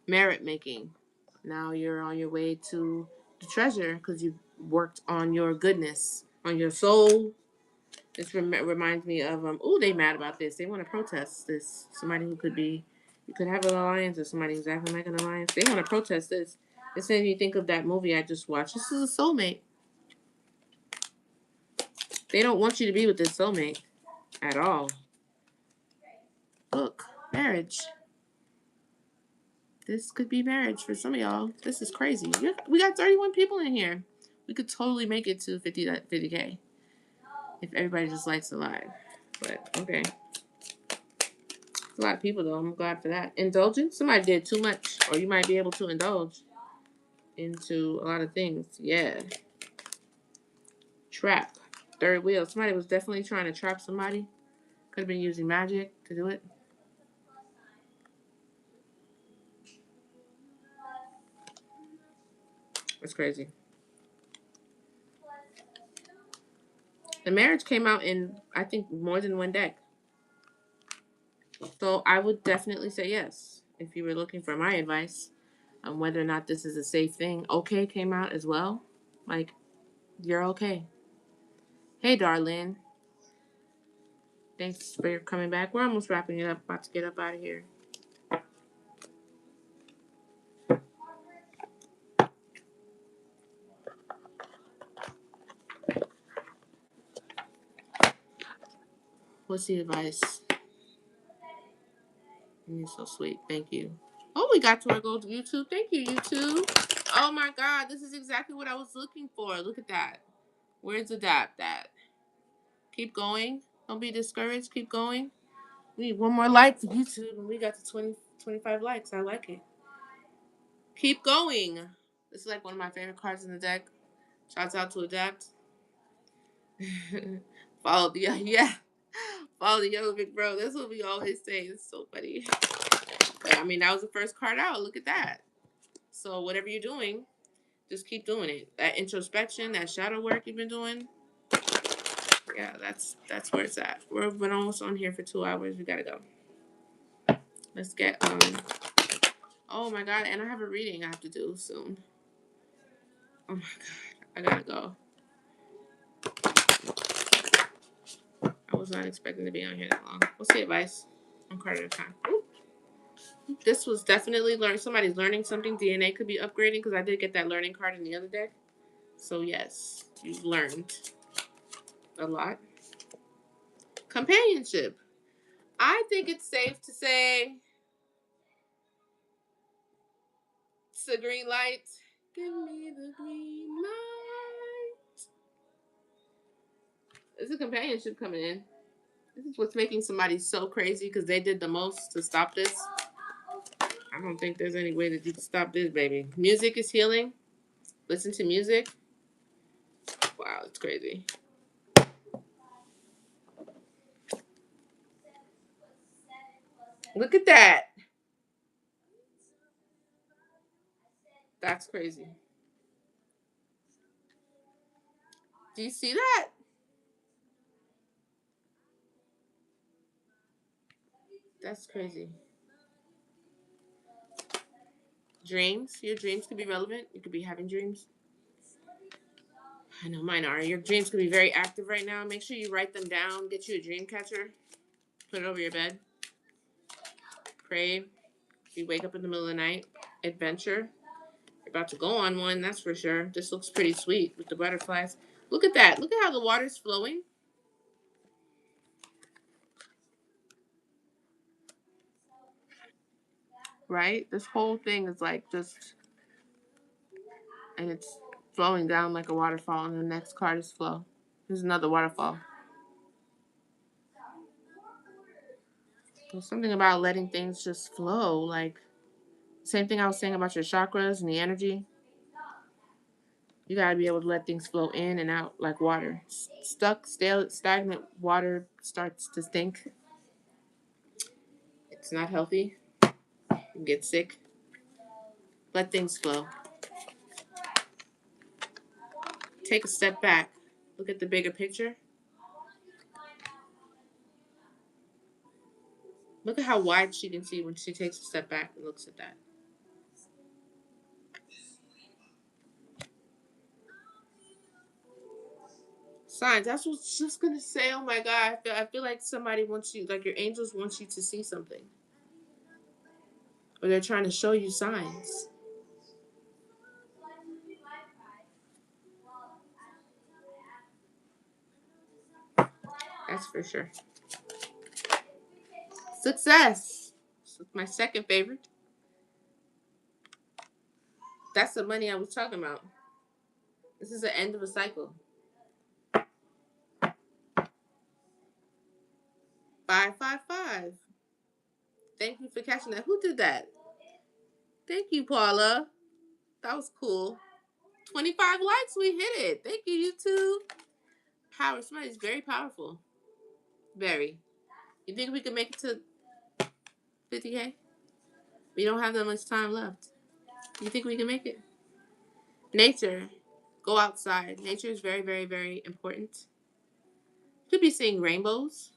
Merit making. Now you're on your way to the treasure because you worked on your goodness, on your soul. This reminds me of they mad about this. They want to protest this. Somebody who could be, you could have an alliance or somebody who's acting like an alliance. They want to protest this. This made me think of that movie I just watched. This is a soulmate. They don't want you to be with this soulmate at all. Look, marriage. This could be marriage for some of y'all. This is crazy. We got 31 people in here. We could totally make it to 50K if everybody just likes it live. But okay. A lot of people though. I'm glad for that. Indulgence. Somebody did too much, or you might be able to indulge into a lot of things. Yeah. Trap. Third wheel. Somebody was definitely trying to trap somebody. Could have been using magic to do it. That's crazy. The marriage came out in, I think, more than one deck. So I would definitely say yes if you were looking for my advice on whether or not this is a safe thing. Okay came out as well. Like, you're okay. Hey, darling. Thanks for coming back. We're almost wrapping it up. About to get up out of here. What's the advice? You're so sweet. Thank you. Oh, we got to our goal to YouTube. Thank you, YouTube. Oh my God, this is exactly what I was looking for. Look at that. Where's Adapt at? Keep going. Don't be discouraged. Keep going. We need one more like for YouTube, and we got to 25 likes. I like it. Keep going. This is like one of my favorite cards in the deck. Shouts out to Adapt. Follow the yeah. Follow the yellow big bro. That's what we always say. It's so funny. But, I mean, that was the first card out. Look at that. So whatever you're doing, just keep doing it. That introspection, that shadow work you've been doing. Yeah, that's where it's at. We've been almost on here for 2 hours. We gotta go. Let's get oh my God, and I have a reading I have to do soon. Oh my God, I gotta go. I was not expecting to be on here that long. What's the advice? One card at a time. Ooh. This was definitely somebody's learning something. DNA could be upgrading because I did get that learning card in the other deck. So yes, you've learned a lot. Companionship. I think it's safe to say it's a green light. Give me the green light. There's a companionship coming in. This is what's making somebody so crazy because they did the most to stop this. I don't think there's any way that you can stop this, baby. Music is healing. Listen to music. Wow, it's crazy. Look at that. That's crazy. Do you see that? That's crazy. Dreams. Your dreams could be relevant. You could be having dreams. I know mine are. Your dreams could be very active right now. Make sure you write them down. Get you a dream catcher. Put it over your bed. Pray. You wake up in the middle of the night. Adventure. You're about to go on one, that's for sure. This looks pretty sweet with the butterflies. Look at that. Look at how the water's flowing. right? This whole thing is like just, and it's flowing down like a waterfall, and the next card is flow. There's another waterfall. There's something about letting things just flow, like same thing I was saying about your chakras and the energy. You gotta be able to let things flow in and out like water. Stuck, stale, stagnant water starts to stink. It's not healthy. You get sick. Let things flow. Take a step back. Look at the bigger picture. Look at how wide she can see when she takes a step back and looks at that. Signs. That's what I was just gonna say. Oh my God, I feel like somebody wants you, like your angels want you to see something, or they're trying to show you signs. That's for sure. Success. This is my second favorite. That's the money I was talking about. This is the end of a cycle. 555. Thank you for catching that. Who did that? Thank you, Paula. That was cool. 25 likes. We hit it. Thank you, YouTube. Power. Somebody's very powerful. Very. You think we can make it to 50K? We don't have that much time left. You think we can make it? Nature. Go outside. Nature is very, very, very important. Could be seeing rainbows.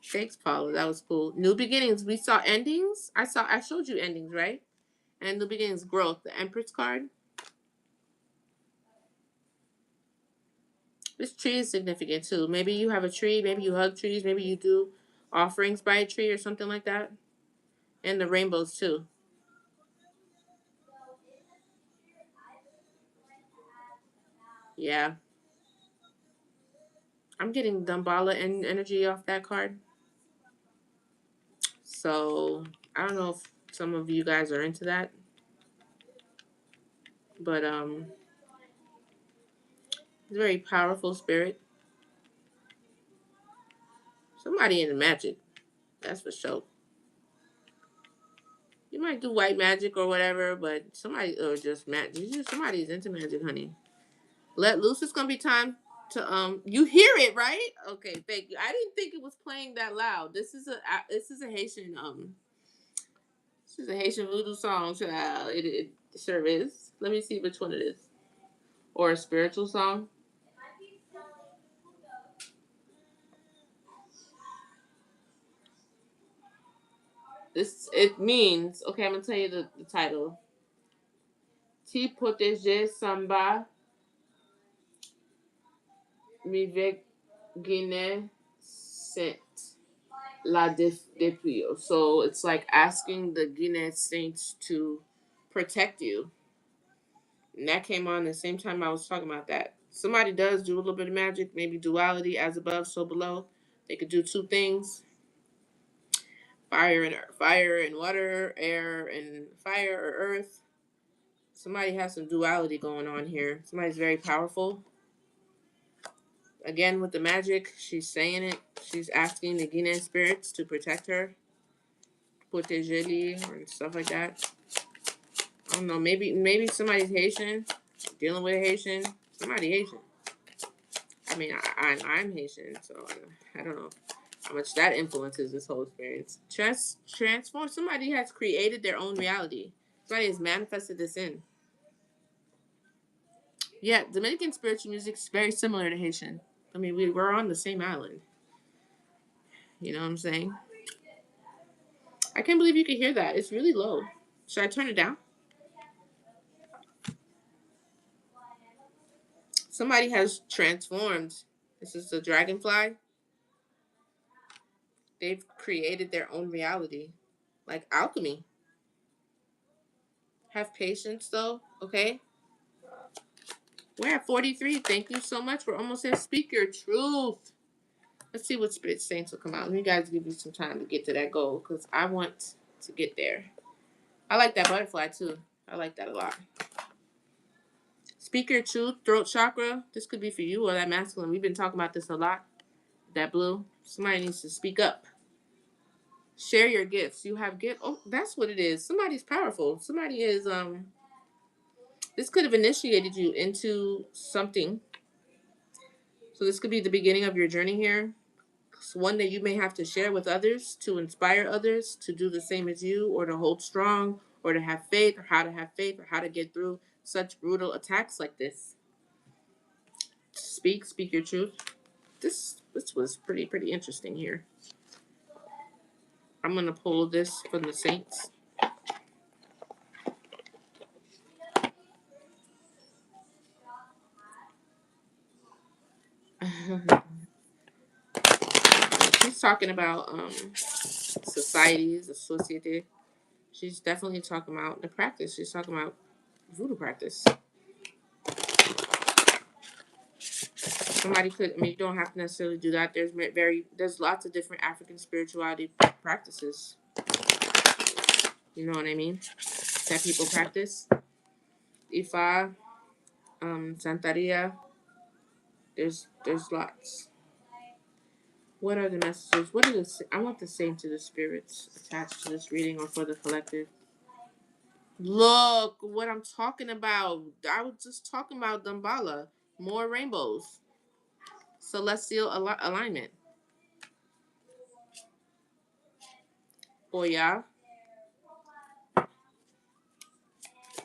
Thanks, Paula. That was cool. New beginnings. We saw endings. I showed you endings, right? And new beginnings, growth. The Empress card. This tree is significant too. Maybe you have a tree. Maybe you hug trees. Maybe you do offerings by a tree or something like that. And the rainbows too. Yeah. I'm getting Dumbala energy off that card. So I don't know if some of you guys are into that. But it's a very powerful spirit. Somebody into magic. That's for sure. You might do white magic or whatever, but somebody, or just magic. Somebody's into magic, honey. Let loose. It's gonna be time to You hear it, right? Okay, thank you. I didn't think it was playing that loud. This is a Haitian this is a Haitian voodoo song, child. It sure is. Let me see which one it is. Or a spiritual song. It means, okay, I'm gonna tell you the title. Ti protéger samba mivek Guinée Saint la depuis. So it's like asking the Guinea Saints to protect you. And that came on the same time I was talking about that. Somebody does do a little bit of magic, maybe duality, as above, so below. They could do two things: fire and water, air and fire or earth. Somebody has some duality going on here. Somebody's very powerful. Again, with the magic, she's saying it. She's asking the Guinean spirits to protect her, protéger and stuff like that. I don't know. Maybe somebody's Haitian, dealing with a Haitian. Somebody Haitian. I mean, I'm Haitian, so I don't know how much that influences this whole experience. Transform. Somebody has created their own reality. Somebody has manifested this in. Yeah, Dominican spiritual music is very similar to Haitian. I mean, we're on the same island. You know what I'm saying? I can't believe you can hear that. It's really low. Should I turn it down? Somebody has transformed. This is the dragonfly. They've created their own reality, like alchemy. Have patience, though, okay? We're at 43. Thank you so much. We're almost at Speak Your Truth. Let's see what Spirit Saints will come out. Let me guys give you some time to get to that goal because I want to get there. I like that butterfly too. I like that a lot. Speak your truth, throat chakra. This could be for you or that masculine. We've been talking about this a lot. That blue. Somebody needs to speak up. Share your gifts. You have gifts. Oh, that's what it is. Somebody's powerful. Somebody is this could have initiated you into something. So this could be the beginning of your journey here. It's one that you may have to share with others to inspire others to do the same as you or to hold strong or to have faith or how to have faith or how to get through such brutal attacks like this. Speak your truth. This was pretty interesting here. I'm gonna pull this from the saints. She's talking about societies, the society. She's definitely talking about the practice. She's talking about voodoo practice. Somebody could, I mean, you don't have to necessarily do that. There's lots of different African spirituality practices. You know what I mean? That people practice. Ifa, Santeria. There's lots. What are the messages? What are the? I want the same to the spirits attached to this reading or for the collective. Look what I'm talking about. I was just talking about Dambala. More rainbows. Celestial alignment. Oya.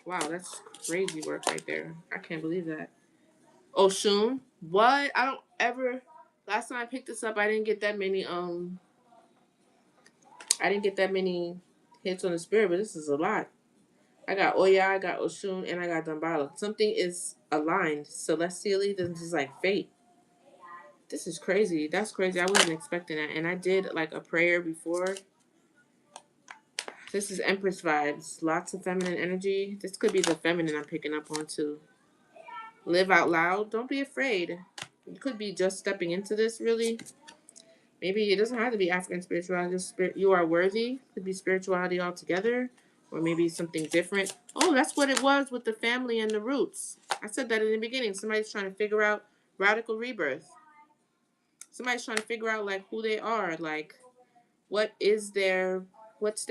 Wow, that's crazy work right there. I can't believe that. Oshun. What? I don't ever. Last time I picked this up, I didn't get that many. I didn't get that many hits on the spirit, but this is a lot. I got Oya, I got Oshun, and I got Dambala. Something is aligned celestially. This is like fate. This is crazy. That's crazy. I wasn't expecting that. And I did like a prayer before. This is Empress vibes. Lots of feminine energy. This could be the feminine I'm picking up on too. Live out loud. Don't be afraid. You could be just stepping into this really. Maybe it doesn't have to be African spirituality. Just you are worthy. Could be spirituality altogether. Or maybe something different. Oh, that's what it was with the family and the roots. I said that in the beginning. Somebody's trying to figure out radical rebirth. Somebody's trying to figure out like who they are. Like what's their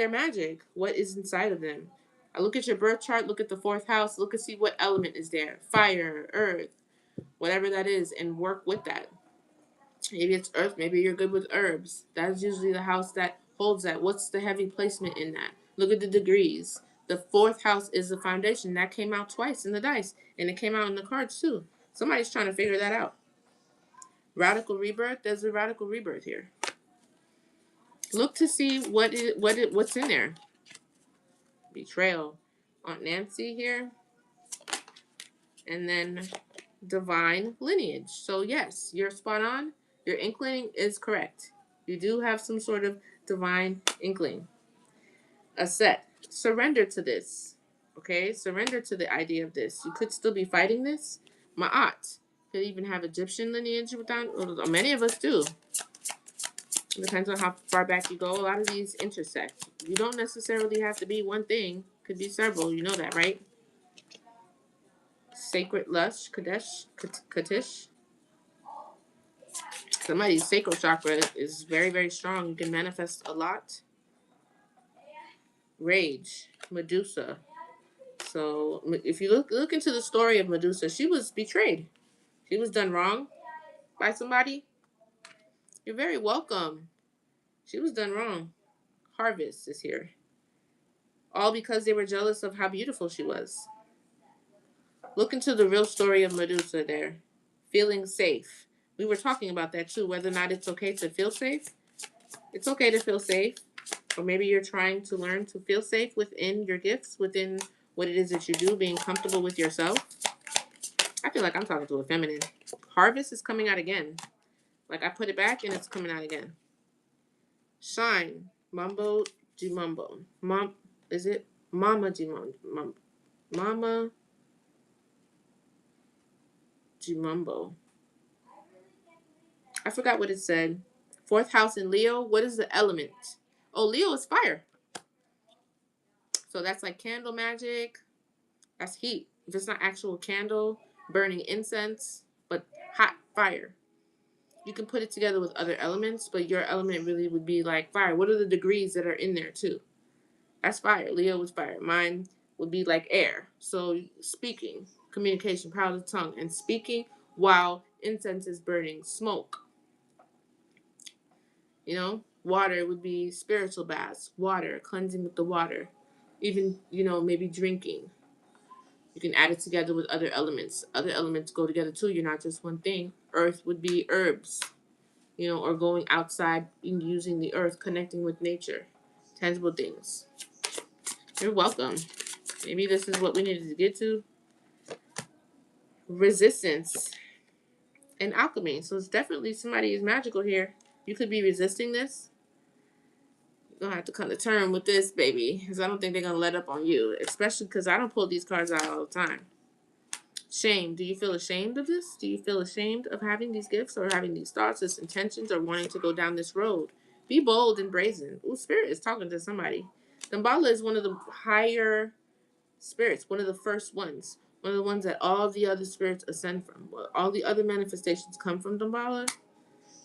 magic? What is inside of them? I look at your birth chart, look at the fourth house, look and see what element is there. Fire, earth, whatever that is, and work with that. Maybe it's earth, maybe you're good with herbs. That's usually the house that holds that. What's the heavy placement in that? Look at the degrees. The fourth house is the foundation. That came out twice in the dice, and it came out in the cards too. Somebody's trying to figure that out. Radical rebirth, there's a radical rebirth here. Look to see what's in there. Betrayal. Aunt Nancy here. And then divine lineage. So yes, you're spot on. Your inkling is correct. You do have some sort of divine inkling. A set. Surrender to this. Okay? Surrender to the idea of this. You could still be fighting this. Ma'at. Could even have Egyptian lineage without. Many of us do. It depends on how far back you go. A lot of these intersect. You don't necessarily have to be one thing. Could be several. You know that, right? Sacred Lush, Katish. Somebody's sacral chakra is very, very strong. You can manifest a lot. Rage, Medusa. So if you look into the story of Medusa, she was betrayed. She was done wrong by somebody. You're very welcome. She was done wrong. Harvest is here. All because they were jealous of how beautiful she was. Look into the real story of Medusa there. Feeling safe. We were talking about that too, whether or not it's okay to feel safe. It's okay to feel safe. Or maybe you're trying to learn to feel safe within your gifts, within what it is that you do, being comfortable with yourself. I feel like I'm talking to a feminine. Harvest is coming out again. Like I put it back and it's coming out again. Shine. Mumbo Jumumbo. Is it Mama Jumumbo? Mama Jumumbo. I forgot what it said. Fourth house in Leo. What is the element? Oh, Leo is fire. So that's like candle magic. That's heat. If it's not actual candle, burning incense, but hot fire. You can put it together with other elements, but your element really would be like fire. What are the degrees that are in there too? That's fire. Leo was fire. Mine would be like air. So speaking, communication, power of the tongue, and speaking while incense is burning, smoke. You know, water would be spiritual baths, water, cleansing with the water. Even, maybe drinking. You can add it together with other elements. Other elements go together too. You're not just one thing. Earth would be herbs, or going outside and using the earth, connecting with nature, tangible things. You're welcome. Maybe this is what we needed to get to. Resistance and alchemy. So it's definitely somebody is magical here. You could be resisting this. You're gonna have to come to term with this, baby, because I don't think they're gonna let up on you. Especially because I don't pull these cards out all the time. Shame. Do you feel ashamed of this? Do you feel ashamed of having these gifts or having these thoughts, this intentions, or wanting to go down this road? Be bold and brazen. Ooh, Spirit is talking to somebody. Damballa is one of the higher spirits, one of the first ones. One of the ones that all the other spirits ascend from. All the other manifestations come from Damballa.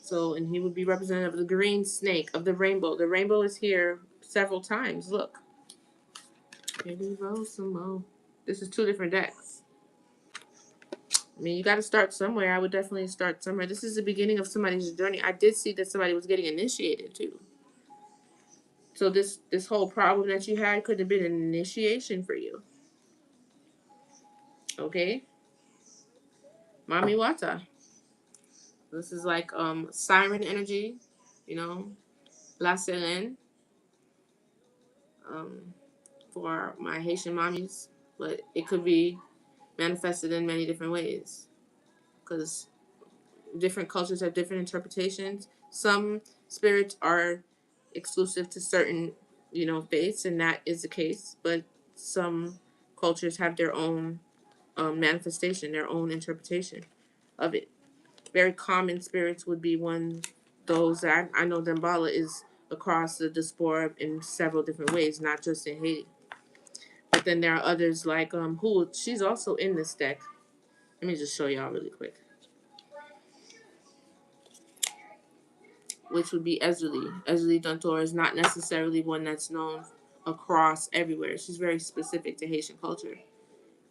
So, and he would be representative of the green snake, of the rainbow. The rainbow is here several times. Look. Maybe roll some more. This is 2 different decks. I mean, you got to start somewhere. I would definitely start somewhere. This is the beginning of somebody's journey. I did see that somebody was getting initiated too. So this whole problem that you had could have been an initiation for you. Okay? Mami Wata. This is like siren energy, La Selene, for my Haitian mommies. But it could be manifested in many different ways. Because different cultures have different interpretations. Some spirits are exclusive to certain, faiths, and that is the case. But some cultures have their own manifestation, their own interpretation of it. Very common spirits would be one. Those that I know Damballa is across the diaspora in several different ways, not just in Haiti. But then there are others like who she's also in this deck. Let me just show y'all really quick. Which would be Ezuli. Ezuli Duntor is not necessarily one that's known across everywhere. She's very specific to Haitian culture.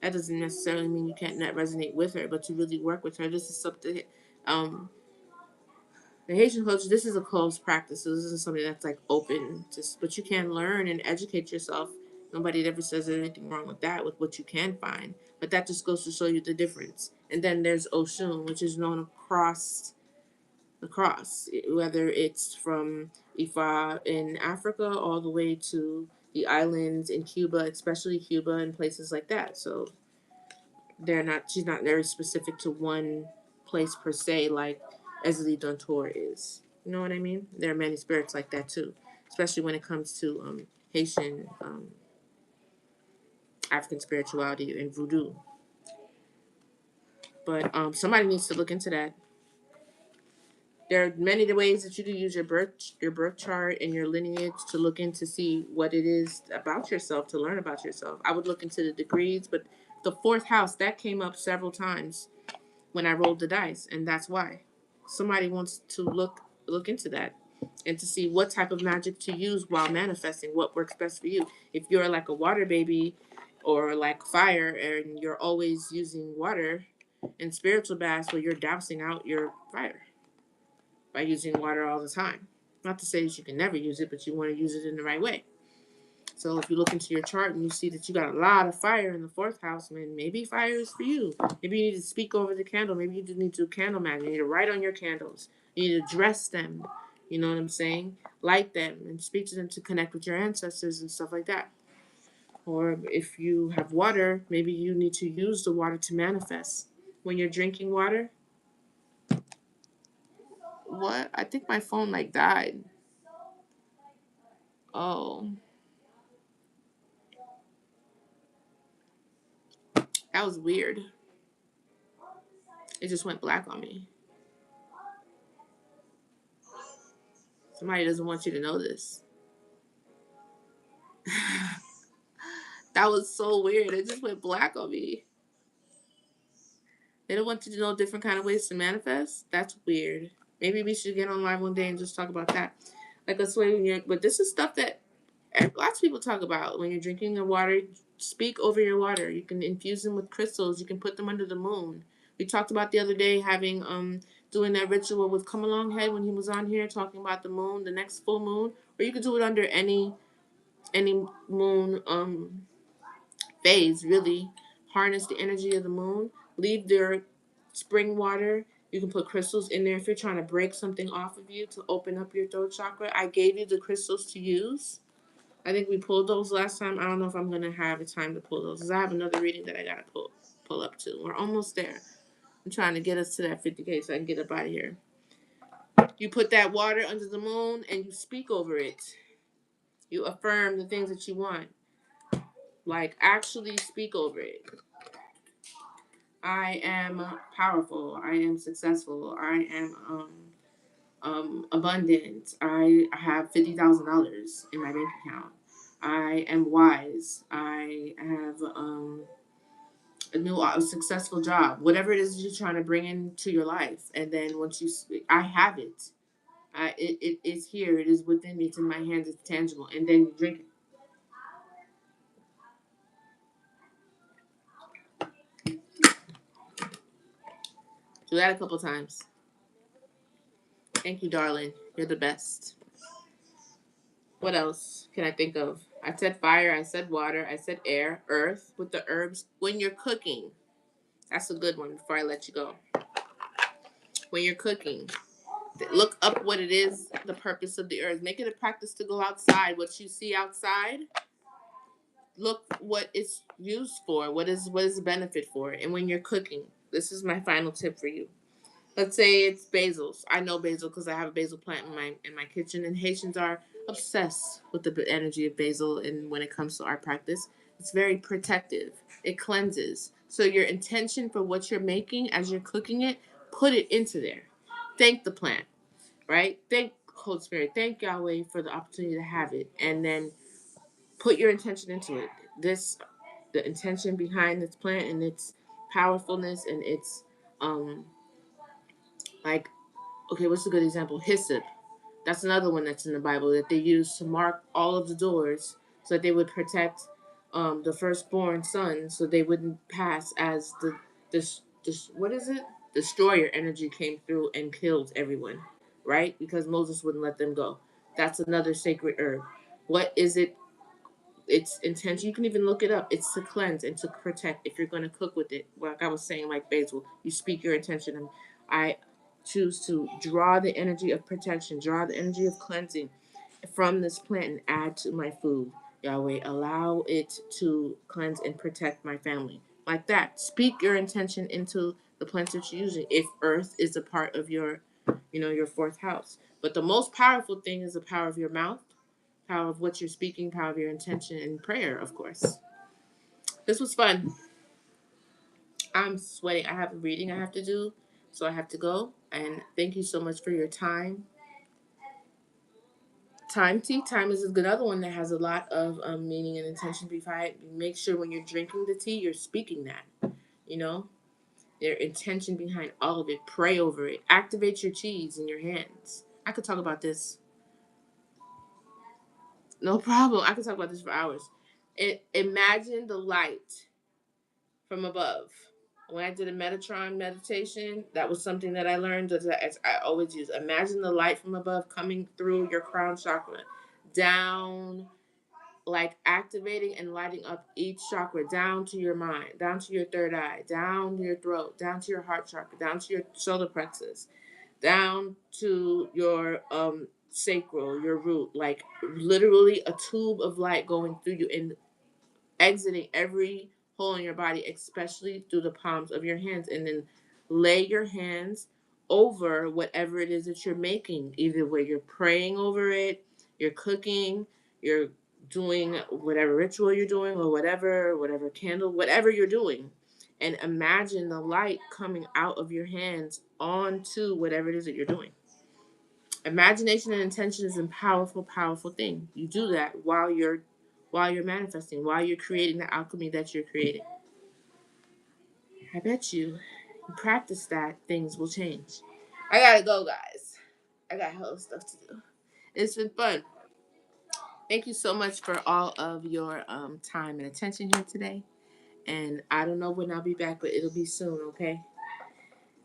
That doesn't necessarily mean you can't not resonate with her, but to really work with her, this is something. The Haitian culture, this is a closed practice. So this is something that's like open, but you can learn and educate yourself. Nobody ever says there's anything wrong with that, with what you can find. But that just goes to show you the difference. And then there's Oshun, which is known across whether it's from Ifa in Africa all the way to the islands in Cuba, especially Cuba and places like that. So she's not very specific to one place per se, like Ezeli Duntor is. You know what I mean? There are many spirits like that too, especially when it comes to Haitian African spirituality and voodoo. But somebody needs to look into that. There are many ways that you can use your birth chart and your lineage to look in to see what it is about yourself, to learn about yourself. I would look into the degrees, but the 4th house, that came up several times when I rolled the dice, and that's why. Somebody wants to look into that and to see what type of magic to use while manifesting, what works best for you. If you're like a water baby or like fire and you're always using water in spiritual baths where you're dousing out your fire by using water all the time. Not to say that you can never use it, but you want to use it in the right way. So if you look into your chart and you see that you got a lot of fire in the 4th house, man, maybe fire is for you. Maybe you need to speak over the candle. Maybe you need to do candle magic. You need to write on your candles. You need to dress them. You know what I'm saying? Light them and speak to them to connect with your ancestors and stuff like that. Or if you have water, maybe you need to use the water to manifest. When you're drinking water, what? I think my phone like died. Oh, that was weird. It just went black on me. Somebody doesn't want you to know this. That was so weird. It just went black on me. They don't want you to know different kind of ways to manifest. That's weird. Maybe we should get on live one day and just talk about that. Like a sway when you're, but this is stuff that lots of people talk about when you're drinking your water. Speak over your water. You can infuse them with crystals. You can put them under the moon. We talked about the other day having doing that ritual with Come Along Head when he was on here talking about the moon, the next full moon, or you could do it under any moon phase. Really harness the energy of the moon. Leave their spring water. You can put crystals in there if you're trying to break something off of you to open up your throat chakra. I gave you the crystals to use. I think we pulled those last time. I don't know if I'm gonna have the time to pull those because I have another reading that I gotta pull up to. We're almost there. I'm trying to get us to that 50K so I can get up out of here. You put that water under the moon and you speak over it. You affirm the things that you want. Like actually speak over it. I am powerful. I am successful. I am abundant. I have $50,000 in my bank account. I am wise. I have a successful job. Whatever it is you're trying to bring into your life, and then once you, I have it. It is here. It is within me. It's in my hands. It's tangible. And then you drink it. Do that a couple times. Thank you, darling. You're the best. What else can I think of? I said fire, I said water, I said air, earth with the herbs. When you're cooking, that's a good one before I let you go. When you're cooking, look up what it is, the purpose of the herbs. Make it a practice to go outside. What you see outside, look what it's used for. What is the benefit for it? And when you're cooking, this is my final tip for you. Let's say it's basils. I know basil because I have a basil plant in my kitchen, and Haitians are obsessed with the energy of basil. And when it comes to our practice, it's very protective. It cleanses. So your intention for what you're making as you're cooking it, put it into there. Thank the plant, right? Thank Holy Spirit. Thank Yahweh for the opportunity to have it, and then put your intention into it. The intention behind this plant and its powerfulness and its like, okay, what's a good example? Hyssop. That's another one that's in the Bible that they used to mark all of the doors so that they would protect the firstborn son so they wouldn't pass as the what is it? Destroyer energy came through and killed everyone, right? Because Moses wouldn't let them go. That's another sacred herb. What is it? It's intention. You can even look it up. It's to cleanse and to protect. If you're going to cook with it, like I was saying, like basil, you speak your intention. And I choose to draw the energy of protection, draw the energy of cleansing from this plant and add to my food. Yahweh, allow it to cleanse and protect my family. Like that. Speak your intention into the plants that you're using. If earth is a part of your, your fourth house. But the most powerful thing is the power of your mouth, power of what you're speaking, power of your intention, and prayer, of course. This was fun. I'm sweating. I have a reading I have to do, so I have to go. And thank you so much for your time. Time tea. Time is another one that has a lot of meaning and intention behind it. Make sure when you're drinking the tea, you're speaking that. You know, their intention behind all of it. Pray over it. Activate your cheese in your hands. I could talk about this. No problem. I could talk about this for hours. Imagine the light from above. When I did a Metatron meditation, that was something that I learned as I always use. Imagine the light from above coming through your crown chakra, down, like activating and lighting up each chakra, down to your mind, down to your third eye, down to your throat, down to your heart chakra, down to your solar plexus, down to your sacral, your root, like literally a tube of light going through you and exiting every hole in your body, especially through the palms of your hands. And then lay your hands over whatever it is that you're making, either where you're praying over it, you're cooking, you're doing whatever ritual you're doing, or whatever candle, whatever you're doing. And imagine the light coming out of your hands onto whatever it is that you're doing. Imagination and intention is a powerful, powerful thing. You do that while you're manifesting, while you're creating the alchemy that you're creating. I bet you practice that, things will change. I gotta go, guys. I got hella stuff to do. It's been fun. Thank you so much for all of your time and attention here today. And I don't know when I'll be back, but it'll be soon, okay?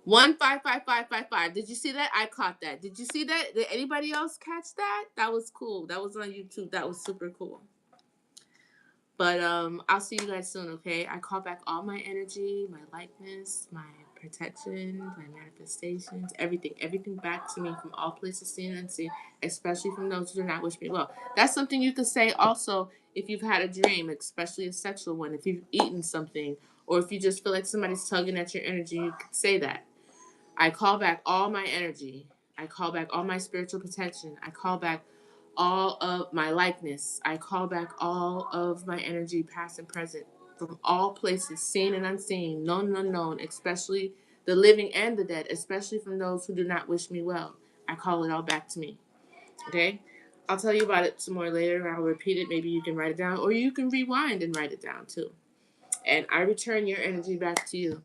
155555. Did you see that? I caught that. Did you see that? Did anybody else catch that? That was cool. That was on YouTube. That was super cool. But I'll see you guys soon, okay? I call back all my energy, my lightness, my protection, my manifestations, everything back to me from all places seen and unseen, especially from those who do not wish me well. That's something you could say also if you've had a dream, especially a sexual one, if you've eaten something, or if you just feel like somebody's tugging at your energy, you could say that. I call back all my energy. I call back all my spiritual protection. I call back all of my likeness. I call back all of my energy, past and present, from all places, seen and unseen, known and unknown, especially the living and the dead, especially from those who do not wish me well. I call it all back to me. Okay? I'll tell you about it some more later. I'll repeat it. Maybe you can write it down, or you can rewind and write it down too. And I return your energy back to you,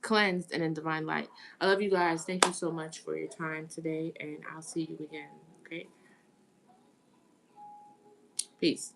cleansed and in divine light. I love you guys. Thank you so much for your time today, and I'll see you again. Okay? Peace.